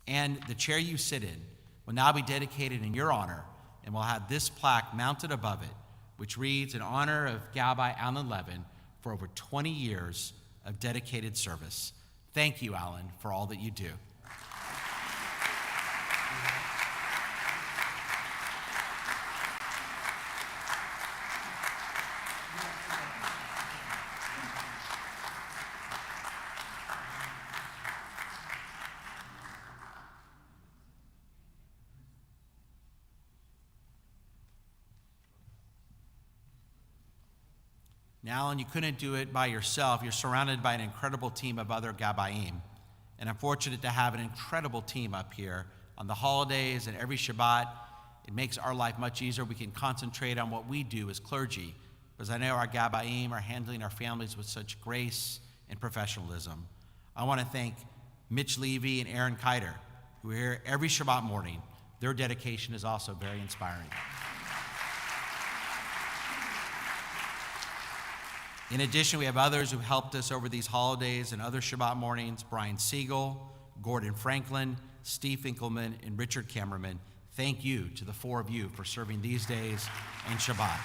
And the chair you sit in will now be dedicated in your honor and will have this plaque mounted above it, which reads, in honor of Gabbai Alan Levin for over 20 years of dedicated service. Thank you, Alan, for all that you do. Now, Alan, you couldn't do it by yourself. You're surrounded by an incredible team of other Gabbaim. And I'm fortunate to have an incredible team up here on the holidays and every Shabbat. It makes our life much easier. We can concentrate on what we do as clergy, because I know our Gabbaim are handling our families with such grace and professionalism. I want to thank Mitch Levy and Aaron Kiter, who are here every Shabbat morning. Their dedication is also very inspiring. In addition, we have others who helped us over these holidays and other Shabbat mornings: Brian Siegel, Gordon Franklin, Steve Finkelman, and Richard Kammerman. Thank you to the 4 of you for serving these days and Shabbat.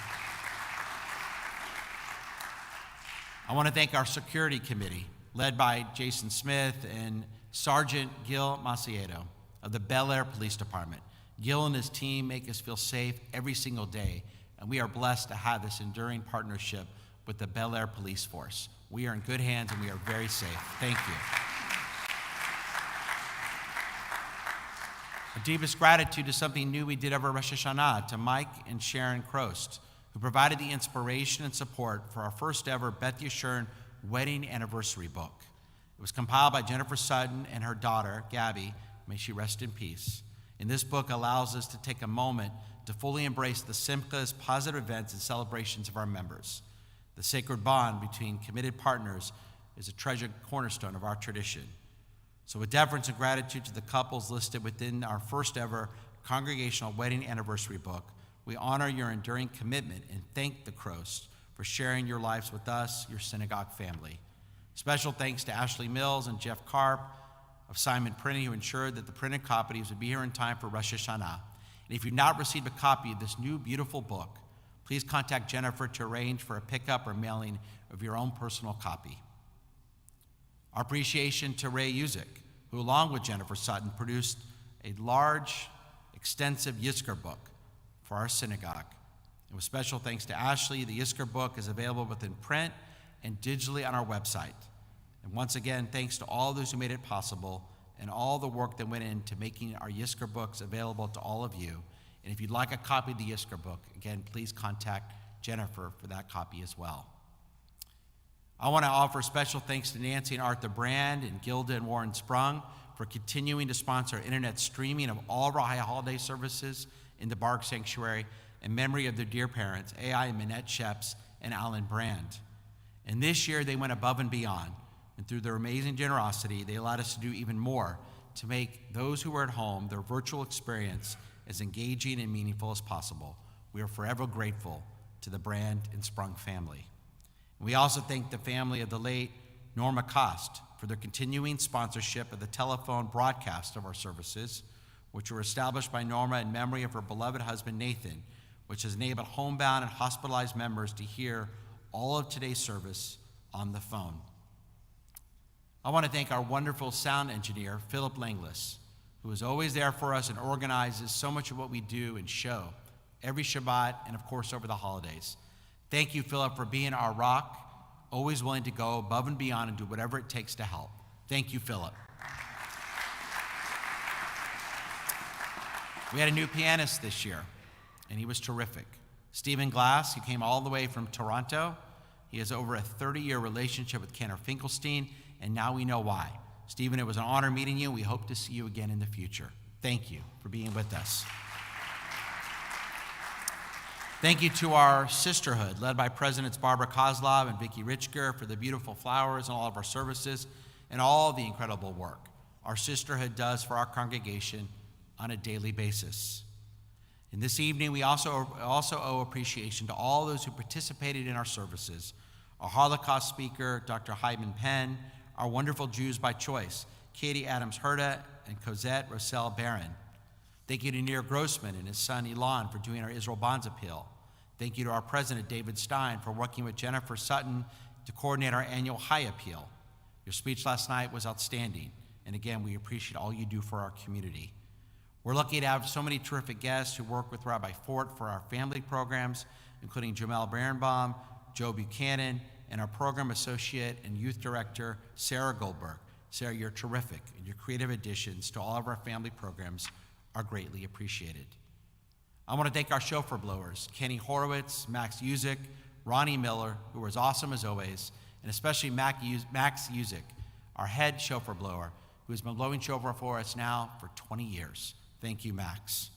I want to thank our security committee, led by Jason Smith and Sergeant Gil Maciedo of the Bel Air Police Department. Gil and his team make us feel safe every single day, and we are blessed to have this enduring partnership with the Bel Air Police Force. We are in good hands and we are very safe. Thank you. Our deepest gratitude to something new we did over Rosh Hashanah, to Mike and Sharon Krost, who provided the inspiration and support for our first ever Beth Yeshurun wedding anniversary book. It was compiled by Jennifer Sutton and her daughter, Gabby, may she rest in peace. And this book allows us to take a moment to fully embrace the simchas, positive events, and celebrations of our members. The sacred bond between committed partners is a treasured cornerstone of our tradition. So with deference and gratitude to the couples listed within our first ever congregational wedding anniversary book, we honor your enduring commitment and thank the Krosts for sharing your lives with us, your synagogue family. Special thanks to Ashley Mills and Jeff Karp of Simon Printing, who ensured that the printed copies would be here in time for Rosh Hashanah. And if you've not received a copy of this new beautiful book, please contact Jennifer to arrange for a pickup or mailing of your own personal copy. Our appreciation to Ray Uzik, who along with Jennifer Sutton produced a large, extensive Yizkor book for our synagogue. And with special thanks to Ashley, the Yizkor book is available both in print and digitally on our website. And once again, thanks to all those who made it possible and all the work that went into making our Yizkor books available to all of you. And if you'd like a copy of the Yizkor book, again, please contact Jennifer for that copy as well. I want to offer special thanks to Nancy and Arthur Brand and Gilda and Warren Sprung for continuing to sponsor internet streaming of all of our holiday services in the Baruch Sanctuary in memory of their dear parents, A.I. and Minette Sheps and Alan Brand. And this year they went above and beyond, and through their amazing generosity, they allowed us to do even more to make those who were at home, their virtual experience, as engaging and meaningful as possible. We are forever grateful to the Brand and Sprung family. And we also thank the family of the late Norma Kost for their continuing sponsorship of the telephone broadcast of our services, which were established by Norma in memory of her beloved husband Nathan, which has enabled homebound and hospitalized members to hear all of today's service on the phone. I want to thank our wonderful sound engineer, Philip Langlis, who is always there for us and organizes so much of what we do and show every Shabbat and, of course, over the holidays. Thank you, Philip, for being our rock, always willing to go above and beyond and do whatever it takes to help. Thank you, Philip. We had a new pianist this year, and he was terrific. Stephen Glass, who came all the way from Toronto. He has over a 30-year relationship with Cantor Finkelstein, and now we know why. Stephen, it was an honor meeting you. We hope to see you again in the future. Thank you for being with us. Thank you to our sisterhood, led by Presidents Barbara Kozlov and Vicki Richger, for the beautiful flowers and all of our services and all the incredible work our sisterhood does for our congregation on a daily basis. And this evening, we also owe appreciation to all those who participated in our services. Our Holocaust speaker, Dr. Hyman Penn, our wonderful Jews by choice, Katie Adams-Herda and Cosette Rossell Barron. Thank you to Nir Grossman and his son Elon for doing our Israel Bonds appeal. Thank you to our president, David Stein, for working with Jennifer Sutton to coordinate our annual High appeal. Your speech last night was outstanding. And again, we appreciate all you do for our community. We're lucky to have so many terrific guests who work with Rabbi Fort for our family programs, including Jamel Berenbaum, Joe Buchanan, and our program associate and youth director, Sarah Goldberg. Sarah, you're terrific, and your creative additions to all of our family programs are greatly appreciated. I want to thank our chauffeur blowers, Kenny Horowitz, Max Uzik, Ronnie Miller, who was awesome as always, and especially Max Uzik, our head chauffeur blower, who has been blowing chauffeur for us now for 20 years. Thank you, Max.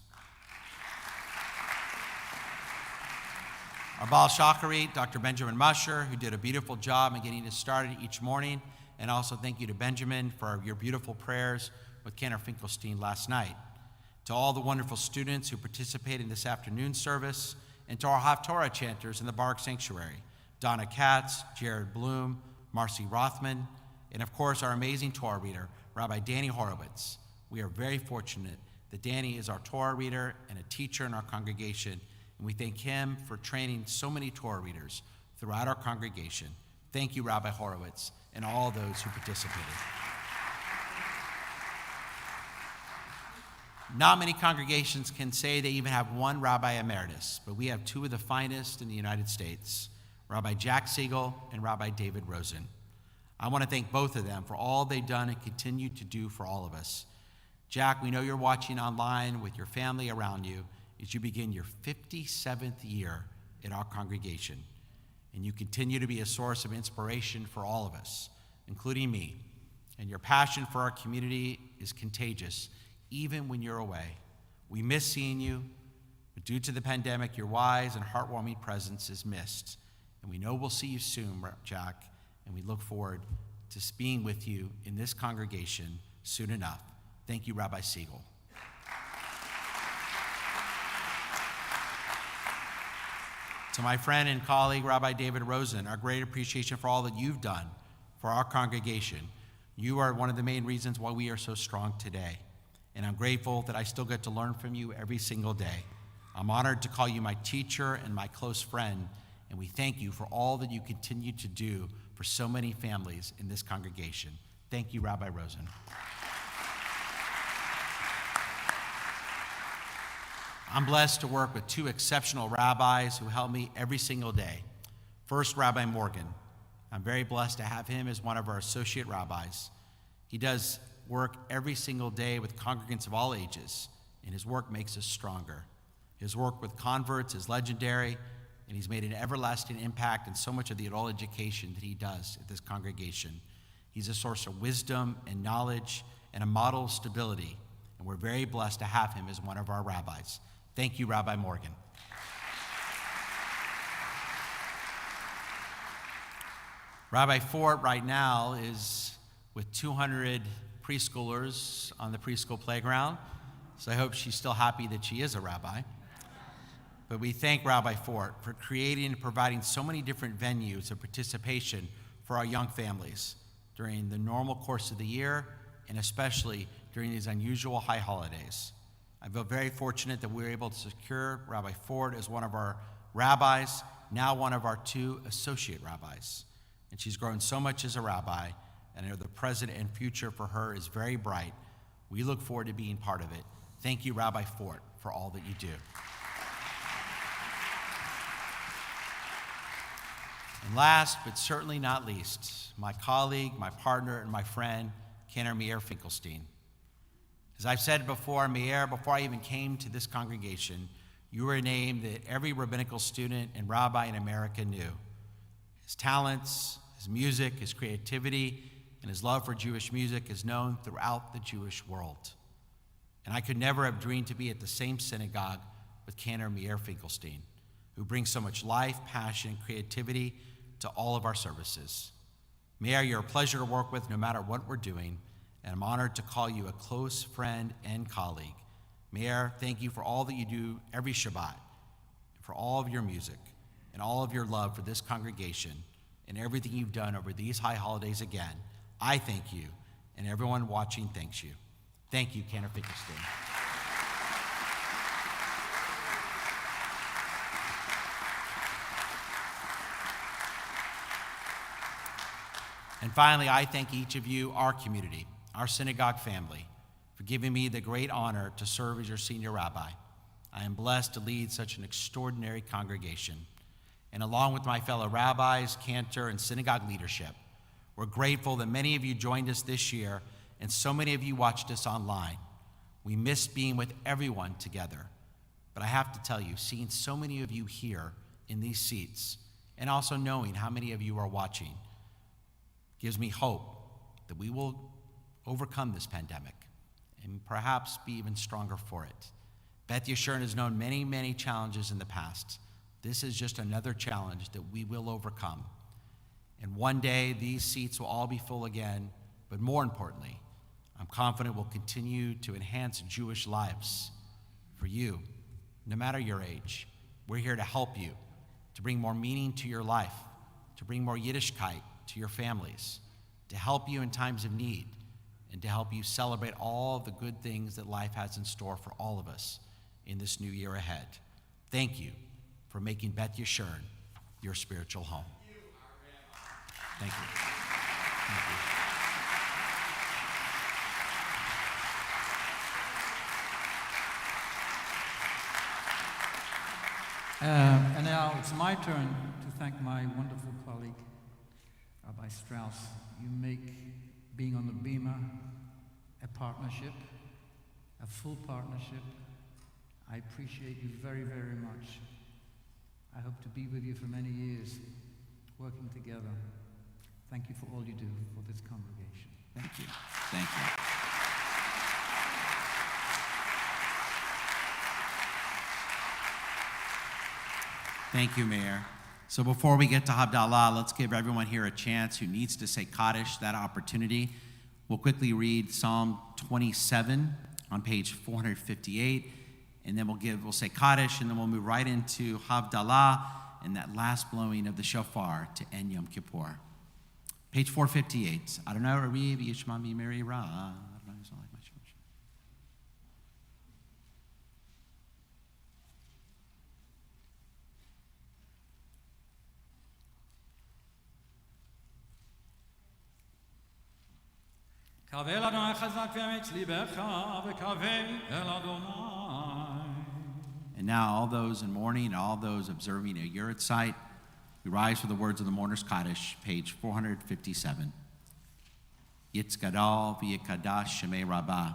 Our Baal Shachari, Dr. Benjamin Musher, who did a beautiful job in getting us started each morning. And also thank you to Benjamin for your beautiful prayers with Cantor Finkelstein last night. To all the wonderful students who participated in this afternoon service, and to our Torah Chanters in the Baruch Sanctuary, Donna Katz, Jared Bloom, Marcy Rothman, and of course our amazing Torah reader, Rabbi Danny Horowitz. We are very fortunate that Danny is our Torah reader and a teacher in our congregation, and we thank him for training so many Torah readers throughout our congregation. Thank you, Rabbi Horowitz, and all those who participated. Not many congregations can say they even have one Rabbi Emeritus, but we have two of the finest in the United States, Rabbi Jack Siegel and Rabbi David Rosen. I want to thank both of them for all they've done and continue to do for all of us. Jack, we know you're watching online with your family around you as you begin your 57th year in our congregation, and you continue to be a source of inspiration for all of us, including me. And your passion for our community is contagious, even when you're away. We miss seeing you, but due to the pandemic, your wise and heartwarming presence is missed. And we know we'll see you soon, Jack, and we look forward to being with you in this congregation soon enough. Thank you, Rabbi Siegel. To my friend and colleague, Rabbi David Rosen, our great appreciation for all that you've done for our congregation. You are one of the main reasons why we are so strong today. And I'm grateful that I still get to learn from you every single day. I'm honored to call you my teacher and my close friend, and we thank you for all that you continue to do for so many families in this congregation. Thank you, Rabbi Rosen. I'm blessed to work with two exceptional rabbis who help me every single day. First, Rabbi Morgan. I'm very blessed to have him as one of our associate rabbis. He does work every single day with congregants of all ages, and his work makes us stronger. His work with converts is legendary, and he's made an everlasting impact in so much of the adult education that he does at this congregation. He's a source of wisdom and knowledge and a model of stability, and we're very blessed to have him as one of our rabbis. Thank you, Rabbi Morgan. Rabbi Fort right now is with 200 preschoolers on the preschool playground, so I hope she's still happy that she is a rabbi. But we thank Rabbi Fort for creating and providing so many different venues of participation for our young families during the normal course of the year, and especially during these unusual high holidays. I feel very fortunate that we were able to secure Rabbi Ford as one of our rabbis, now one of our two associate rabbis. And she's grown so much as a rabbi, and I know the present and future for her is very bright. We look forward to being part of it. Thank you, Rabbi Fort, for all that you do. And last, but certainly not least, my colleague, my partner, and my friend, Cantor Finkelstein. As I've said before, Meir, before I even came to this congregation, you were a name that every rabbinical student and rabbi in America knew. His talents, his music, his creativity, and his love for Jewish music is known throughout the Jewish world. And I could never have dreamed to be at the same synagogue with Cantor Finkelstein, who brings so much life, passion, and creativity to all of our services. Meir, you're a pleasure to work with no matter what we're doing, and I'm honored to call you a close friend and colleague. Meir, thank you for all that you do every Shabbat, and for all of your music, and all of your love for this congregation, and everything you've done over these high holidays again. I thank you, and everyone watching thanks you. Thank you, Cantor Finkelstein. And finally, I thank each of you, our community, our synagogue family, for giving me the great honor to serve as your senior rabbi. I am blessed to lead such an extraordinary congregation. And along with my fellow rabbis, Cantor, and synagogue leadership, we're grateful that many of you joined us this year and so many of you watched us online. We miss being with everyone together. But I have to tell you, seeing so many of you here in these seats, and also knowing how many of you are watching, gives me hope that we will overcome this pandemic and perhaps be even stronger for it. Beth Yeshurun has known many, many challenges in the past. This is just another challenge that we will overcome. And one day, these seats will all be full again, but more importantly, I'm confident we'll continue to enhance Jewish lives for you, no matter your age. We're here to help you, to bring more meaning to your life, to bring more Yiddishkeit to your families, to help you in times of need, and to help you celebrate all the good things that life has in store for all of us in this new year ahead. Thank you for making Beth Yeshurun your spiritual home. Thank you. Thank you. And now it's my turn to thank my wonderful colleague, Rabbi Strauss. You make being on the Bima a partnership, a full partnership. I appreciate you very, very much. I hope to be with you for many years, working together. Thank you for all you do for this congregation. Thank you. Thank you. Thank you, Mayor. So before we get to Havdalah, let's give everyone here a chance who needs to say Kaddish that opportunity. We'll quickly read Psalm 27 on page 458, and then we'll say Kaddish, and then we'll move right into Havdalah and that last blowing of the shofar to end Yom Kippur. Page 458. Adonai Rabbi v'yishma v'yimeri ra. Kaveh el Adonai chazak v'yamitz libecha v'kaveh el Adonai. And now all those in mourning and all those observing a Yurtzeit, we rise for the words of the Mourner's Kaddish, page 457. Yitz gadol v'yikadash shemei rabbah,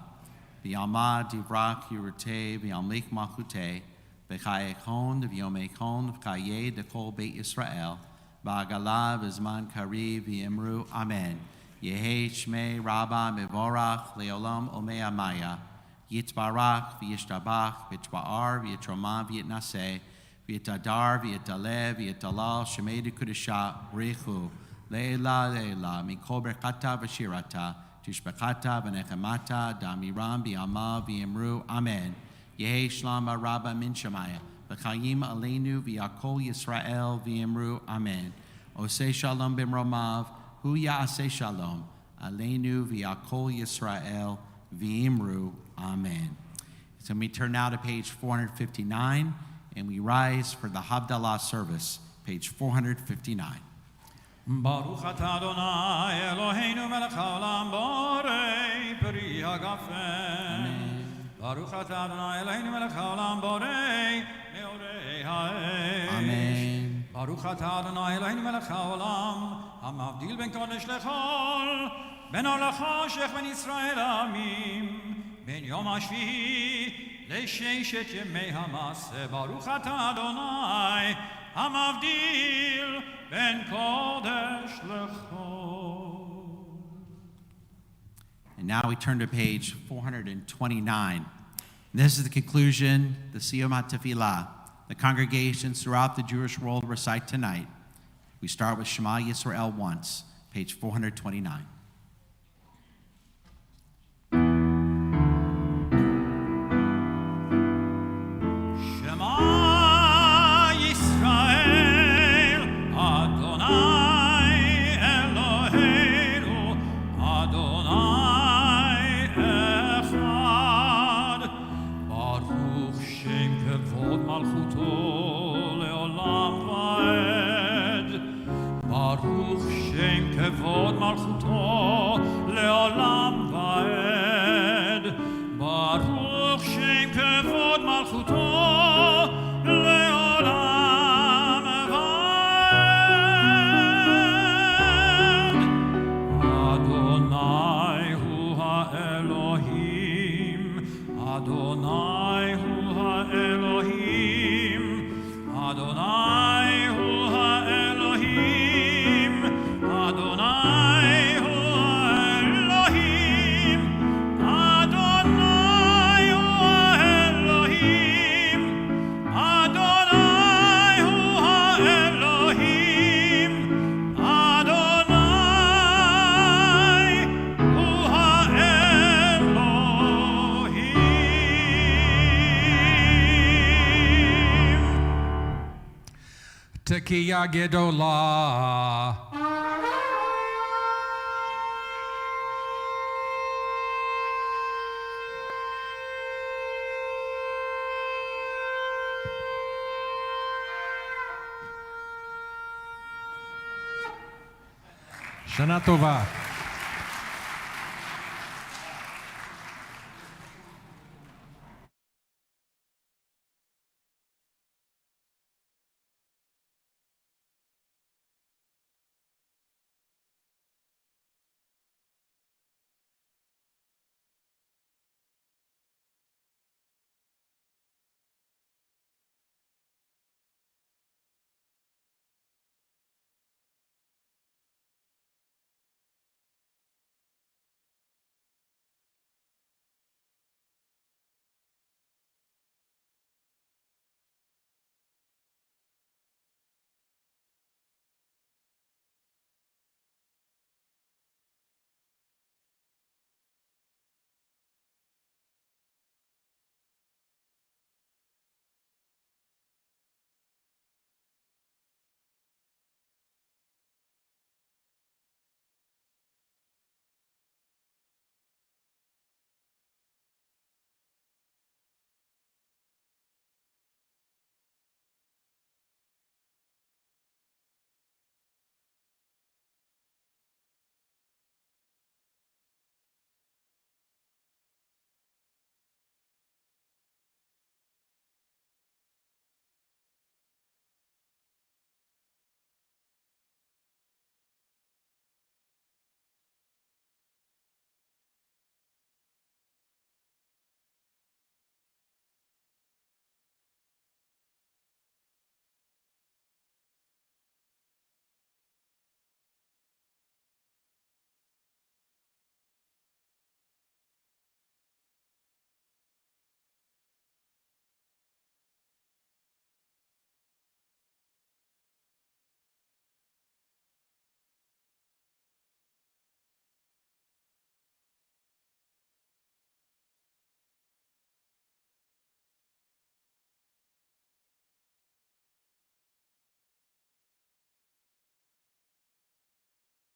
v'yalma divrak yurtei v'yalmik malchutei, v'chayechon v'yomechon v'chayeh dekol Beit Yisrael, v'agala v'zman kariv v'yimru amen. Yehi shmei rabbah mevorach leolam omei amaya, yitzbarach v'yishtabach v'yitzba'ar v'yitroma v'yitnaseh, v'yitadar v'yitaleh v'yitalal shemei dekudesha richu, leila leila mikol berkata v'shirata, tishbekata v'nechemata damiram v'yama v'yimru amen. Yehi shlam rabbah min shemaya, v'chayim aleinu v'yakol Yisrael v'yimru amen. Oseh shalom b'mromav, Hu ya'aseh shalom, aleinu v'yakol Yisrael v'imru, amen. So we turn now to page 459, and we rise for the Havdalah service, page 459. Baruch atah Adonai Eloheinu melech haolam borei peri hagafen. Baruch atah Adonai Eloheinu melech haolam borei meorei ha'esh. Amen. Baruch atah Adonai Eloheinu melech haolam hamavdil ben kodesh lechol ben or lachashech ben Yisrael amim ben yom hashvihi le'sheshet yemei hamaseh. Baruch atah Adonai hamavdil ben kodesh lechol. And now we turn to page 429. This is the conclusion, the Siyum HaTefillah. The congregations throughout the Jewish world recite tonight. We start with Shema Yisrael once, page 429. כבוד מלכותו לעולם ועד. ברוך שם כבוד מלכותו לעולם ועד. אדוני הוא האלוהים, אדוני הוא האלוהים, אדוני הוא האלוהים, Adonai hu Elohim, Adonai hu Elohim, Adonai hu Elohim, Adonai hu Elohim. Tekiah Gedolah. Shana Tova.